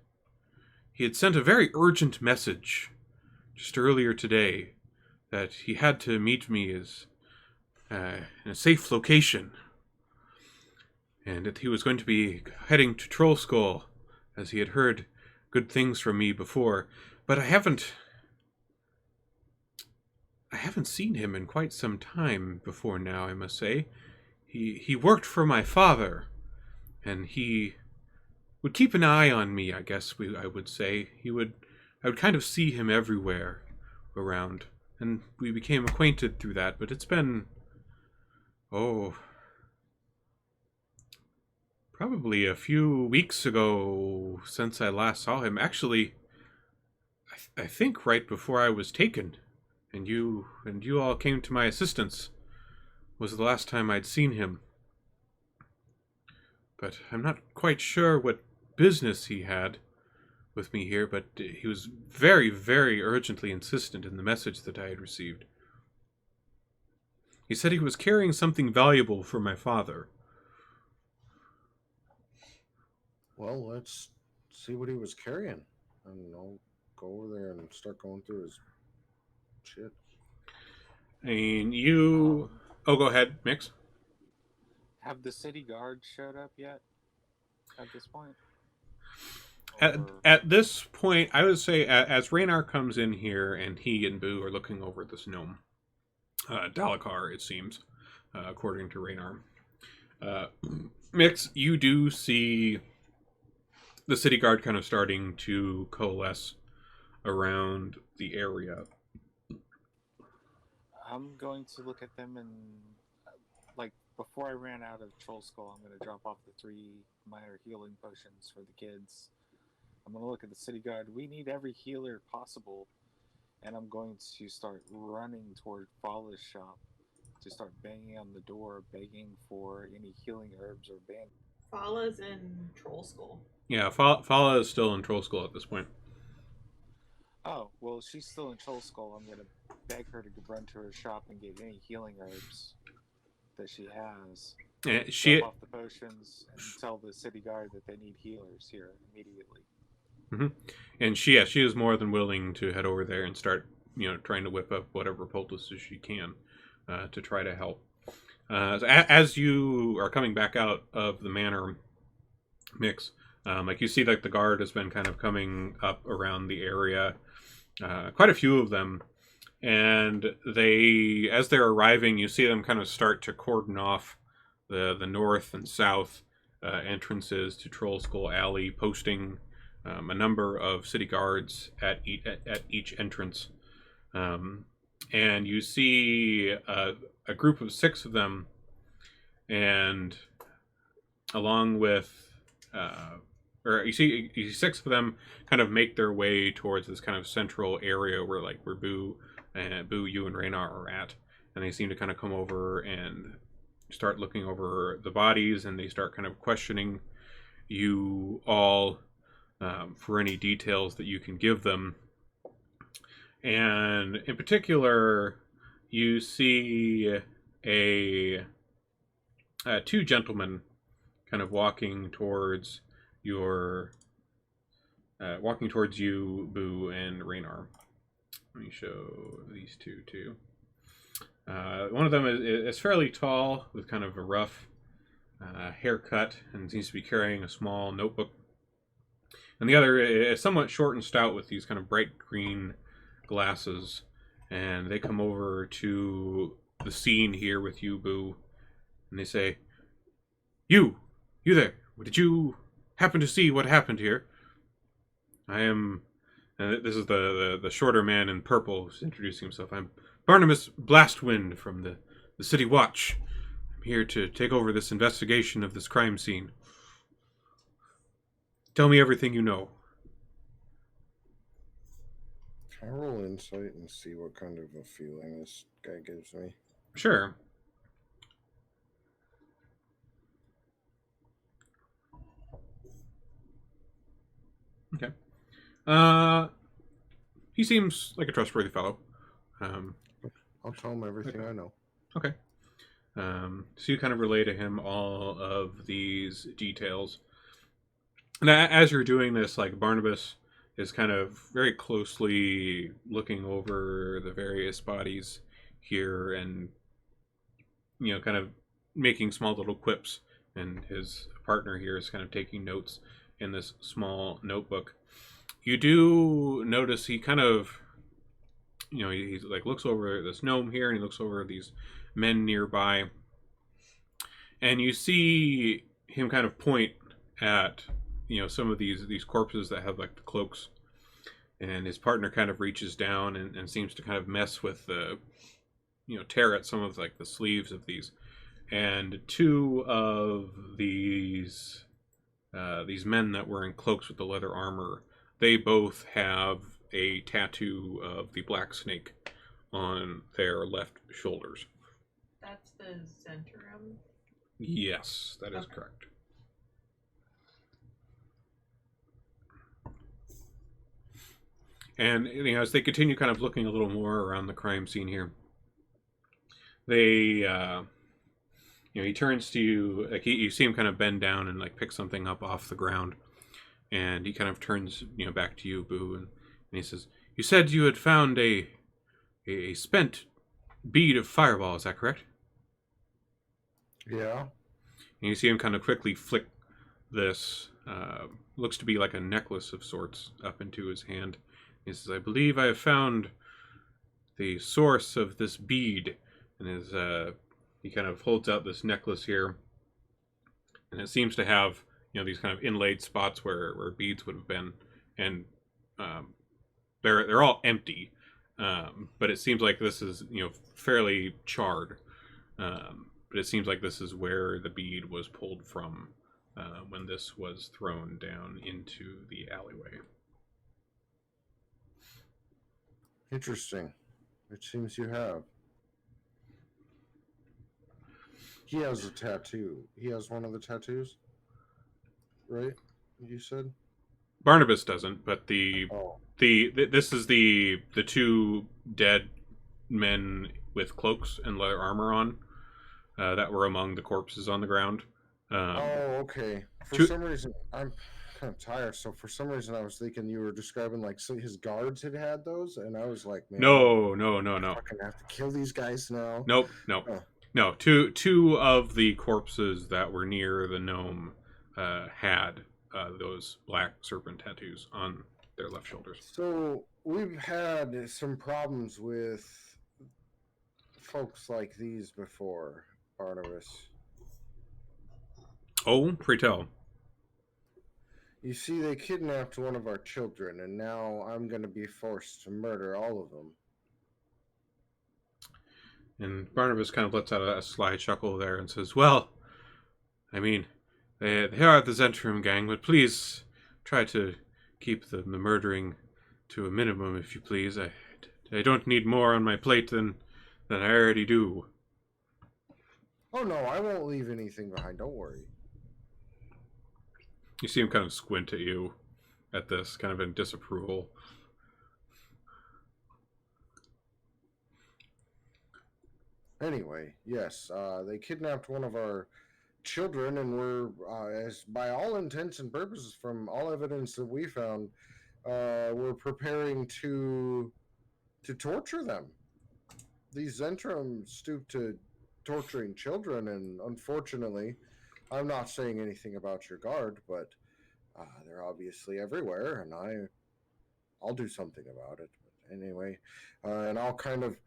he had sent a very urgent message just earlier today that he had to meet me as in a safe location, and that he was going to be heading to Troll Skull, as he had heard good things from me before. But I haven't seen him in quite some time before now, I must say. He worked for my father, and he would keep an eye on me, I guess I would say. I would kind of see him everywhere around, and we became acquainted through that, but it's been, probably a few weeks ago since I last saw him. Actually, I think right before I was taken, and you all came to my assistance, was the last time I'd seen him. But I'm not quite sure what business he had with me here, but he was very, very urgently insistent in the message that I had received. He said he was carrying something valuable for my father. Well, let's see what he was carrying, and I'll go over there and start going through his shit. I mean, you... Oh, go ahead, Mix. Have the city guard showed up yet? At this point? At this point, I would say, as Raynar comes in here and he and Boo are looking over this gnome, Dalakar, it seems, according to Raynar. Mix, you do see the city guard kind of starting to coalesce around the area. I'm going to look at them and, like, before I ran out of Troll Skull, I'm going to drop off the 3 minor healing potions for the kids. I'm going to look at the city guard. We need every healer possible. And I'm going to start running toward Fala's shop to start banging on the door, begging for any healing herbs or bandages. Fala's in Troll Skull. Yeah, Fala is still in Troll Skull at this point. Oh, well, she's still in Troll Skull. I'm going to beg her to run to her shop and get any healing herbs that she has. Drop off the potions and tell the city guard that they need healers here immediately. Mm-hmm. And she is more than willing to head over there and start, trying to whip up whatever poultices she can to try to help. As you are coming back out of the manor, Mix, you see like the guard has been kind of coming up around the area, quite a few of them, and as they're arriving, you see them kind of start to cordon off the north and south entrances to Troll Skull Alley, posting a number of city guards at each entrance. And you see a group of 6 of them, and along with, you see 6 of them kind of make their way towards this kind of central area where Boo, you and Raynar are at, and they seem to kind of come over and start looking over the bodies, and they start kind of questioning you all for any details that you can give them. And in particular, you see 2 gentlemen kind of walking towards you, Boo and Raynar. Let me show these 2 too. One of them is fairly tall, with kind of a rough haircut, and seems to be carrying a small notebook. And the other is somewhat short and stout, with these kind of bright green glasses. And they come over to the scene here with you, Boo, and they say, You there, did you happen to see what happened here? I am, and this is the shorter man in purple who's introducing himself. I'm Barnabas Blastwind from the City Watch. I'm here to take over this investigation of this crime scene. Tell me everything you know. Can I roll insight and see what kind of a feeling this guy gives me? Sure. Okay. He seems like a trustworthy fellow. I'll tell him everything I know. Okay. So you kind of relay to him all of these details. And as you're doing this, Barnabas is kind of very closely looking over the various bodies here, and kind of making small little quips. And his partner here is kind of taking notes in this small notebook. You do notice he kind of, he like looks over this gnome here, and he looks over these men nearby, and you see him kind of point at some of these corpses that have like the cloaks, and his partner kind of reaches down and seems to kind of mess with the tear at some of like the sleeves of these, and two of these men that were in cloaks with the leather armor, they both have a tattoo of the black snake on their left shoulders. That's the Zentrum. Yes, that is Okay. correct. And as they continue kind of looking a little more around the crime scene here, they he turns to you, like you see him kind of bend down and like pick something up off the ground, and he kind of turns back to you, Boo, and he says, "You said you had found a spent bead of fireball, is that correct?" Yeah. And you see him kind of quickly flick this, looks to be like a necklace of sorts, up into his hand. He says, "I believe I have found the source of this bead." And he kind of holds out this necklace here, and it seems to have these kind of inlaid spots where beads would have been, and they're all empty, but it seems like this is fairly charred. But it seems like this is where the bead was pulled from when this was thrown down into the alleyway. Interesting. It seems you have. He has a tattoo. He has one of the tattoos, right? You said Barnabas doesn't, but Oh, this is the two dead men with cloaks and leather armor on that were among the corpses on the ground. okay. For two- some reason, I'm kind of tired. So for some reason, I was thinking you were describing like so his guards had those, and I was like, man, No. I fucking have to kill these guys now. Nope. Oh. No. Two of the corpses that were near the gnome had those black serpent tattoos on their left shoulders. So we've had some problems with folks like these before, Barnabas. Oh, pray tell. You see, they kidnapped one of our children, and now I'm going to be forced to murder all of them. And Barnabas kind of lets out a sly chuckle there and says, "Well, I mean, they are the Zentrum gang, but please try to keep the murdering to a minimum, if you please. I don't need more on my plate than I already do." Oh no, I won't leave anything behind. Don't worry. You see him kind of squint at you at this, kind of in disapproval. Anyway, yes, they kidnapped one of our children, and were, as by all intents and purposes, from all evidence that we found, we're preparing to torture them. These Zentrum stoop to torturing children, and unfortunately, I'm not saying anything about your guard, but they're obviously everywhere, and I'll do something about it. But anyway, and I'll kind of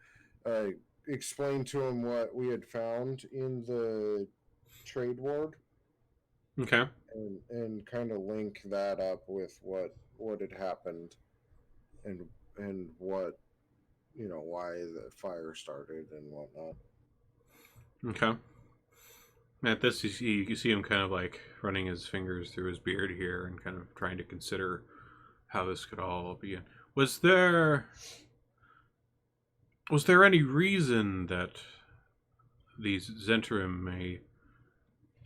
explain to him what we had found in the trade ward, Okay. and kind of link that up with what had happened, and what why the fire started and whatnot. Okay. At this, you see him kind of like running his fingers through his beard here and kind of trying to consider how this could all begin. Was there any reason that these Zentrum may,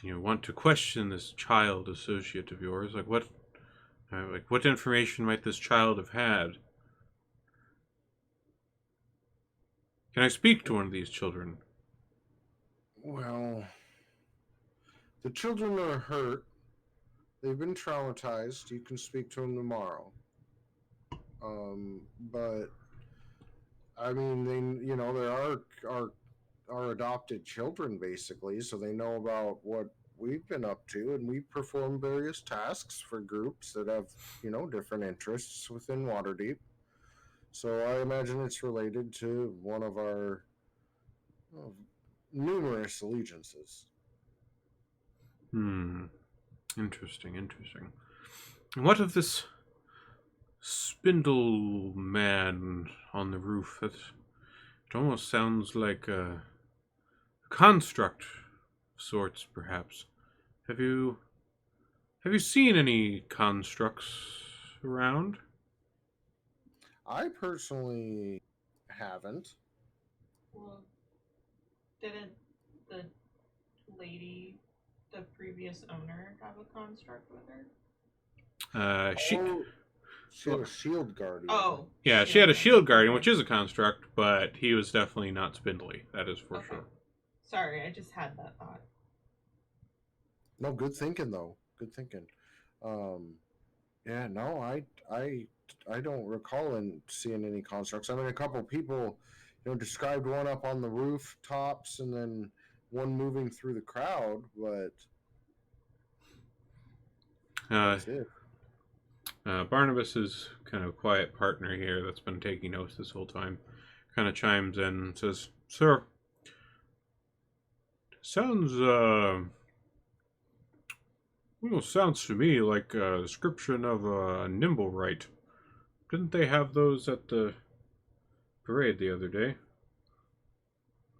want to question this child associate of yours? Like what information might this child have had? Can I speak to one of these children? Well, the children are hurt. They've been traumatized. You can speak to them tomorrow. But I mean, there are adopted children basically, so they know about what we've been up to, and we perform various tasks for groups that have different interests within Waterdeep. So I imagine it's related to one of our numerous allegiances. Interesting, interesting. And what of this spindle man on the roof? It almost sounds like a construct of sorts, perhaps. Have you seen any constructs around? I personally haven't. Well, didn't the lady, the previous owner, have a construct with her? She She had a shield guardian. Oh. Yeah, she had a shield guardian, which is a construct, but he was definitely not spindly. That is for sure. Sorry, I just had that thought. No, good thinking though. Good thinking. Yeah, no, I don't recall seeing any constructs. I mean, a couple people, described one up on the rooftops and then one moving through the crowd, but that's it. Barnabas is kind of a quiet partner here that's been taking notes this whole time. Kind of chimes in and says, "Sir, sounds sounds to me like a description of a nimble right. Didn't they have those at the parade the other day?"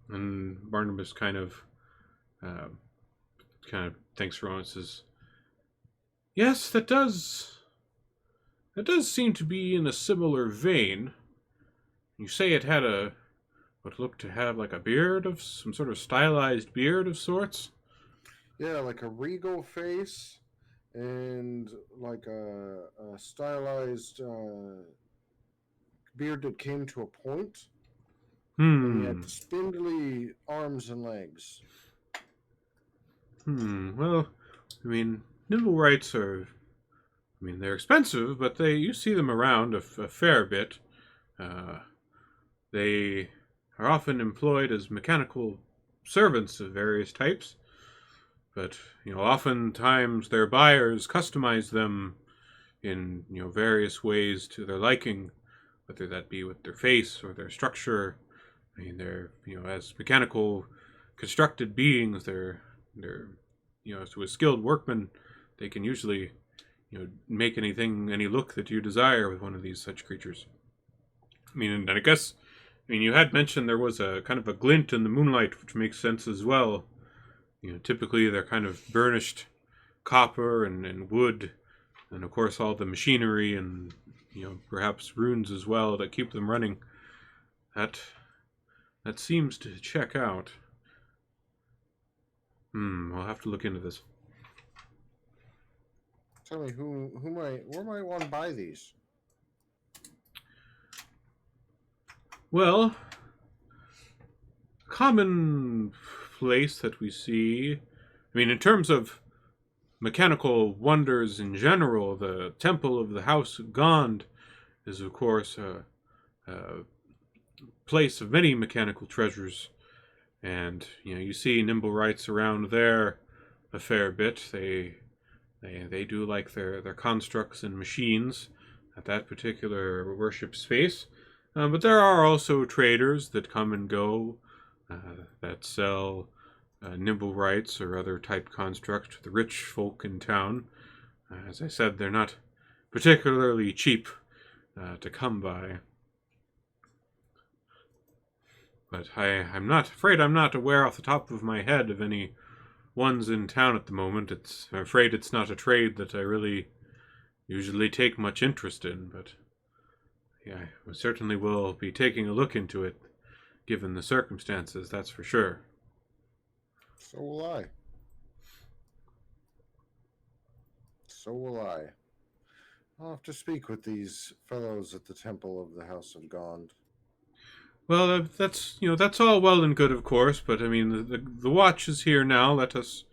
And Barnabas kind of thinks for a moment and says, "Yes, that does seem to be in a similar vein. You say it had what looked to have like a beard of some sort of stylized beard of sorts?" Yeah, like a regal face and like a stylized beard that came to a point. And he had spindly arms and legs. Well, I mean, nimble rights are... I mean, they're expensive, but you see them around a fair bit. They are often employed as mechanical servants of various types. But, oftentimes their buyers customize them in, various ways to their liking, whether that be with their face or their structure. I mean, they're, as mechanical constructed beings, they're, to a skilled workman, they can usually, make any look that you desire with one of these such creatures. I mean, and I guess, you had mentioned there was a kind of a glint in the moonlight, which makes sense as well. Typically they're kind of burnished copper and wood, and of course all the machinery and, perhaps runes as well that keep them running. That seems to check out. I'll have to look into this. Tell me where might one buy these? Well, common place that we see, I mean, in terms of mechanical wonders in general, the Temple of the House of Gond is, of course, a place of many mechanical treasures. And, you see nimble rights around there a fair bit. They do like their constructs and machines at that particular worship space. But there are also traders that come and go that sell nimble rights or other type constructs to the rich folk in town. As I said, they're not particularly cheap to come by. But I'm not aware off the top of my head of any ones in town at the moment. I'm afraid it's not a trade that I really usually take much interest in, but yeah, I certainly will be taking a look into it, given the circumstances, that's for sure. So will I. I'll have to speak with these fellows at the Temple of the House of Gond. Well, that's all well and good, of course, but I mean, the watch is here now. Let us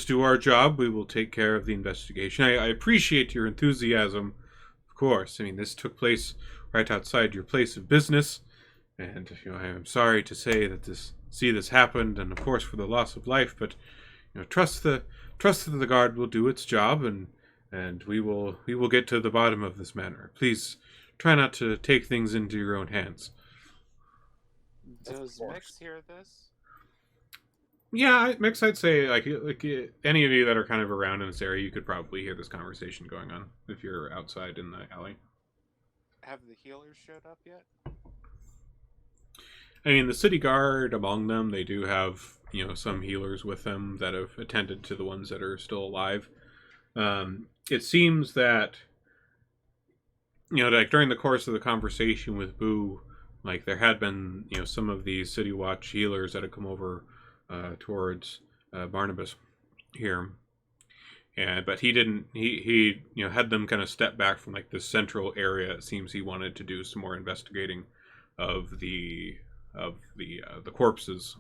do our job. We will take care of the investigation. I appreciate your enthusiasm, of course. I mean, this took place right outside your place of business, and I am sorry to say that this happened, and of course for the loss of life. But trust that the guard will do its job, and we will get to the bottom of this matter. Please try not to take things into your own hands. Does Mix hear this? Yeah, Mix, I'd say like any of you that are kind of around in this area, you could probably hear this conversation going on if you're outside in the alley. Have the healers showed up yet? I mean, the city guard among them, they do have some healers with them that have attended to the ones that are still alive. It seems that like during the course of the conversation with Boo, like there had been some of these City Watch healers that had come over towards Barnabas here, but he didn't. He had them kind of step back from like the central area. It seems he wanted to do some more investigating of the corpses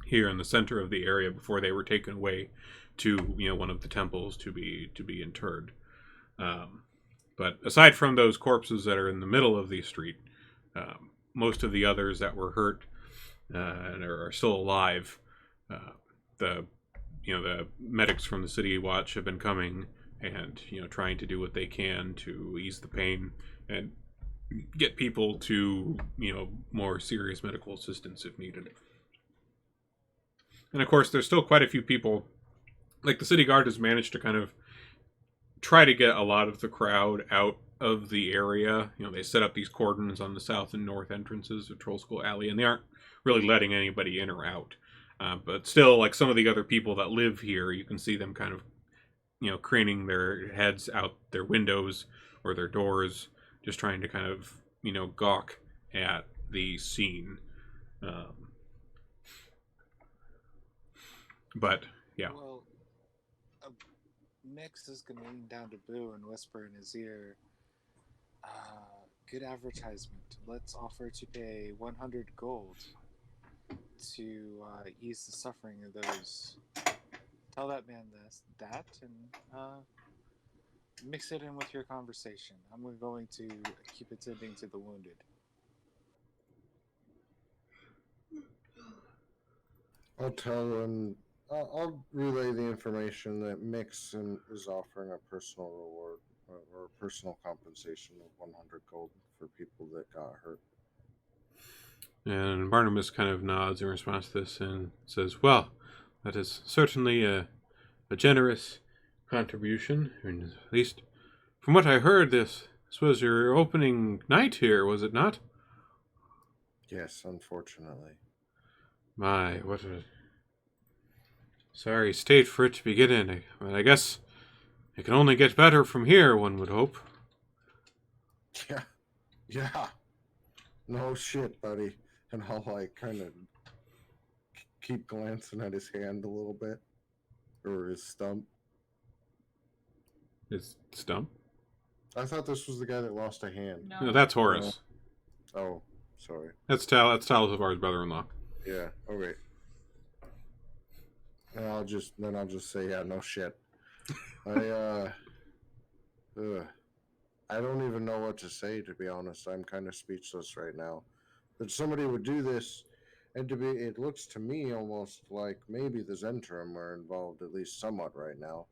here in the center of the area before they were taken away to one of the temples to be interred. But aside from those corpses that are in the middle of the street, most of the others that were hurt and are still alive, the medics from the City Watch have been coming and trying to do what they can to ease the pain and get people to more serious medical assistance if needed. And of course, there's still quite a few people. Like the city guard has managed to kind of try to get a lot of the crowd out of the area. They set up these cordons on the south and north entrances of Troll School Alley, and they aren't really letting anybody in or out. But still, like some of the other people that live here, you can see them kind of, craning their heads out their windows or their doors, just trying to kind of, gawk at the scene. But, yeah. Well, Mix is going to lean down to Boo and whisper in his ear, good advertisement. Let's offer to pay 100 gold to ease the suffering of those. Tell that man that and mix it in with your conversation. I'm going to keep attending to the wounded. I'll tell him. I'll relay the information that Mix is offering a personal reward or a personal compensation of 100 gold for people that got hurt. And Barnabas kind of nods in response to this and says, well, that is certainly a generous contribution. And at least from what I heard, this was your opening night here, was it not? Yes, unfortunately. My, what a sorry state for it to begin in. I guess it can only get better from here, one would hope. Yeah. No shit, buddy. And I'll kind of keep glancing at his hand a little bit, or his stump. His stump? I thought this was the guy that lost a hand. No, that's Horace. Oh, sorry. That's Talzavar's brother-in-law. Yeah. Okay. And I'll just say, yeah, no shit. I don't even know what to say, to be honest. I'm kind of speechless right now. That somebody would do this, and it looks to me almost like maybe the Zentrum are involved at least somewhat right now.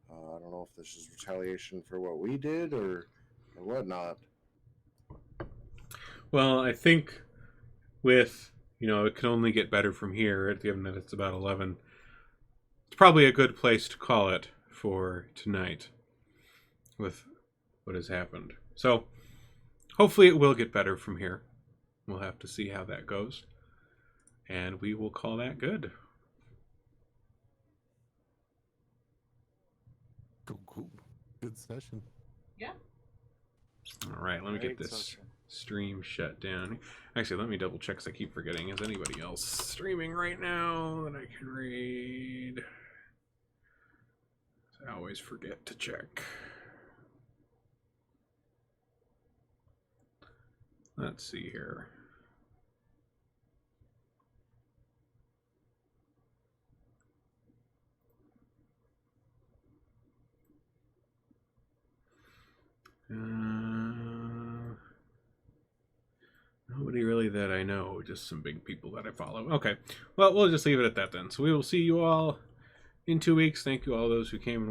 I don't know if this is retaliation for what we did or whatnot. Well, I think with, it can only get better from here, given that it's about 11. It's probably a good place to call it for tonight with what has happened. So, hopefully it will get better from here. We'll have to see how that goes. And we will call that good. Cool. Good session. Yeah. All right, let me get Great this session. stream shut down. Actually, let me double check because I keep forgetting. Is anybody else streaming right now that I can read? I always forget to check. Let's see here. that I know, just some big people that I follow. Okay, well, we'll just leave it at that then. So we will see you all in 2 weeks. Thank you all those who came and